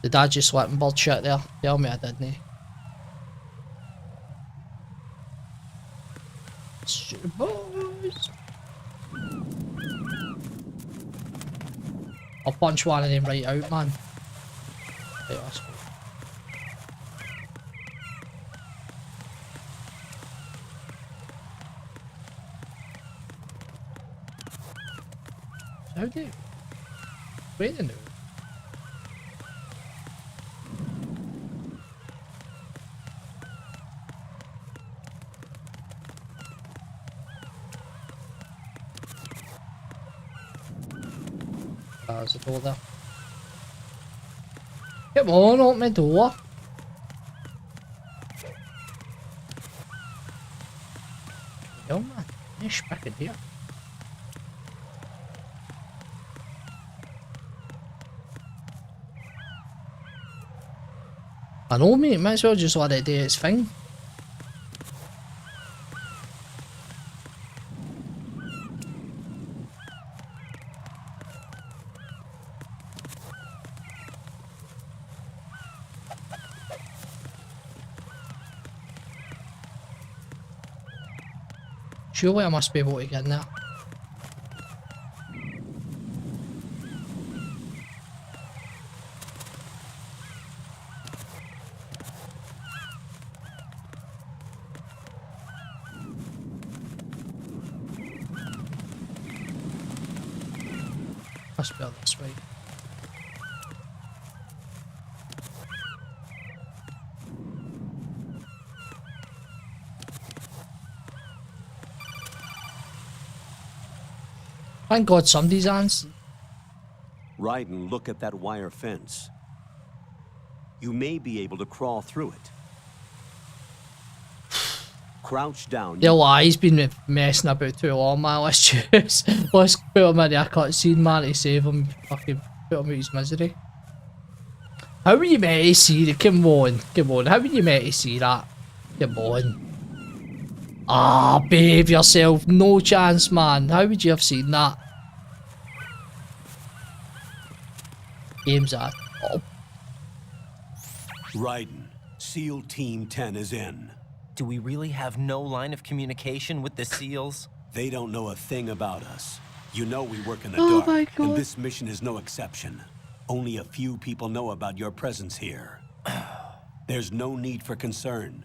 Did I just let him bullshit there? Tell me I didn't. Stupid boys. I'll punch one of them right out, man. Right, that's cool. How do you... Wait a minute. There's a door there. Come on, open my door. Yo, man. There's back in here. I know, mate. Might as well just let it do its thing. Surely I must be able to get in there. Must be on this way. Thank God somebody's answered. Raiden, look at that wire fence. You may be able to crawl through it. Crouch down. Yeah, well, he's been messing about too long, man. Let's just let's put him in a cutscene, man, to save him. Fucking put him out his misery. How are you meant to see it? Come on, come on. How are you meant to see that? Come on. Ah, behave yourself. No chance, man. How would you have seen that? Game's at. Oh. Raiden, SEAL Team 10 is in. Do we really have no line of communication with the SEALs? They don't know a thing about us. You know we work in the Oh dark, my God. and this mission is no exception. Only a few people know about your presence here. There's no need for concern.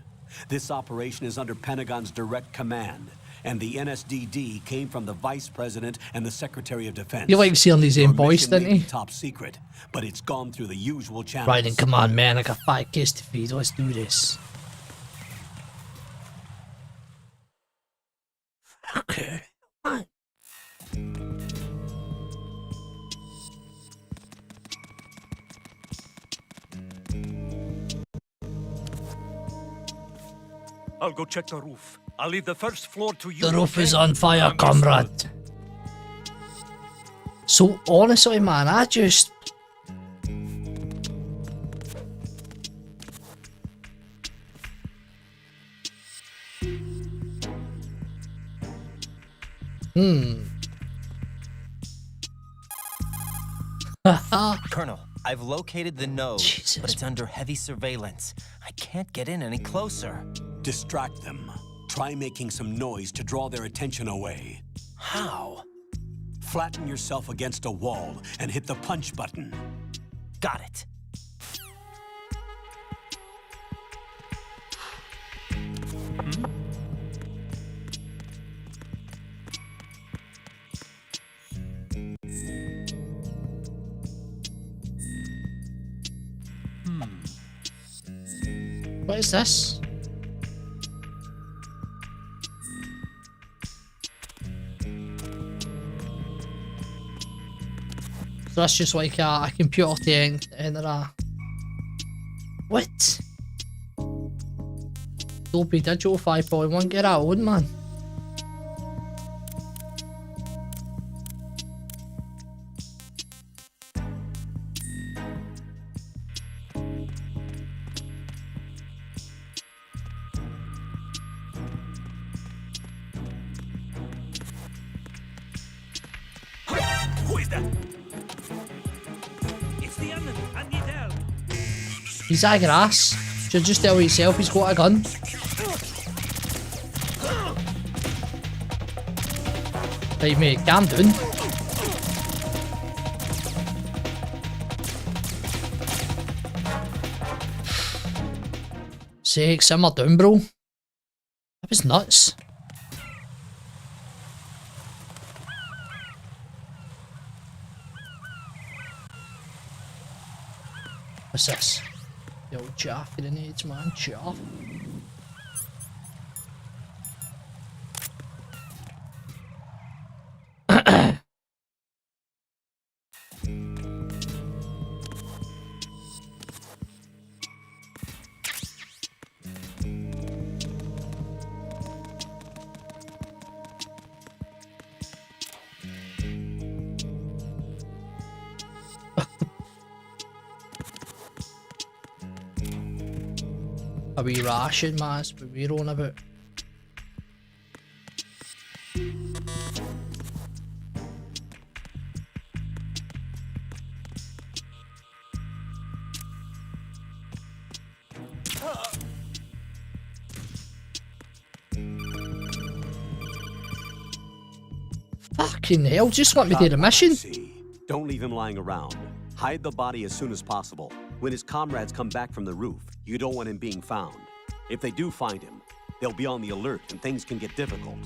This operation is under Pentagon's direct command, and the NSDD came from the Vice President and the Secretary of Defense. You like seeing his own voice, Your mission didn't may he? be top secret, but it's gone through the usual channels. Right, then come on, man. I got 5 kids to feed. Let's do this. Okay. I'll go check the roof. I'll leave the first floor to you. The roof okay? is on fire, comrade. So honestly, man, I just... Colonel, I've located the node, Jesus. but it's under heavy surveillance. I can't get in any closer. Distract them. Try making some noise to draw their attention away. How? Flatten yourself against a wall and hit the punch button. Got it. What is this? So that's just like a computer thing to enter a... What? Dolby Digital 5.1, get out on, man. Who is that? It's the Emin and Nidel. He's a grass. Should just tell yourself he's got a gun. Right, mate, calm down. Sake, simmer down, bro. That was nuts. What's this? The old chaff grenades, man, chaff. A wee ration, man, that's what we're on about. Fucking hell, just want me to do the mission. Don't leave him lying around. Hide the body as soon as possible. When his comrades come back from the roof, you don't want him being found. If they do find him, they'll be on the alert and things can get difficult.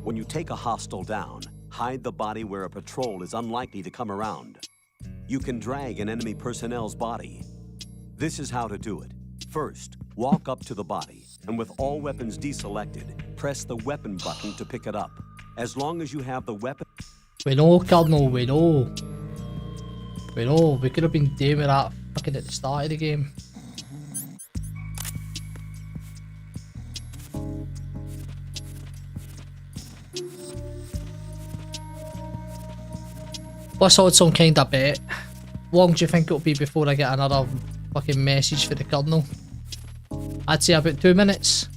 When you take a hostile down, hide the body where a patrol is unlikely to come around. You can drag an enemy personnel's body. This is how to do it. First, walk up to the body, and with all weapons deselected, press the weapon button to pick it up. As long as you have the weapon... We know, Colonel, we know. We know, we could have been doing that fucking at the start of the game. Let's hold some kind of bet. How long do you think it'll be before I get another fucking message for the Colonel? I'd say about 2 minutes.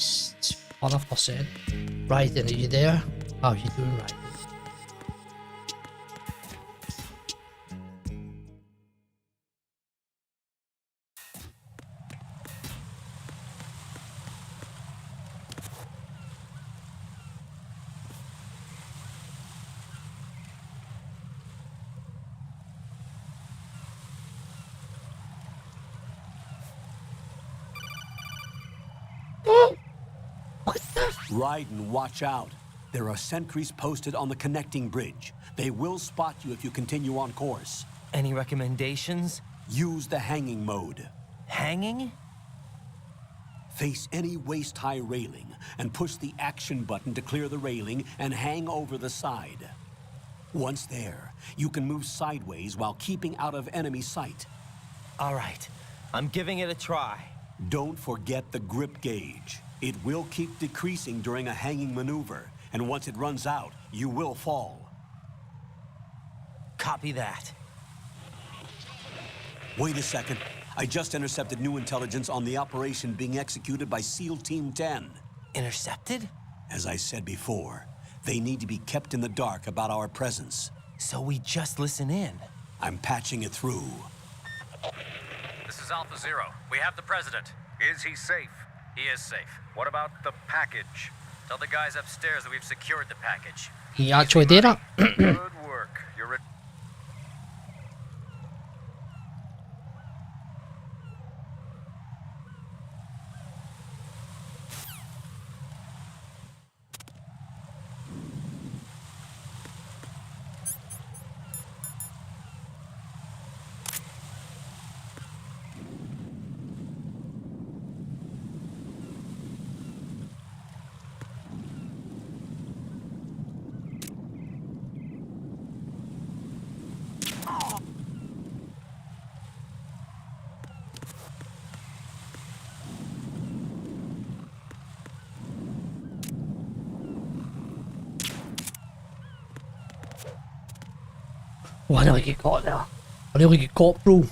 It's 100%. Raiden, are you there? How are you doing, Raiden? Raiden, watch out. There are sentries posted on the connecting bridge. They will spot you if you continue on course. Any recommendations? Use the hanging mode. Hanging? Face any waist-high railing and push the action button to clear the railing and hang over the side. Once there, you can move sideways while keeping out of enemy sight. All right, I'm giving it a try. Don't forget the grip gauge. It will keep decreasing during a hanging maneuver, and once it runs out, you will fall. Copy that. Wait a second. I just intercepted new intelligence on the operation being executed by SEAL Team 10. Intercepted? As I said before, they need to be kept in the dark about our presence. So we just listen in. I'm patching it through. This is Alpha Zero. We have the president. Is he safe? He is safe. What about the package? Tell the guys upstairs that we've secured the package. He actually did it. Good work. You're Oh, I nearly get caught there. I nearly get caught, bro.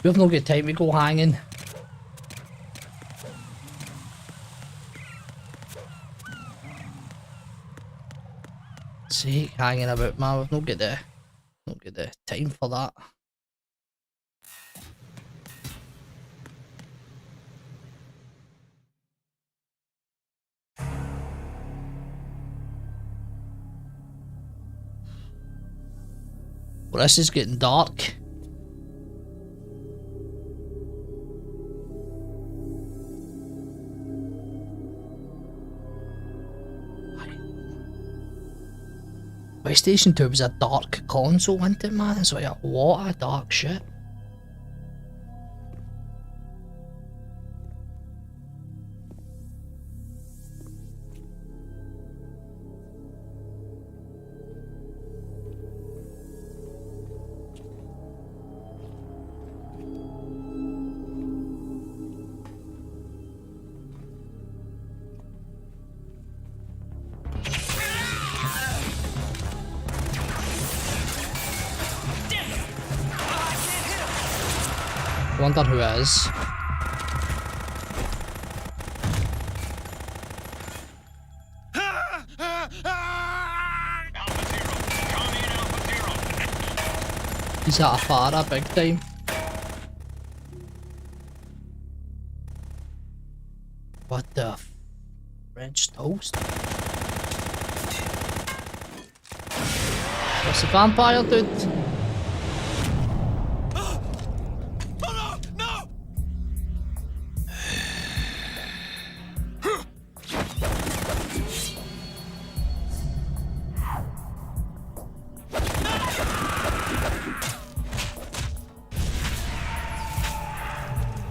We have no good time to go hanging. See, hanging about, man. We've not get the time for that. Well, this is getting dark. PlayStation 2 was a dark console, wasn't it, man? It's like a lot of dark shit. I wonder who it is. He's at a Farah big time. What the French toast? What's the vampire dude?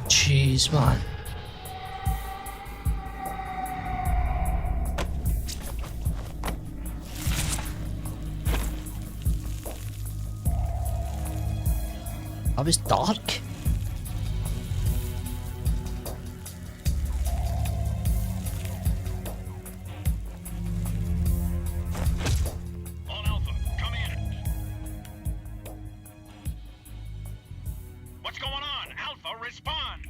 Jeez, man. That was dark. On Alpha, come in. What's going on? Alpha, respond.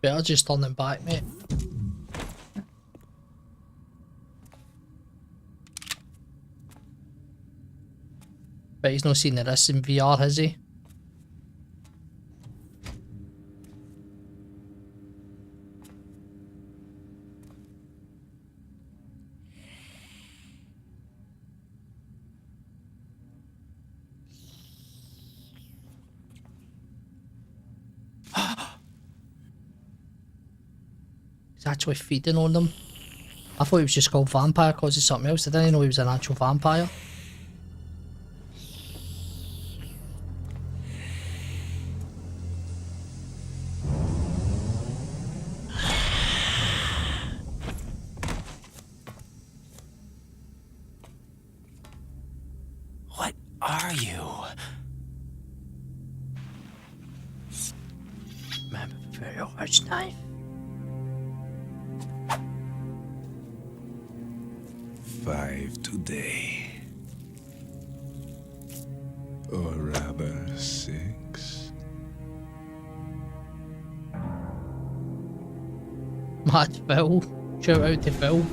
Better just turn them back, mate. But he's not seen this in VR, has he? He's actually feeding on them. I thought he was just called vampire because he's something else. I didn't know he was an actual vampire. are you? Remember very large knife. Five today. Or rather, 6. Mad Phil. Shout out to Phil.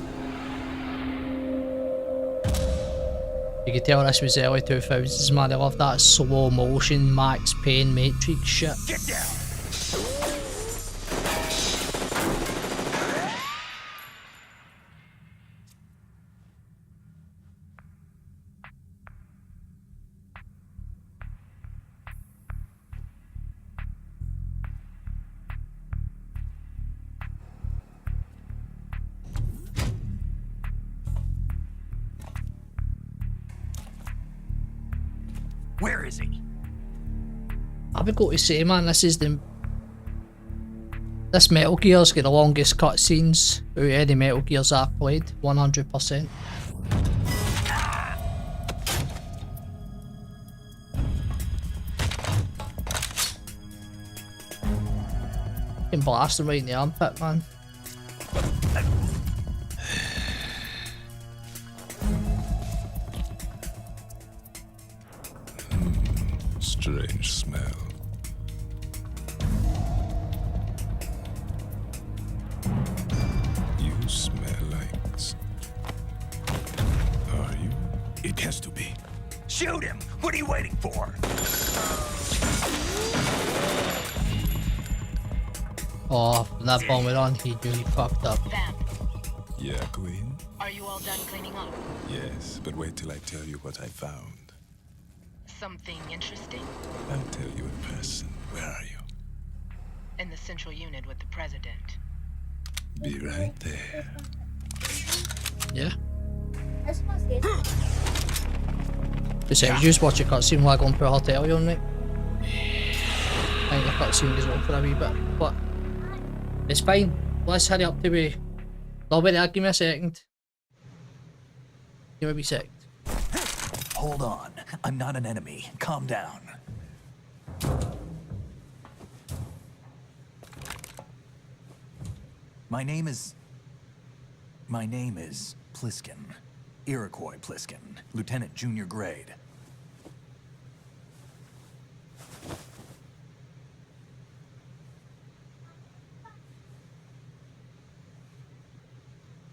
You could tell this was early 2000s, man. I love that slow motion, Max Payne, Matrix shit. Get down! Where is he? I would go to say, man, this Metal Gear's got the longest cutscenes out of any Metal Gears I've played, 100%. Can blast him right in the armpit, man. Strange smell. You smell like... Are you? It has to be. Shoot him! What are you waiting for? Oh, from that bomb went on, he really fucked up. Yeah, Queen? Are you all done cleaning up? Yes, but wait till I tell you what I found. Something interesting? I'll tell you in person. Where are you? In the central unit with the president. Be right there. Yeah. Just just watch a cutscene while I go and put a hotel on, mate. I think the cutscene goes on for a wee bit, but it's fine. Let's hurry up to be. No, wait there, give me a second. Give me a wee sec. Hold on. I'm not an enemy. Calm down. My name is Pliskin. Iroquois Pliskin. Lieutenant Junior Grade.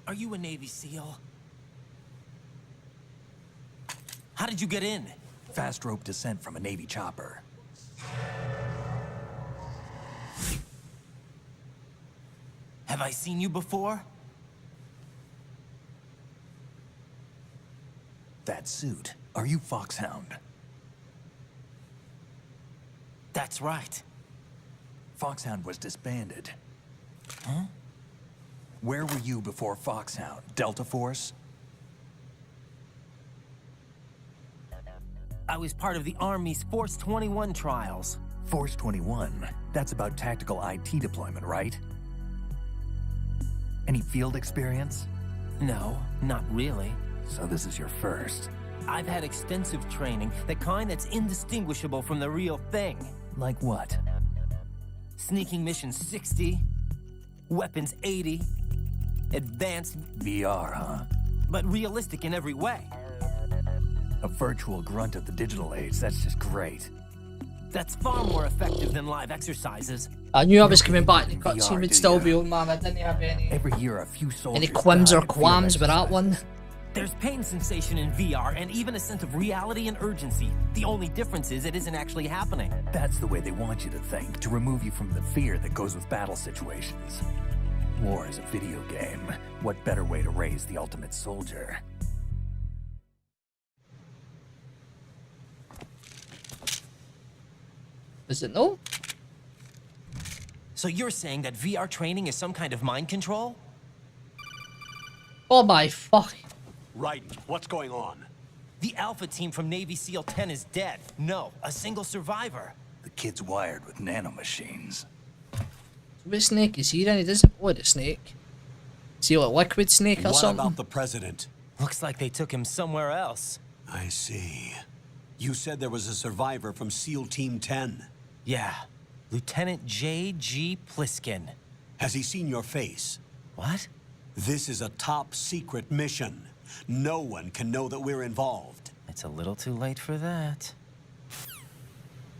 Are you a Navy SEAL? How did you get in? Fast rope descent from a Navy chopper. Have I seen you before? That suit. Are you Foxhound? That's right. Foxhound was disbanded. Huh? Where were you before Foxhound? Delta Force? I was part of the Army's Force 21 trials. Force 21? That's about tactical IT deployment, right? Any field experience? No, not really. So this is your first. I've had extensive training, the kind that's indistinguishable from the real thing. Like what? Sneaking mission 60, weapons 80, advanced... VR, huh? But realistic in every way. A virtual grunt of the digital age, that's just great. That's far more effective than live exercises. I knew I was coming back, the cutscene would still be on, man. I didn't have Every year a few soldiers any quims or qualms with that one. There's pain sensation in VR and even a sense of reality and urgency. The only difference is it isn't actually happening. That's the way they want you to think, to remove you from the fear that goes with battle situations. War is a video game. What better way to raise the ultimate soldier? Is it no? So you're saying that VR training is some kind of mind control? Oh my fuck. Right, what's going on? The Alpha team from Navy SEAL 10 is dead. No, a single survivor. The kid's wired with nanomachines. What snake is he then? He doesn't blow the snake. Is he like liquid snake or What something? about the president? Looks like they took him somewhere else. I see. You said there was a survivor from SEAL Team 10. Yeah. Lieutenant J.G. Pliskin. Has he seen your face? What? This is a top secret mission. No one can know that we're involved. It's a little too late for that.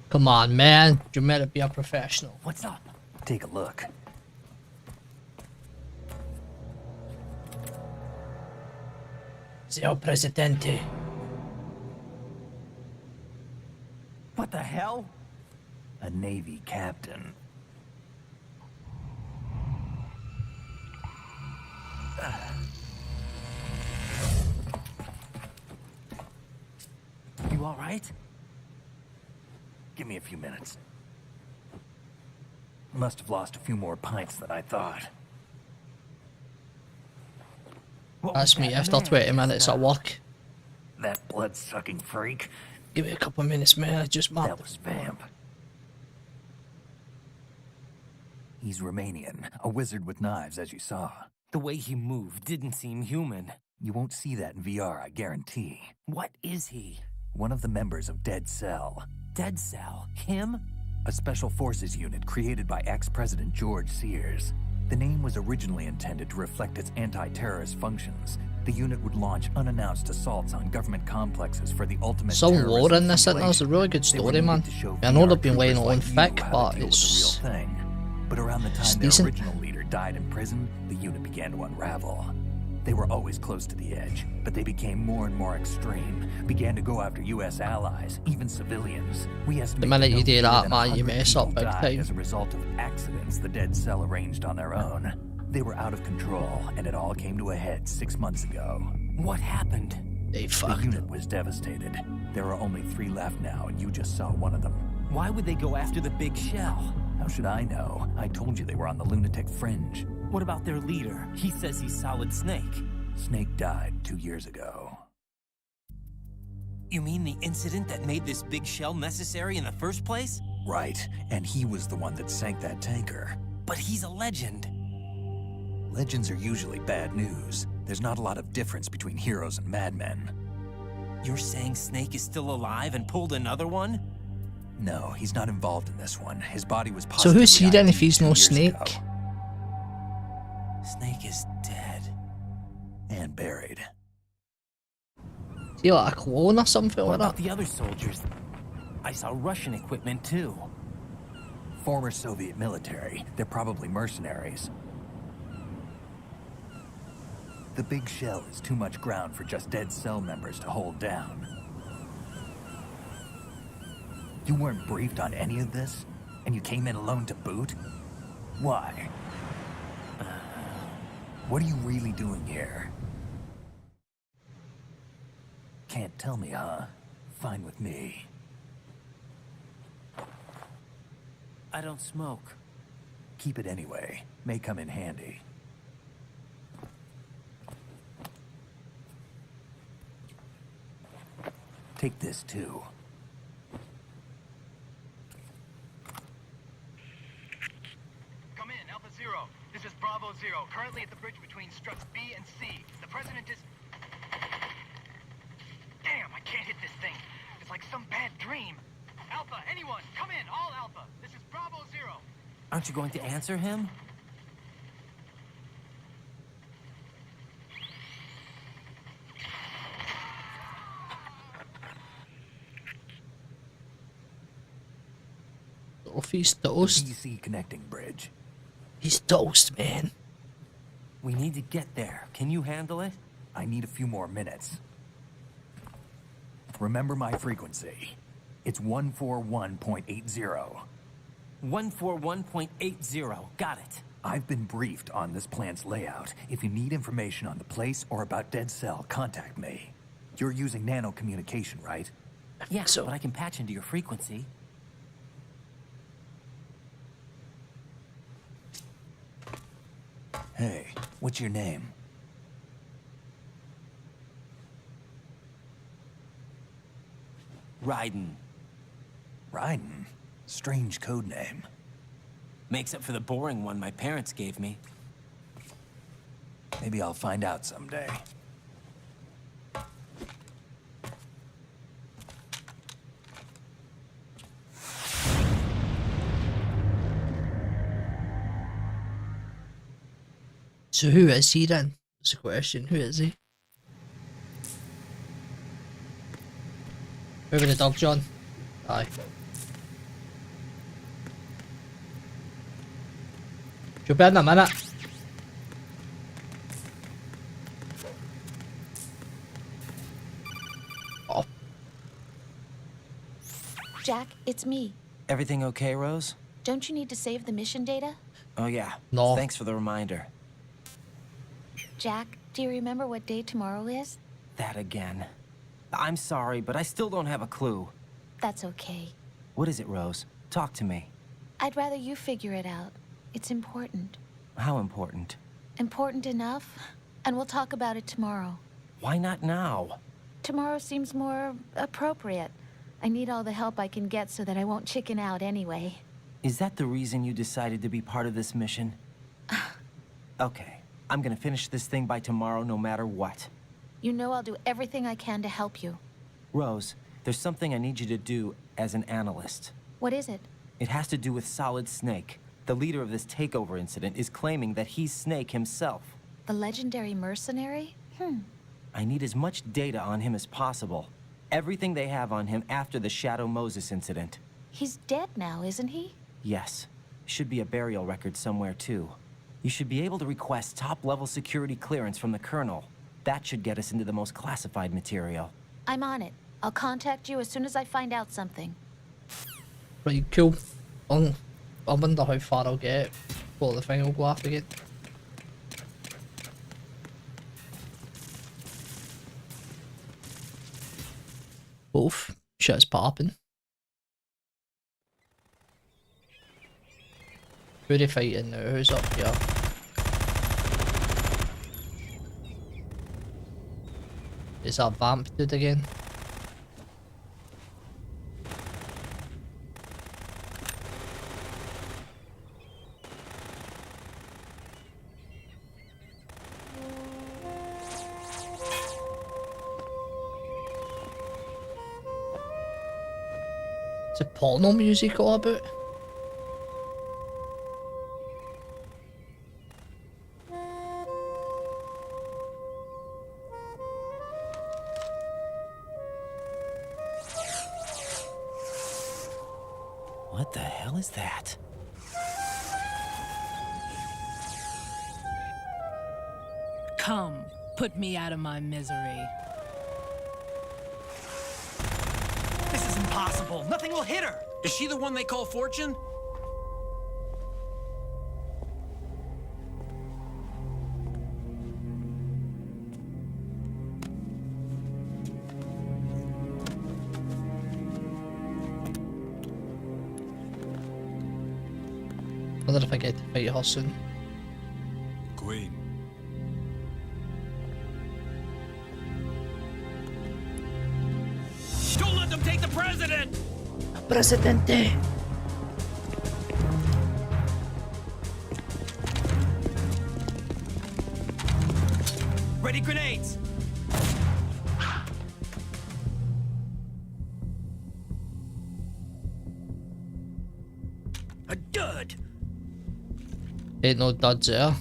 Come on, man. You're meant to be a professional. What's up? Take a look. Señor Presidente. What the hell? A Navy captain. You all right? Give me a few minutes. Must have lost a few more pints than I thought. That's me after 20 minutes at work. That blood-sucking freak. Give me a couple of minutes, man. I just That was Vamp. He's Romanian, a wizard with knives, as you saw. The way he moved didn't seem human. You won't see that in VR, I guarantee. What is he? One of the members of Dead Cell. Dead Cell? Him? A special forces unit created by ex-President George Sears. The name was originally intended to reflect its anti-terrorist functions. The unit would launch unannounced assaults on government complexes for the ultimate Some terrorism lore in this, and simulation. that's a really good They were story, man. needed to show I know VR they've been laying it troopers on like you thick, how to but deal with it's the real thing. But around the time their decent. original leader died in prison, the unit began to unravel. They were always close to the edge, but they became more and more extreme, began to go after U.S. allies, even civilians. We estimate The minute no you do fewer that, than man, you 100 mess up people big died time. as a result of accidents the Dead Cell arranged on their own. They were out of control, and it all came to a head 6 months ago. What happened? They The fucked. unit was devastated. There are only 3 left now, and you just saw one of them. Why would they go after the big shell? How should I know? I told you they were on the lunatic fringe. What about their leader? He says he's Solid Snake. Snake died 2 years ago. You mean the incident that made this big shell necessary in the first place? Right, and he was the one that sank that tanker. But he's a legend. Legends are usually bad news. There's not a lot of difference between heroes and madmen. You're saying Snake is still alive and pulled another one? No, he's not involved in this one. His body was So who's he positively then if ID'd he's 2 no years Snake? ago. Snake is dead. And buried. Is he like a clone or something What like about that? the other soldiers? I saw Russian equipment too. Former Soviet military. They're probably mercenaries. The big shell is too much ground for just Dead Cell members to hold down. You weren't briefed on any of this? And you came in alone to boot? Why? What are you really doing here? Can't tell me, huh? Fine with me. I don't smoke. Keep it anyway. May come in handy. Take this too. Come in, Alpha Zero. This is Bravo Zero, currently at the bridge between struts B and C. The President is... Damn, I can't hit this thing. It's like some bad dream. Alpha, anyone, come in, all Alpha. This is Bravo Zero. Aren't you going to answer him? If he's toast. DC connecting bridge. He's toast, man. We need to get there. Can you handle it? I need a few more minutes. Remember my frequency. It's 141.80. 141.80. Got it. I've been briefed on this plant's layout. If you need information on the place or about Dead Cell, contact me. You're using nano communication, right? Yeah, but I can patch into your frequency. Hey, what's your name? Raiden. Raiden? Strange code name. Makes up for the boring one my parents gave me. Maybe I'll find out someday. So who is he then? That's the question. Who is he? Who with the dog, John? Aye. She'll be in a minute. Oh. Jack, it's me. Everything okay, Rose? Don't you need to save the mission data? Oh, yeah. No. Thanks for the reminder. Jack, do you remember what day tomorrow is? That again. I'm sorry, but I still don't have a clue. That's okay. What is it, Rose? Talk to me. I'd rather you figure it out. It's important. How important? Important enough? And we'll talk about it tomorrow. Why not now? Tomorrow seems more appropriate. I need all the help I can get so that I won't chicken out anyway. Is that the reason you decided to be part of this mission? Okay, I'm gonna finish this thing by tomorrow no matter what. You know I'll do everything I can to help you. Rose, there's something I need you to do as an analyst. What is it? It has to do with Solid Snake. The leader of this takeover incident is claiming that he's Snake himself. The legendary mercenary? I need as much data on him as possible. Everything they have on him after the Shadow Moses incident. He's dead now, isn't he? Yes. Should be a burial record somewhere, too. You should be able to request top-level security clearance from the Colonel. That should get us into the most classified material. I'm on it. I'll contact you as soon as I find out something. Right, cool. I wonder how far I'll get before the thing will go off again. Both. Shit's popping. Who are they fighting now? Who's up here? Is that Vamp dude again? Is it porno music all about? What the hell is that? Come, put me out of my misery. This is impossible. Nothing will hit her. Is she the one they call Fortune? I wonder if I get to fight her soon. Queen. Don't let them take the president! Presidente! Ready grenades! A dud! Ain't no duds there.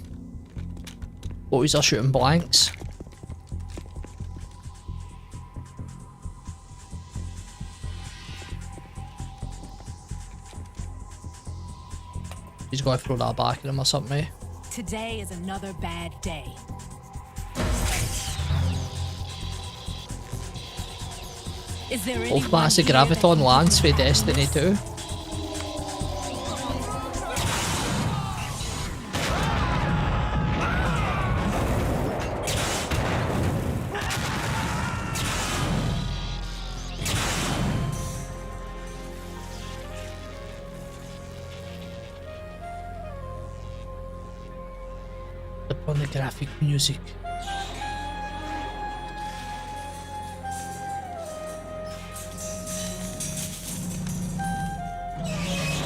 Boys are shooting blanks. He's gonna throw that back at him or something, eh? Today is another bad day. Is there Both massive graviton lands for Destiny 2. The pornographic music.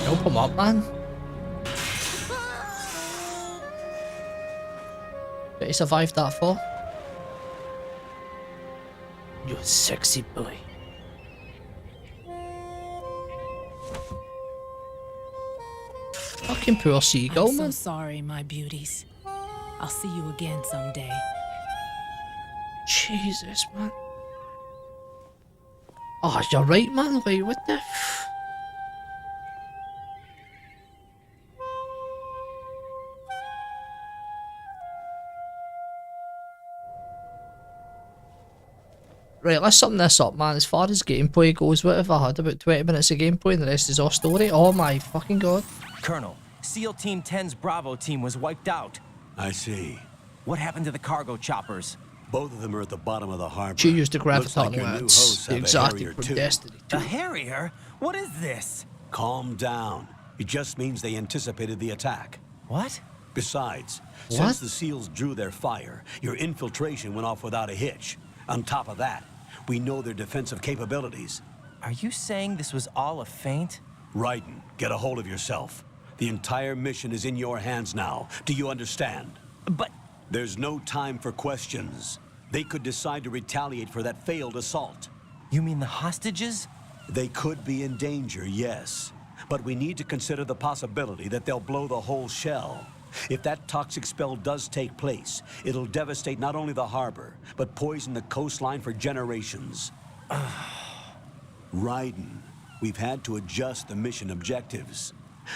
Help him up, man. But he survived that far. You sexy boy. Fucking poor seagull, I'm so man. sorry, my beauties. I'll see you again someday. Jesus, man. Oh, you're right, man. Like, what the Right, let's sum this up, man. As far as gameplay goes, what have I had? About 20 minutes of gameplay and the rest is all story? Oh my fucking god. Colonel, SEAL Team 10's Bravo team was wiped out. I see. What happened to the cargo choppers? Both of them are at the bottom of the harbor. She used the Looks like graviton your new lance. hosts The have a exotic Harrier from too. Destiny. A Harrier? What is this? Calm down. It just means they anticipated the attack. What? Besides, What? since the SEALs drew their fire, your infiltration went off without a hitch. On top of that, we know their defensive capabilities. Are you saying this was all a feint? Raiden, get a hold of yourself. The entire mission is in your hands now. Do you understand? But... There's no time for questions. They could decide to retaliate for that failed assault. You mean the hostages? They could be in danger, yes. But we need to consider the possibility that they'll blow the whole shell. If that toxic spell does take place, it'll devastate not only the harbor, but poison the coastline for generations. Raiden, we've had to adjust the mission objectives.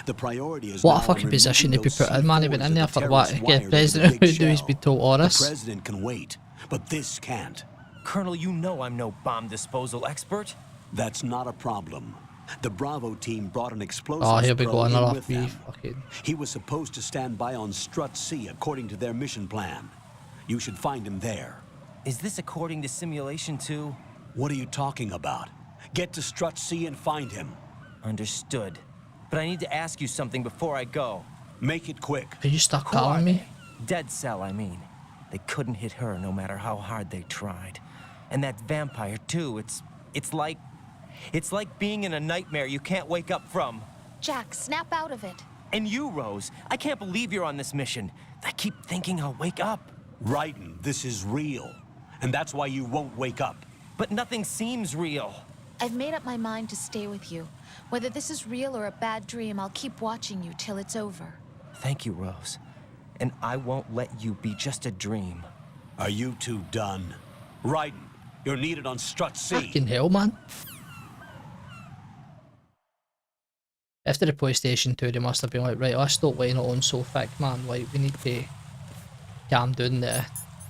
The priority is What now a fucking on position to removing be those put in, man. He C4s went in that there the for what? terrorists To wired get into the president big who do he's shell. been told The orders. president can wait, but this can't. Colonel, you know I'm no bomb disposal expert. That's not a problem. The Bravo team brought an explosives Oh, here we pro go, in another with them. fucking... He was supposed to stand by on Strut C according to their mission plan. You should find him there. Is this according to Simulation 2? What are you talking about? Get to Strut C and find him. Understood. But I need to ask you something before I go. Make it quick. Can you stop Who are calling me? they? Dead Cell, I mean. They couldn't hit her no matter how hard they tried. And that vampire, too, it's like being in a nightmare you can't wake up from. Jack, snap out of it. And you, Rose, I can't believe you're on this mission. I keep thinking I'll wake up. Raiden, this is real. And that's why you won't wake up. But nothing seems real. I've made up my mind to stay with you. Whether this is real or a bad dream, I'll keep watching you till it's over. Thank you, Rose. And I won't let you be just a dream. Are you two done? Raiden, you're needed on Strut C. Fucking hell, man. After the PlayStation 2, they must have been like, right, let's stop laying it on so thick, man. Like, we need to calm down the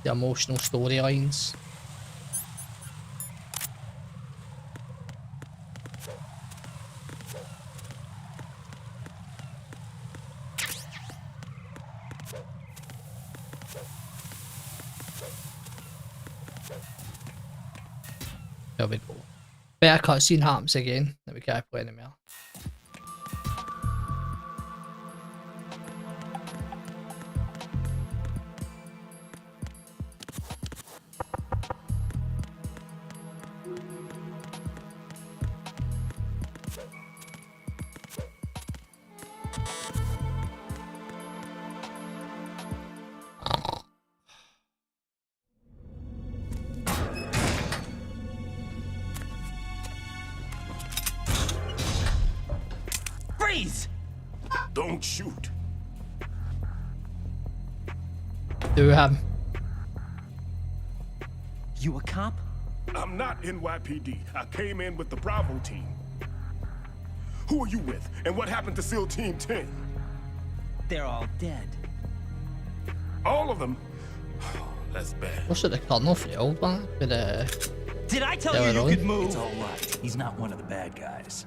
emotional storylines. There we go. Better cutscene happens again. Let me keep playing it more. Freeze! Don't shoot. Do You a cop? I'm not NYPD. I came in with the Bravo team. Who are you with? And what happened to SEAL Team 10? They're all dead. All of them? That's bad. What's it, the Colonel for the old one? For the... Did I tell Yeah, you you really? could move? It's all right. He's not one of the bad guys.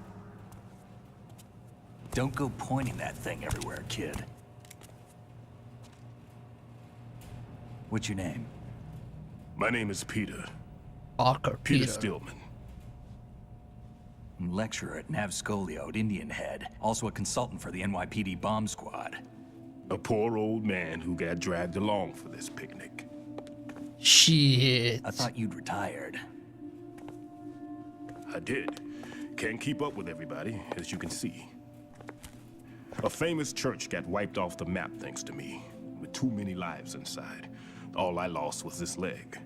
Don't go pointing that thing everywhere, kid. What's your name? My name is Peter. Parker Peter Stillman. I'm lecturer at Navscolio at Indian Head. Also a consultant for the NYPD bomb squad. A poor old man who got dragged along for this picnic. Shit. I thought you'd retired. I did. Can't keep up with everybody, as you can see. A famous church got wiped off the map thanks to me, with too many lives inside. All I lost was this leg.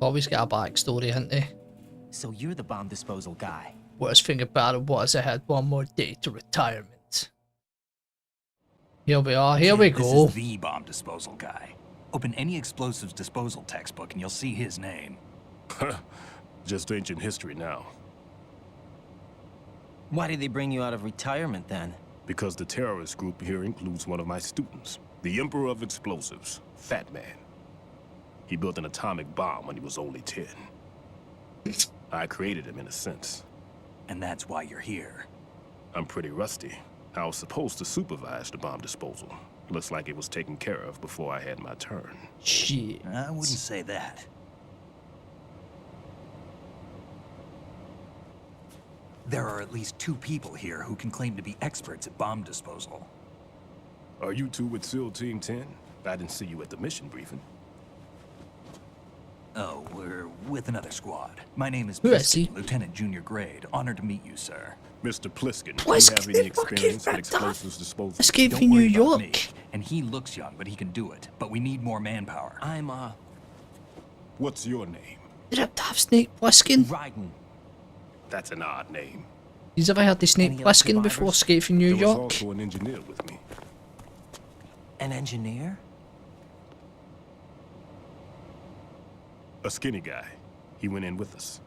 Always got a backstory, haven't they? So you're the bomb disposal guy. Worst thing about it was I had one more day to retirement. Here we are. Here we This go. is the bomb disposal guy. Open any explosives disposal textbook and you'll see his name. Just ancient history now. Why did they bring you out of retirement then? Because the terrorist group here includes one of my students, the Emperor of Explosives, Fat Man. He built an atomic bomb when he was only 10. I created him in a sense. And that's why you're here. I'm pretty rusty. I was supposed to supervise the bomb disposal. Looks like it was taken care of before I had my turn. Shit. I wouldn't say that. There are at least 2 people here who can claim to be experts at bomb disposal. Are you two with SEAL Team 10? I didn't see you at the mission briefing. Oh, we're with another squad. My name is Who is he? Pliskin, Lieutenant Junior Grade. Honored to meet you, sir. Mr. Pliskin, Pliskin, do you have any fucking experience in Fat explosives disposal? Escape Don't from New worry about me. York. And he looks young, but he can do it. But we need more manpower. I'm, What's your name? Did it have Snake Plissken? Raiden. That's an odd name. You've ever heard the Snake Any other Plissken before survivors? Escape from New There was York? also an engineer with me. An engineer? A skinny guy. He went in with us.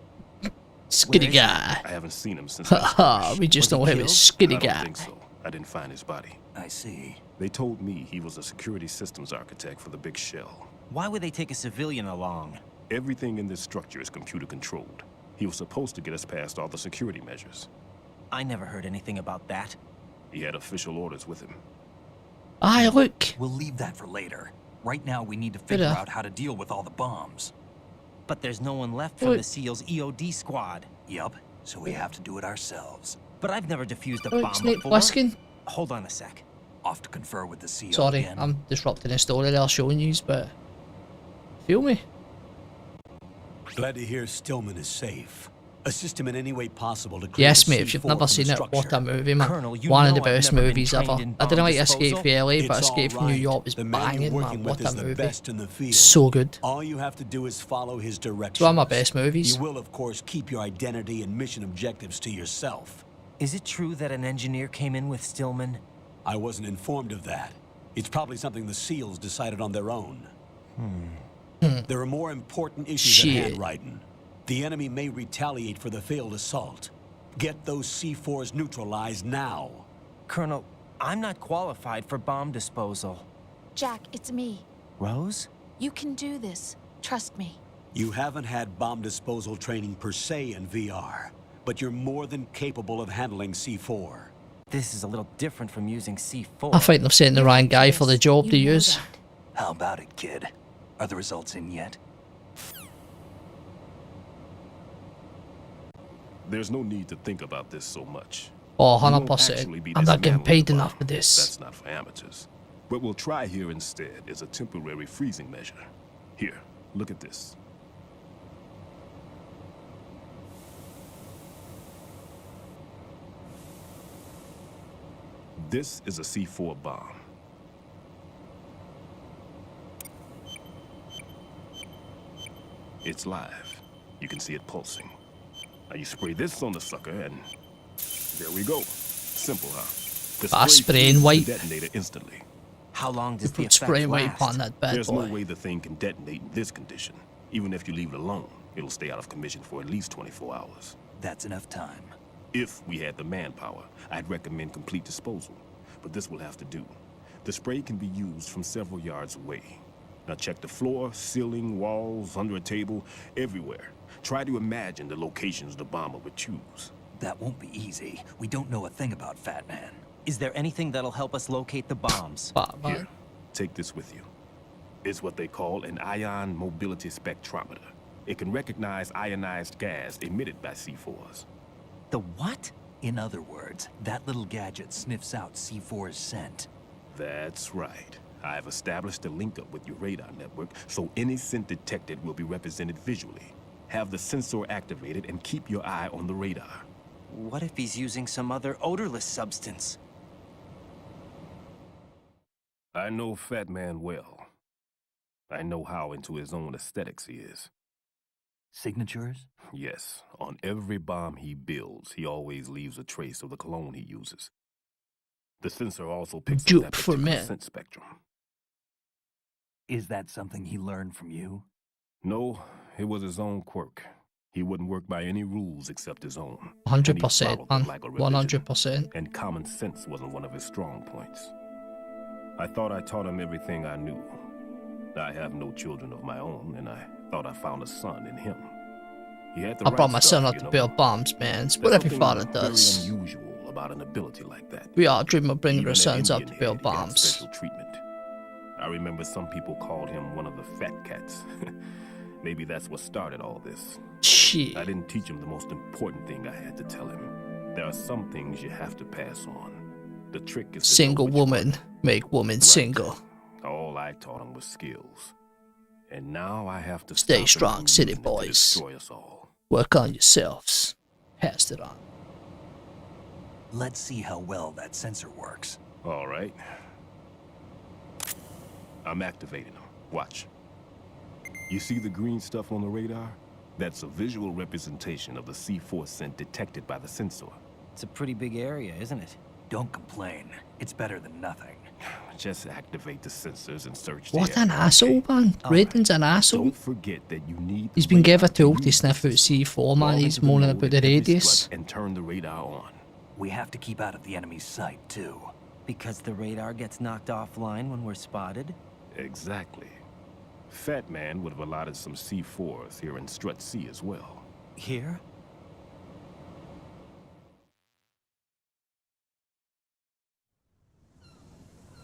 Skinny Where is he? guy. I haven't seen him since I Haha, we just Was he know him killed? as Skinny I don't Guy. think so. I didn't find his body. I see. They told me he was a security systems architect for the big shell. Why would they take a civilian along? Everything in this structure is computer controlled. He was supposed to get us past all the security measures. I never heard anything about that. He had official orders with him. Aye, look. We'll leave that for later. Right now, we need to figure Better. out how to deal with all the bombs. But there's no one left from Look. the SEAL's EOD squad. Yup, so we have to do it ourselves. But I've never defused a Look, bomb Snake before. Plissken. Hold on a sec. Off to confer with the CEO Sorry, again. I'm disrupting the story there, showing yous, but feel me. Glad to hear Stillman is safe. Assist him in any way possible to create Yes, a mate, if you've C4 never from seen the it, what structure. a movie, man. Colonel, you One of know the I've best never been movies trained ever. in I didn't bomb like Escape from disposal. LA, but It's Escape all from New right. York was The man you're banging, man. working What with a is the movie. best in the field. So good. All you have to do is follow his directions. It's one of my best movies. You will, of course, keep your identity and mission objectives to yourself. Is it true that an engineer came in with Stillman? I wasn't informed of that. It's probably something the SEALs decided on their own. There are more important issues at hand, Shit. Raiden. The enemy may retaliate for the failed assault. Get those C4s neutralized now. Colonel, I'm not qualified for bomb disposal. Jack, it's me. Rose? You can do this. Trust me. You haven't had bomb disposal training per se in VR, but you're more than capable of handling C4. This is a little different from using C4. I think they've sent the right guy for the job to use. How about it, kid? Are the results in yet? There's no need to think about this so much. Oh, You won't 100%. actually be I'm not getting dismantling paid the enough bomb. for this. That's not for amateurs. What we'll try here instead is a temporary freezing measure. Here, look at this. This is a C4 bomb. It's live. You can see it pulsing. Now you spray this on the sucker and there we go. Simple, huh? The spray and freezes the wipe. detonator instantly. How long does the Put spray effect weight last? on that bad There's boy. no way the thing can detonate in this condition. Even if you leave it alone, it'll stay out of commission for at least 24 hours. That's enough time. If we had the manpower, I'd recommend complete disposal. But this will have to do. The spray can be used from several yards away. Now check the floor, ceiling, walls, under a table, everywhere. Try to imagine the locations the bomber would choose. That won't be easy. We don't know a thing about Fat Man. Is there anything that'll help us locate the bombs? Here, take this with you. It's what they call an ion mobility spectrometer. It can recognize ionized gas emitted by C4s. The what? In other words, that little gadget sniffs out C4's scent. That's right. I've established a link up with your radar network, so any scent detected will be represented visually. Have the sensor activated and keep your eye on the radar. What if he's using some other odorless substance? I know Fat Man well. I know how into his own aesthetics he is. Signatures? Yes, on every bomb he builds, he always leaves a trace of the cologne he uses. The sensor also picks up Dupe that for particular men. scent spectrum. Is that something he learned from you? No, it was his own quirk. He wouldn't work by any rules except his own. 100%, man. Like a religion, 100%. and common sense wasn't one of his strong points. I thought I taught him everything I knew. I have no children of my own, and I thought I found a son in him. He had the I right brought my son stuff, up you to know. build bombs, man. It's There's what every something father very does. unusual about an ability like that. We all dream of bringing Even our that sons up Indian to build head, he got bombs. special treatment. I remember some people called him one of the fat cats. Maybe that's what started all this. Shit. I didn't teach him the most important thing I had to tell him. There are some things you have to pass on. The trick is to know Single which woman make woman single. all I taught him was skills. And now I have to Stay stop him strong, from city using it to boys. destroy us all. Work on yourselves. Pass it on. Let's see how well that sensor works. All right. I'm activating them. Watch. You see the green stuff on the radar? That's a visual representation of the C4 scent detected by the sensor. It's a pretty big area, isn't it? Don't complain. It's better than nothing. Just activate the sensors and search What the an area. asshole, man. Raiden's an asshole. Don't forget that you need He's been given a tool to sniff out C4, man. Log He's into the moaning node about the at every radius. strut and turn the radar on. We have to keep out of the enemy's sight, too. Because the radar gets knocked offline when we're spotted? Exactly. Fat Man would have allotted some C4s here in Strut C as well. Here?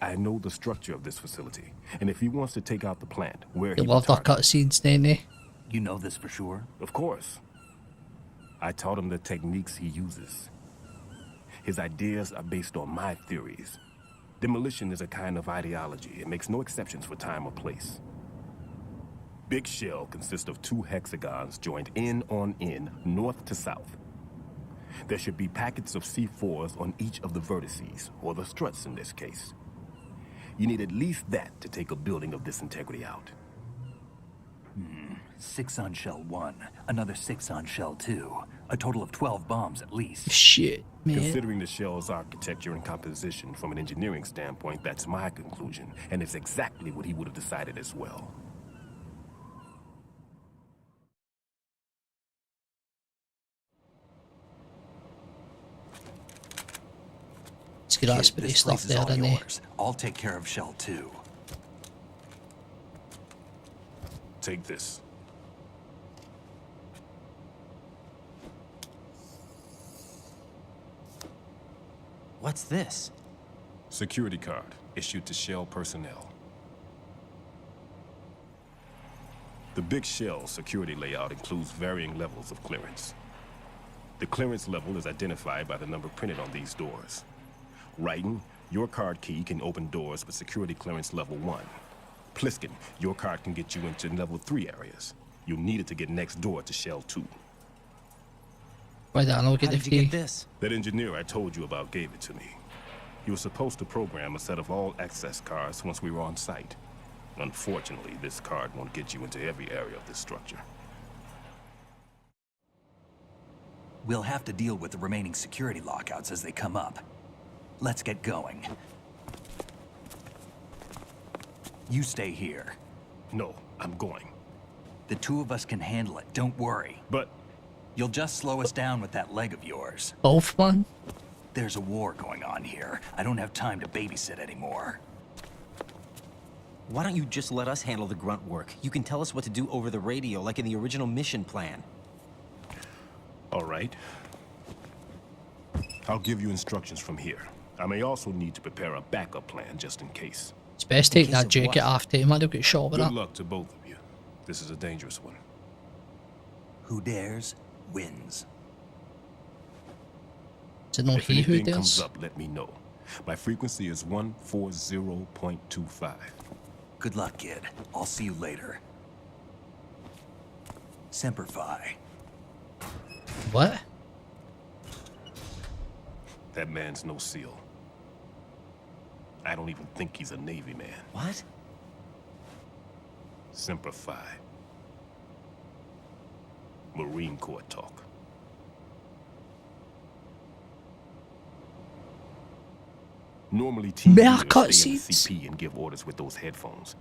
I know the structure of this facility, and if he wants to take out the plant, where They he love will their target. cutscenes, don't they? You know this for sure? Of course. I taught him the techniques he uses. His ideas are based on my theories. Demolition is a kind of ideology. It makes no exceptions for time or place. Big Shell consists of 2 hexagons joined end on end, north to south. There should be packets of C4s on each of the vertices, or the struts in this case. You need at least that to take a building of this integrity out. 6 on Shell 1, another 6 on Shell 2. A total of 12 bombs at least. Shit, man. Considering the shell's architecture and composition from an engineering standpoint, that's my conclusion, and it's exactly what he would have decided as well. Let's get Kid, that this stuff place is there, all didn't he? yours. I'll take care of Shell 2. Take this. What's this? Security card issued to Shell personnel. The Big Shell security layout includes varying levels of clearance. The clearance level is identified by the number printed on these doors. Raiden, your card key can open doors with security clearance level 1. Pliskin, your card can get you into level 3 areas. You'll need it to get next door to Shell 2. Right down, look at How the did you key. get this? That engineer I told you about gave it to me. He was supposed to program a set of all access cards once we were on site. Unfortunately, this card won't get you into every area of this structure. We'll have to deal with the remaining security lockouts as they come up. Let's get going. You stay here. No, I'm going. The 2 of us can handle it, don't worry. But... You'll just slow us down with that leg of yours. Both, man? There's a war going on here. I don't have time to babysit anymore. Why don't you just let us handle the grunt work? You can tell us what to do over the radio, like in the original mission plan. All right. I'll give you instructions from here. I may also need to prepare a backup plan just in case. It's best taking that jacket off too, man. They'll get shot with Good that. luck to both of you. This is a dangerous one. Who dares, wins. Is it not If he who anything comes does? up, let me know. My frequency is 140.25. Good luck, kid. I'll see you later. Semper Fi. What? That man's no SEAL. I don't even think he's a Navy man. What? Semper Fi. Marine Corps talk. Normally, team Mere leaders stay in the cutscenes. CP and give orders with those headphones.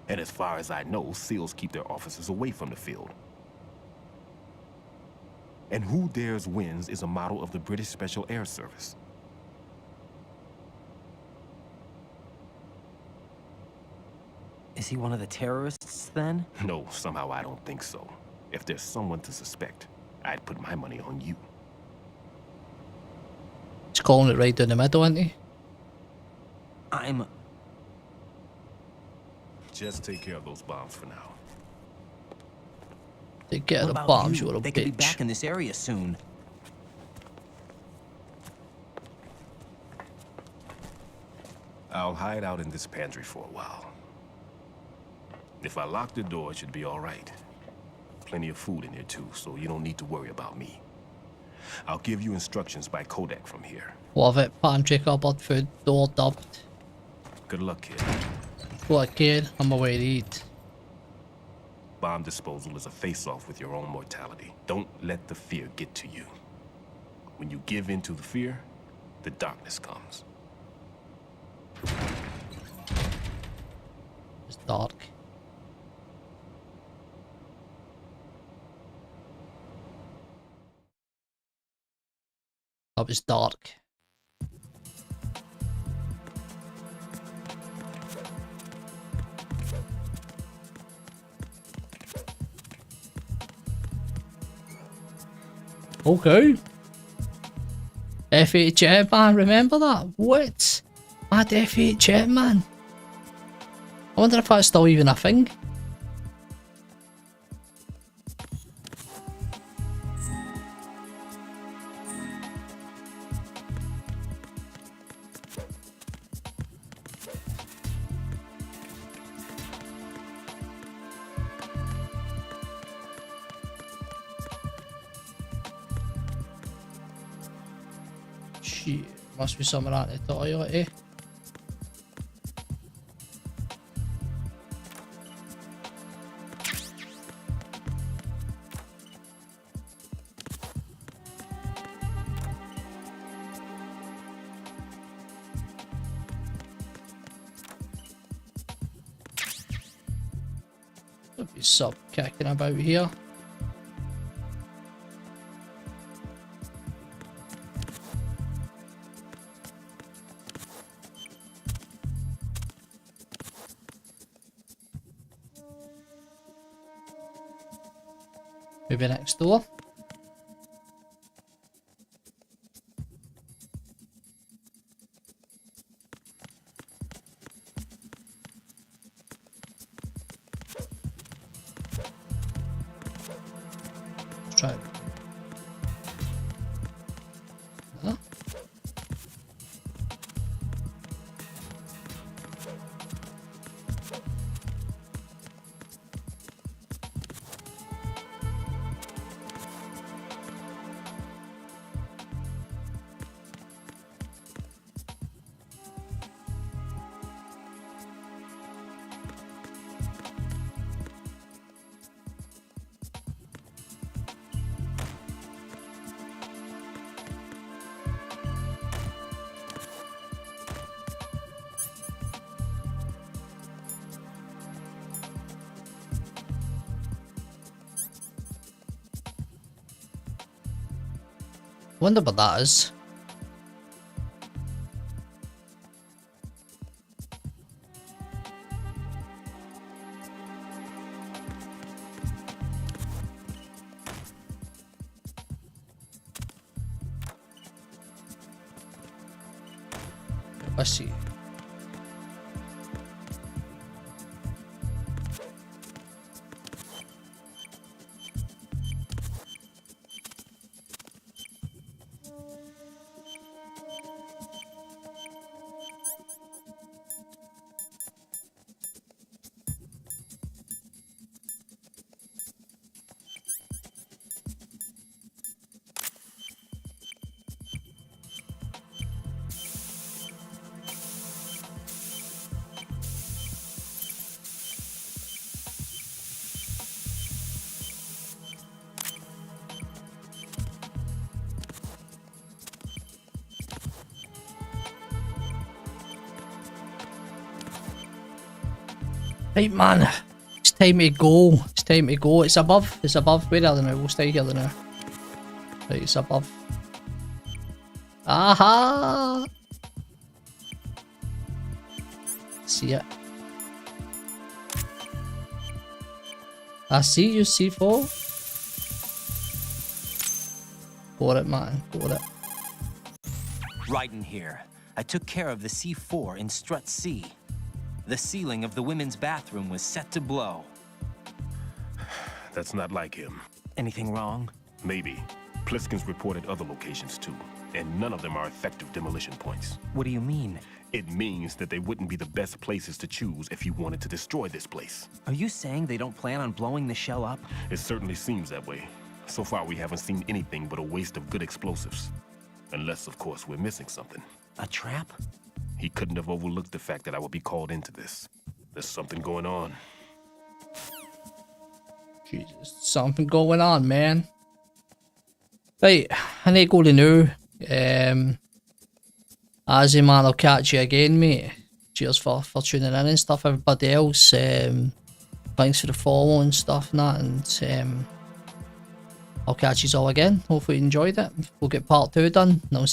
And as far as I know, SEALs keep their officers away from the field. And Who Dares Wins is a model of the British Special Air Service. Is he one of the terrorists, then? No, somehow I don't think so. If there's someone to suspect, I'd put my money on you. He's calling it right down the middle, isn't he? I'm... Just take care of those bombs for now. Take care of What the about bombs, you? you little They could be bitch. back in this area soon. I'll hide out in this pantry for a while. If I lock the door, it should be all right. Plenty of food in here too, so you don't need to worry about me. I'll give you instructions by Kodak from here. Love it. Pantry cupboard, food, door dubbed. Good luck, kid. What kid? I'm away to eat. Bomb disposal is a face-off with your own mortality. Don't let the fear get to you. When you give in to the fear, the darkness comes. It's dark. That was dark. Okay. F8 man, remember that? What? Mad F8 man. I wonder if that's still even a thing. Shit, must be somewhere at the toilet, eh? There'll be some kicking about here. Maybe next door. Let's try it. Huh? Wonder what that is. Let's see. Right, man. It's time to go. It's time to go. It's above. It's above. Where are they now? We'll stay here now. Right, it's above. Aha! See it. I see you, C4. Got it, man. Got it. Right in here. I took care of the C4 in Strut C. The ceiling of the women's bathroom was set to blow. That's not like him. Anything wrong? Maybe. Pliskin's reported other locations too, and none of them are effective demolition points. What do you mean? It means that they wouldn't be the best places to choose if you wanted to destroy this place. Are you saying they don't plan on blowing the shell up? It certainly seems that way. So far, we haven't seen anything but a waste of good explosives. Unless, of course, we're missing something. A trap? He couldn't have overlooked the fact that I would be called into this. There's something going on. Jesus, something going on, man. Right, I need to go to now. Azzy, man, I'll catch you again, mate. Cheers for tuning in and stuff, everybody else. Thanks for the follow and stuff and that, and I'll catch you all again. Hopefully you enjoyed it. We'll get part 2 done, and I'll see you